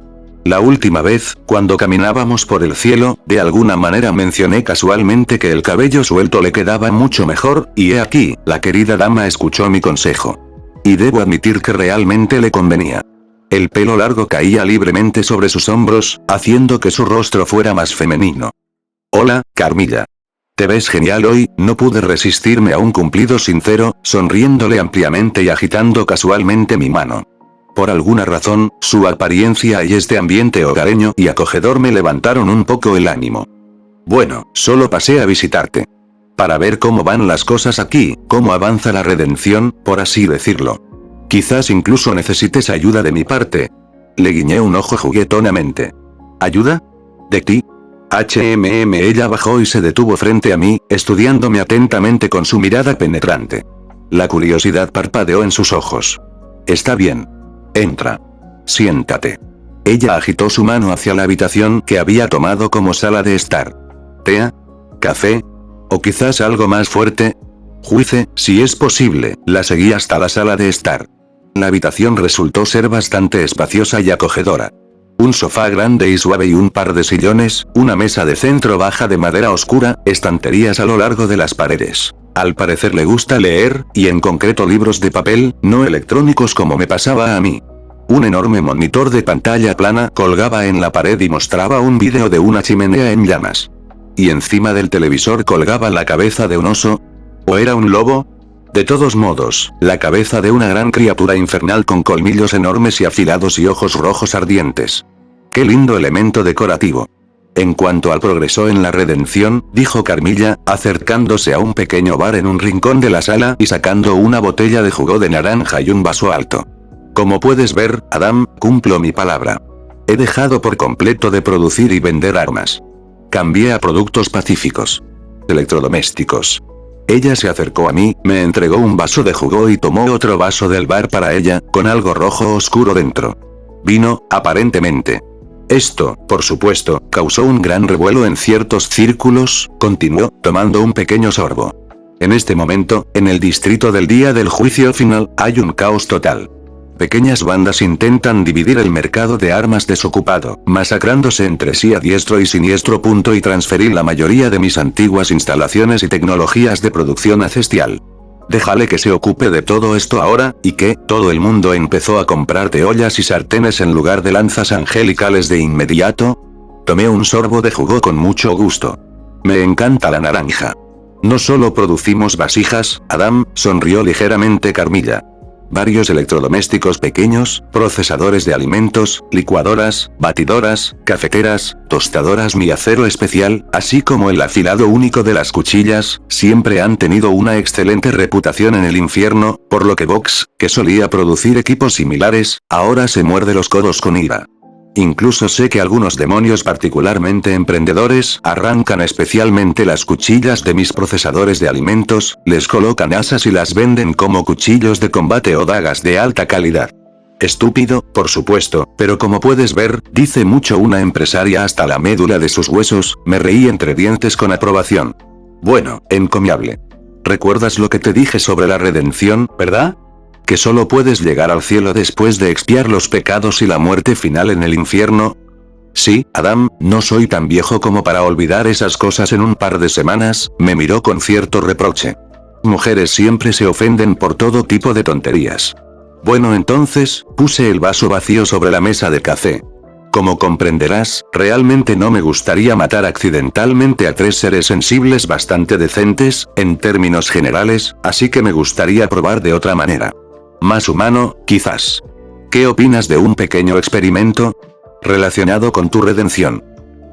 La última vez, cuando caminábamos por el cielo, de alguna manera mencioné casualmente que el cabello suelto le quedaba mucho mejor, y he aquí, la querida dama escuchó mi consejo. Y debo admitir que realmente le convenía. El pelo largo caía libremente sobre sus hombros, haciendo que su rostro fuera más femenino. Hola, Carmilla. Te ves genial hoy, no pude resistirme a un cumplido sincero, sonriéndole ampliamente y agitando casualmente mi mano. Por alguna razón, su apariencia y este ambiente hogareño y acogedor me levantaron un poco el ánimo. Bueno, solo pasé a visitarte. Para ver cómo van las cosas aquí, cómo avanza la redención, por así decirlo. Quizás incluso necesites ayuda de mi parte. Le guiñé un ojo juguetonamente. ¿Ayuda? ¿De ti? Ella bajó y se detuvo frente a mí, estudiándome atentamente con su mirada penetrante. La curiosidad parpadeó en sus ojos. Está bien. Entra. Siéntate. Ella agitó su mano hacia la habitación que había tomado como sala de estar. ¿Té? ¿Café? ¿O quizás algo más fuerte? Juice, si es posible, la seguí hasta la sala de estar. La habitación resultó ser bastante espaciosa y acogedora. Un sofá grande y suave y un par de sillones, una mesa de centro baja de madera oscura, estanterías a lo largo de las paredes. Al parecer le gusta leer, y en concreto libros de papel, no electrónicos como me pasaba a mí. Un enorme monitor de pantalla plana colgaba en la pared y mostraba un vídeo de una chimenea en llamas. Y encima del televisor colgaba la cabeza de un oso. ¿O era un lobo? De todos modos, la cabeza de una gran criatura infernal con colmillos enormes y afilados y ojos rojos ardientes. ¡Qué lindo elemento decorativo! En cuanto al progreso en la redención, dijo Carmilla, acercándose a un pequeño bar en un rincón de la sala y sacando una botella de jugo de naranja y un vaso alto. Como puedes ver, Adam, cumplo mi palabra. He dejado por completo de producir y vender armas. Cambié a productos pacíficos. Electrodomésticos. Ella se acercó a mí, me entregó un vaso de jugo y tomó otro vaso del bar para ella, con algo rojo oscuro dentro. Vino, aparentemente. Esto, por supuesto, causó un gran revuelo en ciertos círculos, continuó, tomando un pequeño sorbo. En este momento, en el distrito del día del juicio final, hay un caos total. Pequeñas bandas intentan dividir el mercado de armas desocupado, masacrándose entre sí a diestro y siniestro. Y transferí la mayoría de mis antiguas instalaciones y tecnologías de producción a Cestial. Déjale que se ocupe de todo esto ahora, y que, todo el mundo empezó a comprarte ollas y sartenes en lugar de lanzas angelicales de inmediato. Tomé un sorbo de jugo con mucho gusto. Me encanta la naranja. No solo producimos vasijas, Adam, sonrió ligeramente Carmilla. Varios electrodomésticos pequeños, procesadores de alimentos, licuadoras, batidoras, cafeteras, tostadoras mi acero especial, así como el afilado único de las cuchillas, siempre han tenido una excelente reputación en el infierno, por lo que Vox, que solía producir equipos similares, ahora se muerde los codos con ira. Incluso sé que algunos demonios particularmente emprendedores arrancan especialmente las cuchillas de mis procesadores de alimentos, les colocan asas y las venden como cuchillos de combate o dagas de alta calidad. Estúpido, por supuesto, pero como puedes ver, dice mucho una empresaria hasta la médula de sus huesos, me reí entre dientes con aprobación. Bueno, encomiable. ¿Recuerdas lo que te dije sobre la redención, verdad? Que solo puedes llegar al cielo después de expiar los pecados y la muerte final en el infierno. Sí, Adam, no soy tan viejo como para olvidar esas cosas en un par de semanas, me miró con cierto reproche. Mujeres siempre se ofenden por todo tipo de tonterías. Bueno, entonces, puse el vaso vacío sobre la mesa de café. Como comprenderás, realmente no me gustaría matar accidentalmente a 3 seres sensibles bastante decentes, en términos generales, así que me gustaría probar de otra manera. Más humano, quizás. ¿Qué opinas de un pequeño experimento? Relacionado con tu redención.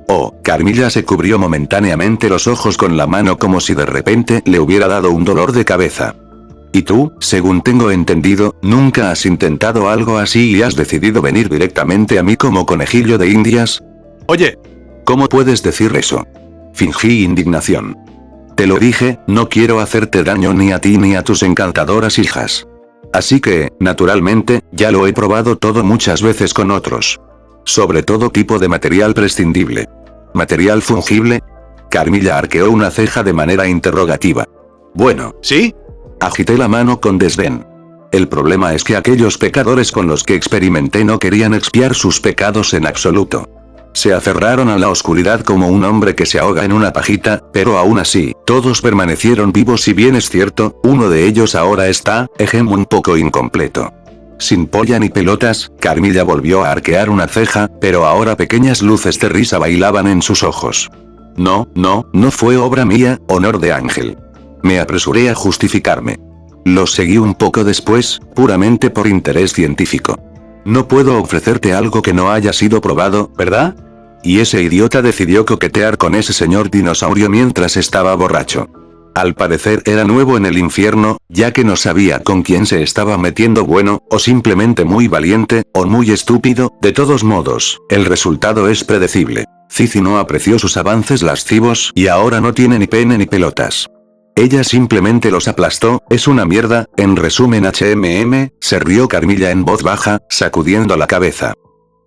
Oh, Carmilla se cubrió momentáneamente los ojos con la mano como si de repente le hubiera dado un dolor de cabeza. Y tú, según tengo entendido, nunca has intentado algo así y has decidido venir directamente a mí como conejillo de indias. Oye, ¿cómo puedes decir eso? Fingí indignación. Te lo dije, no quiero hacerte daño ni a ti ni a tus encantadoras hijas. Así que, naturalmente, ya lo he probado todo muchas veces con otros. Sobre todo tipo de material prescindible. ¿Material fungible? Carmilla arqueó una ceja de manera interrogativa. Bueno, ¿sí? Agité la mano con desdén. El problema es que aquellos pecadores con los que experimenté no querían expiar sus pecados en absoluto. Se aferraron a la oscuridad como un hombre que se ahoga en una pajita, pero aún así, todos permanecieron vivos. Si bien es cierto, uno de ellos ahora está, un poco incompleto. Sin polla ni pelotas, Carmilla volvió a arquear una ceja, pero ahora pequeñas luces de risa bailaban en sus ojos. No fue obra mía, honor de ángel. Me apresuré a justificarme. Los seguí un poco después, puramente por interés científico. No puedo ofrecerte algo que no haya sido probado, ¿verdad? Y ese idiota decidió coquetear con ese señor dinosaurio mientras estaba borracho. Al parecer era nuevo en el infierno, ya que no sabía con quién se estaba metiendo. Bueno, o simplemente muy valiente, o muy estúpido. De todos modos, el resultado es predecible. Cici no apreció sus avances lascivos y ahora no tiene ni pene ni pelotas. Ella simplemente los aplastó, es una mierda, en resumen se rió Carmilla en voz baja, sacudiendo la cabeza.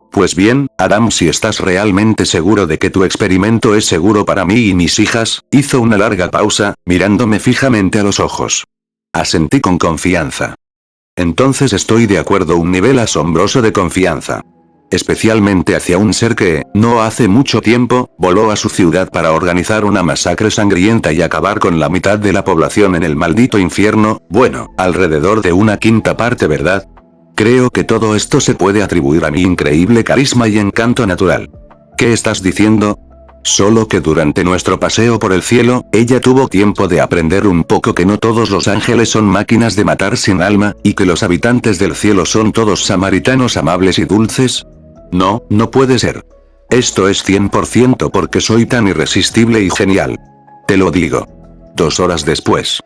Pues bien, Adam, si estás realmente seguro de que tu experimento es seguro para mí y mis hijas, hizo una larga pausa, mirándome fijamente a los ojos. Asentí con confianza. Entonces estoy de acuerdo, un nivel asombroso de confianza. Especialmente hacia un ser que, no hace mucho tiempo, voló a su ciudad para organizar una masacre sangrienta y acabar con la mitad de la población en el maldito infierno, bueno, alrededor de una quinta parte, ¿verdad? Creo que todo esto se puede atribuir a mi increíble carisma y encanto natural. ¿Qué estás diciendo? Solo que durante nuestro paseo por el cielo, ella tuvo tiempo de aprender un poco que no todos los ángeles son máquinas de matar sin alma, y que los habitantes del cielo son todos samaritanos amables y dulces. No puede ser. Esto es 100% porque soy tan irresistible y genial. Te lo digo. 2 horas después.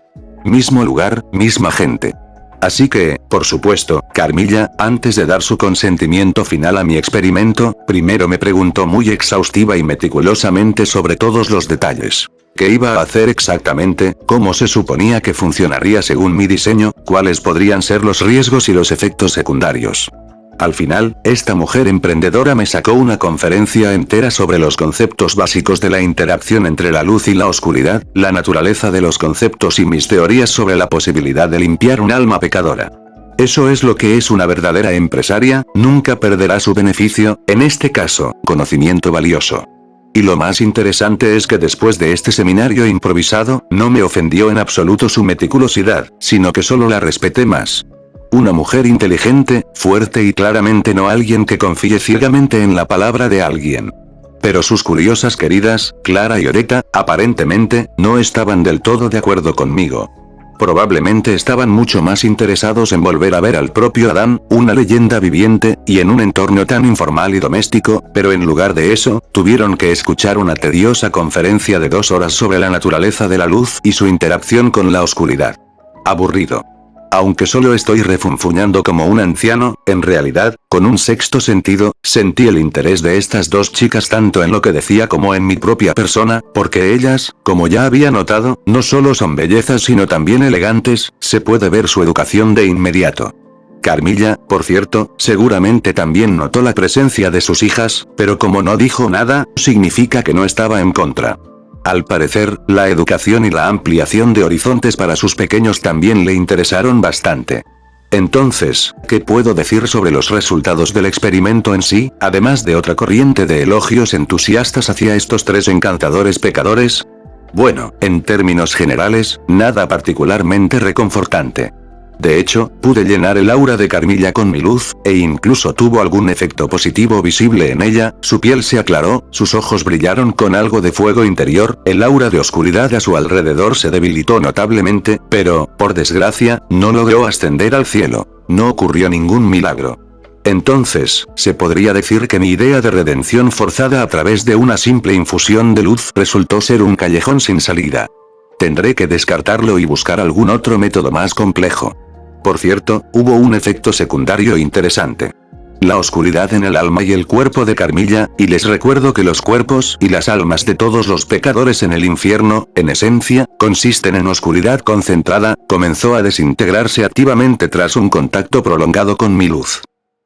Mismo lugar, misma gente. Así que, por supuesto, Carmilla, antes de dar su consentimiento final a mi experimento, primero me preguntó muy exhaustiva y meticulosamente sobre todos los detalles. ¿Qué iba a hacer exactamente? ¿Cómo se suponía que funcionaría según mi diseño? ¿Cuáles podrían ser los riesgos y los efectos secundarios? Al final, esta mujer emprendedora me sacó una conferencia entera sobre los conceptos básicos de la interacción entre la luz y la oscuridad, la naturaleza de los conceptos y mis teorías sobre la posibilidad de limpiar un alma pecadora. Eso es lo que es una verdadera empresaria, nunca perderá su beneficio, en este caso, conocimiento valioso. Y lo más interesante es que después de este seminario improvisado, no me ofendió en absoluto su meticulosidad, sino que solo la respeté más. Una mujer inteligente, fuerte y claramente no alguien que confíe ciegamente en la palabra de alguien. Pero sus curiosas queridas, Clara y Oreta, aparentemente, no estaban del todo de acuerdo conmigo. Probablemente estaban mucho más interesados en volver a ver al propio Adán, una leyenda viviente, y en un entorno tan informal y doméstico, pero en lugar de eso, tuvieron que escuchar una tediosa conferencia de 2 horas sobre la naturaleza de la luz y su interacción con la oscuridad. Aburrido. Aunque solo estoy refunfuñando como un anciano, en realidad, con un sexto sentido, sentí el interés de estas 2 chicas tanto en lo que decía como en mi propia persona, porque ellas, como ya había notado, no solo son bellezas sino también elegantes, se puede ver su educación de inmediato. Carmilla, por cierto, seguramente también notó la presencia de sus hijas, pero como no dijo nada, significa que no estaba en contra. Al parecer, la educación y la ampliación de horizontes para sus pequeños también le interesaron bastante. Entonces, ¿qué puedo decir sobre los resultados del experimento en sí, además de otra corriente de elogios entusiastas hacia estos 3 encantadores pecadores? Bueno, en términos generales, nada particularmente reconfortante. De hecho, pude llenar el aura de Carmilla con mi luz, e incluso tuvo algún efecto positivo visible en ella, su piel se aclaró, sus ojos brillaron con algo de fuego interior, el aura de oscuridad a su alrededor se debilitó notablemente, pero, por desgracia, no logró ascender al cielo. No ocurrió ningún milagro. Entonces, se podría decir que mi idea de redención forzada a través de una simple infusión de luz resultó ser un callejón sin salida. Tendré que descartarlo y buscar algún otro método más complejo. Por cierto, hubo un efecto secundario interesante. La oscuridad en el alma y el cuerpo de Carmilla, y les recuerdo que los cuerpos y las almas de todos los pecadores en el infierno, en esencia, consisten en oscuridad concentrada, comenzó a desintegrarse activamente tras un contacto prolongado con mi luz.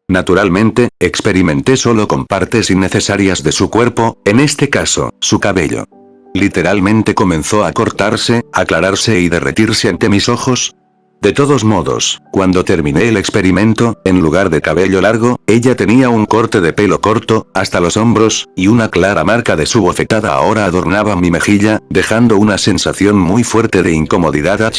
Naturalmente, experimenté solo con partes innecesarias de su cuerpo, en este caso, su cabello. Literalmente comenzó a cortarse, aclararse y derretirse ante mis ojos. De todos modos, cuando terminé el experimento, en lugar de cabello largo, ella tenía un corte de pelo corto, hasta los hombros, y una clara marca de su bofetada ahora adornaba mi mejilla, dejando una sensación muy fuerte de incomodidad.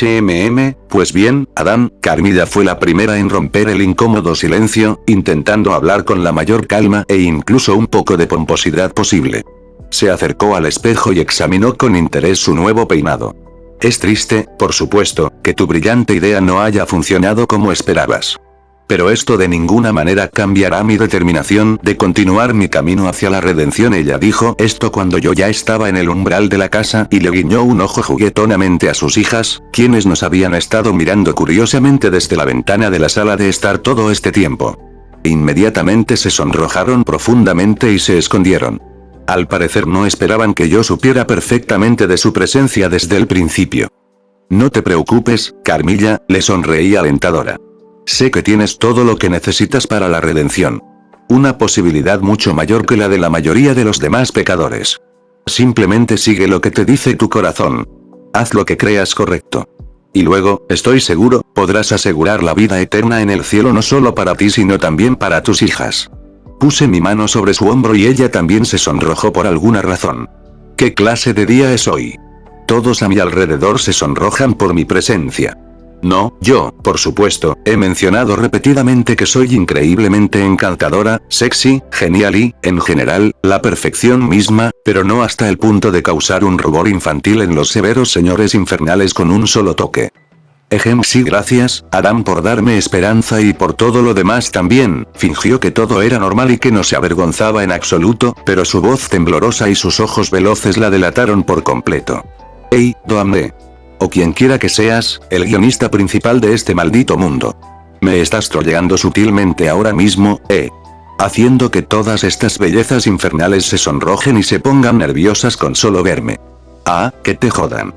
Pues bien, Adán, Carmilla fue la primera en romper el incómodo silencio, intentando hablar con la mayor calma e incluso un poco de pomposidad posible. Se acercó al espejo y examinó con interés su nuevo peinado. Es triste, por supuesto, que tu brillante idea no haya funcionado como esperabas. Pero esto de ninguna manera cambiará mi determinación de continuar mi camino hacia la redención. Ella dijo esto cuando yo ya estaba en el umbral de la casa y le guiñó un ojo juguetonamente a sus hijas, quienes nos habían estado mirando curiosamente desde la ventana de la sala de estar todo este tiempo. Inmediatamente se sonrojaron profundamente y se escondieron. Al parecer no esperaban que yo supiera perfectamente de su presencia desde el principio. No te preocupes, Carmilla, le sonreí alentadora. Sé que tienes todo lo que necesitas para la redención. Una posibilidad mucho mayor que la de la mayoría de los demás pecadores. Simplemente sigue lo que te dice tu corazón. Haz lo que creas correcto. Y luego, estoy seguro, podrás asegurar la vida eterna en el cielo no solo para ti sino también para tus hijas. Puse mi mano sobre su hombro y ella también se sonrojó por alguna razón. ¿Qué clase de día es hoy? Todos a mi alrededor se sonrojan por mi presencia. No, yo, por supuesto, he mencionado repetidamente que soy increíblemente encantadora, sexy, genial y, en general, la perfección misma, pero no hasta el punto de causar un rubor infantil en los severos señores infernales con un solo toque. Sí, gracias, Adán, por darme esperanza y por todo lo demás también. Fingió que todo era normal y que no se avergonzaba en absoluto, pero su voz temblorosa y sus ojos veloces la delataron por completo. Hey, Doamne. O quien quiera que seas, el guionista principal de este maldito mundo. Me estás troleando sutilmente ahora mismo, haciendo que todas estas bellezas infernales se sonrojen y se pongan nerviosas con solo verme. Ah, que te jodan.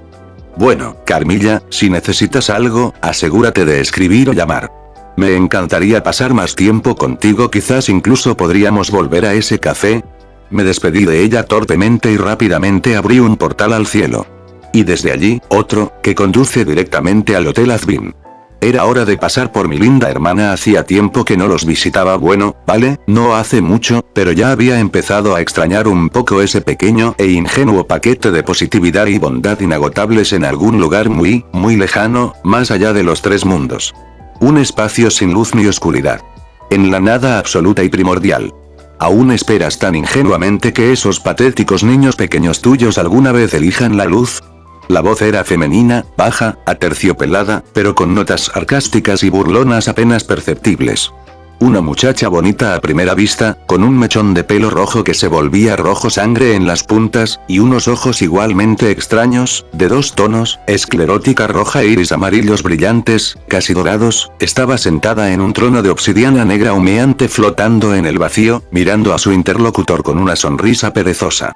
Bueno, Carmilla, si necesitas algo, asegúrate de escribir o llamar. Me encantaría pasar más tiempo contigo, quizás incluso podríamos volver a ese café. Me despedí de ella torpemente y rápidamente abrí un portal al cielo. Y desde allí, otro, que conduce directamente al Hotel Azbin. Era hora de pasar por mi linda hermana, hacía tiempo que no los visitaba. Bueno, vale, no hace mucho, pero ya había empezado a extrañar un poco ese pequeño e ingenuo paquete de positividad y bondad inagotables en algún lugar muy, muy lejano, más allá de los tres mundos. Un espacio sin luz ni oscuridad. En la nada absoluta y primordial. ¿Aún esperas tan ingenuamente que esos patéticos niños pequeños tuyos alguna vez elijan la luz? La voz era femenina, baja, aterciopelada, pero con notas sarcásticas y burlonas apenas perceptibles. Una muchacha bonita a primera vista, con un mechón de pelo rojo que se volvía rojo sangre en las puntas, y unos ojos igualmente extraños, de dos tonos, esclerótica roja e iris amarillos brillantes, casi dorados, estaba sentada en un trono de obsidiana negra humeante flotando en el vacío, mirando a su interlocutor con una sonrisa perezosa.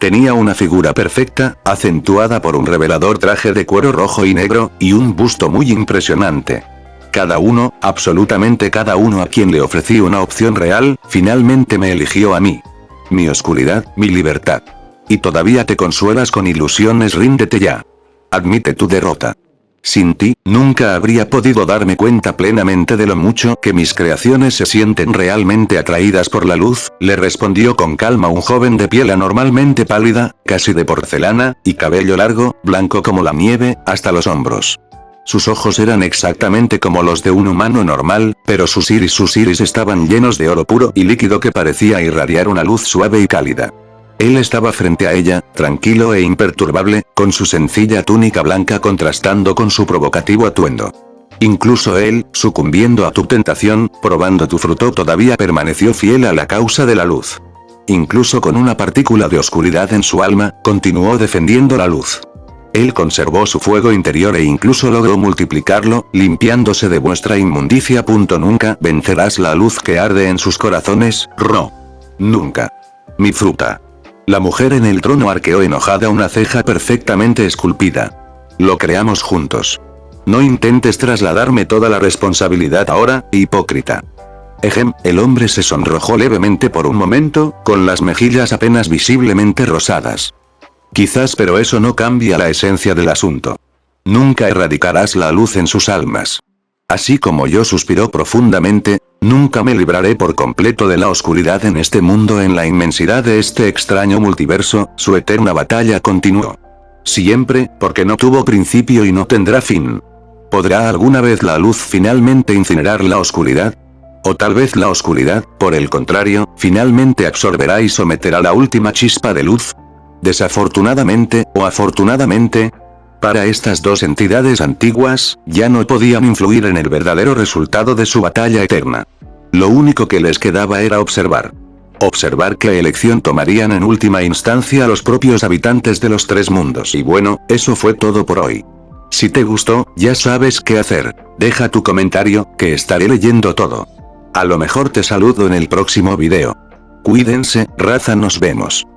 Tenía una figura perfecta, acentuada por un revelador traje de cuero rojo y negro, y un busto muy impresionante. Cada uno, absolutamente cada uno a quien le ofrecí una opción real, finalmente me eligió a mí. Mi oscuridad, mi libertad. Y todavía te consuelas con ilusiones, ríndete ya. Admite tu derrota. Sin ti, nunca habría podido darme cuenta plenamente de lo mucho que mis creaciones se sienten realmente atraídas por la luz, le respondió con calma un joven de piel anormalmente pálida, casi de porcelana, y cabello largo, blanco como la nieve, hasta los hombros. Sus ojos eran exactamente como los de un humano normal, pero sus iris estaban llenos de oro puro y líquido que parecía irradiar una luz suave y cálida. Él estaba frente a ella, tranquilo e imperturbable, con su sencilla túnica blanca contrastando con su provocativo atuendo. Incluso él, sucumbiendo a tu tentación, probando tu fruto, todavía permaneció fiel a la causa de la luz. Incluso con una partícula de oscuridad en su alma, continuó defendiendo la luz. Él conservó su fuego interior e incluso logró multiplicarlo, limpiándose de vuestra inmundicia. Nunca vencerás la luz que arde en sus corazones, no. Nunca. Mi fruta. La mujer en el trono arqueó enojada una ceja perfectamente esculpida. Lo creamos juntos. No intentes trasladarme toda la responsabilidad ahora, hipócrita. El hombre se sonrojó levemente por un momento, con las mejillas apenas visiblemente rosadas. Quizás, pero eso no cambia la esencia del asunto. Nunca erradicarás la luz en sus almas. Así como yo suspiró profundamente, nunca me libraré por completo de la oscuridad en este mundo. En la inmensidad de este extraño multiverso, su eterna batalla continuó. Siempre, porque no tuvo principio y no tendrá fin. ¿Podrá alguna vez la luz finalmente incinerar la oscuridad? O tal vez la oscuridad, por el contrario, finalmente absorberá y someterá la última chispa de luz. Desafortunadamente, o afortunadamente, para estas dos entidades antiguas, ya no podían influir en el verdadero resultado de su batalla eterna. Lo único que les quedaba era observar. Observar qué elección tomarían en última instancia los propios habitantes de los tres mundos. Y bueno, eso fue todo por hoy. Si te gustó, ya sabes qué hacer. Deja tu comentario, que estaré leyendo todo. A lo mejor te saludo en el próximo video. Cuídense, raza, nos vemos.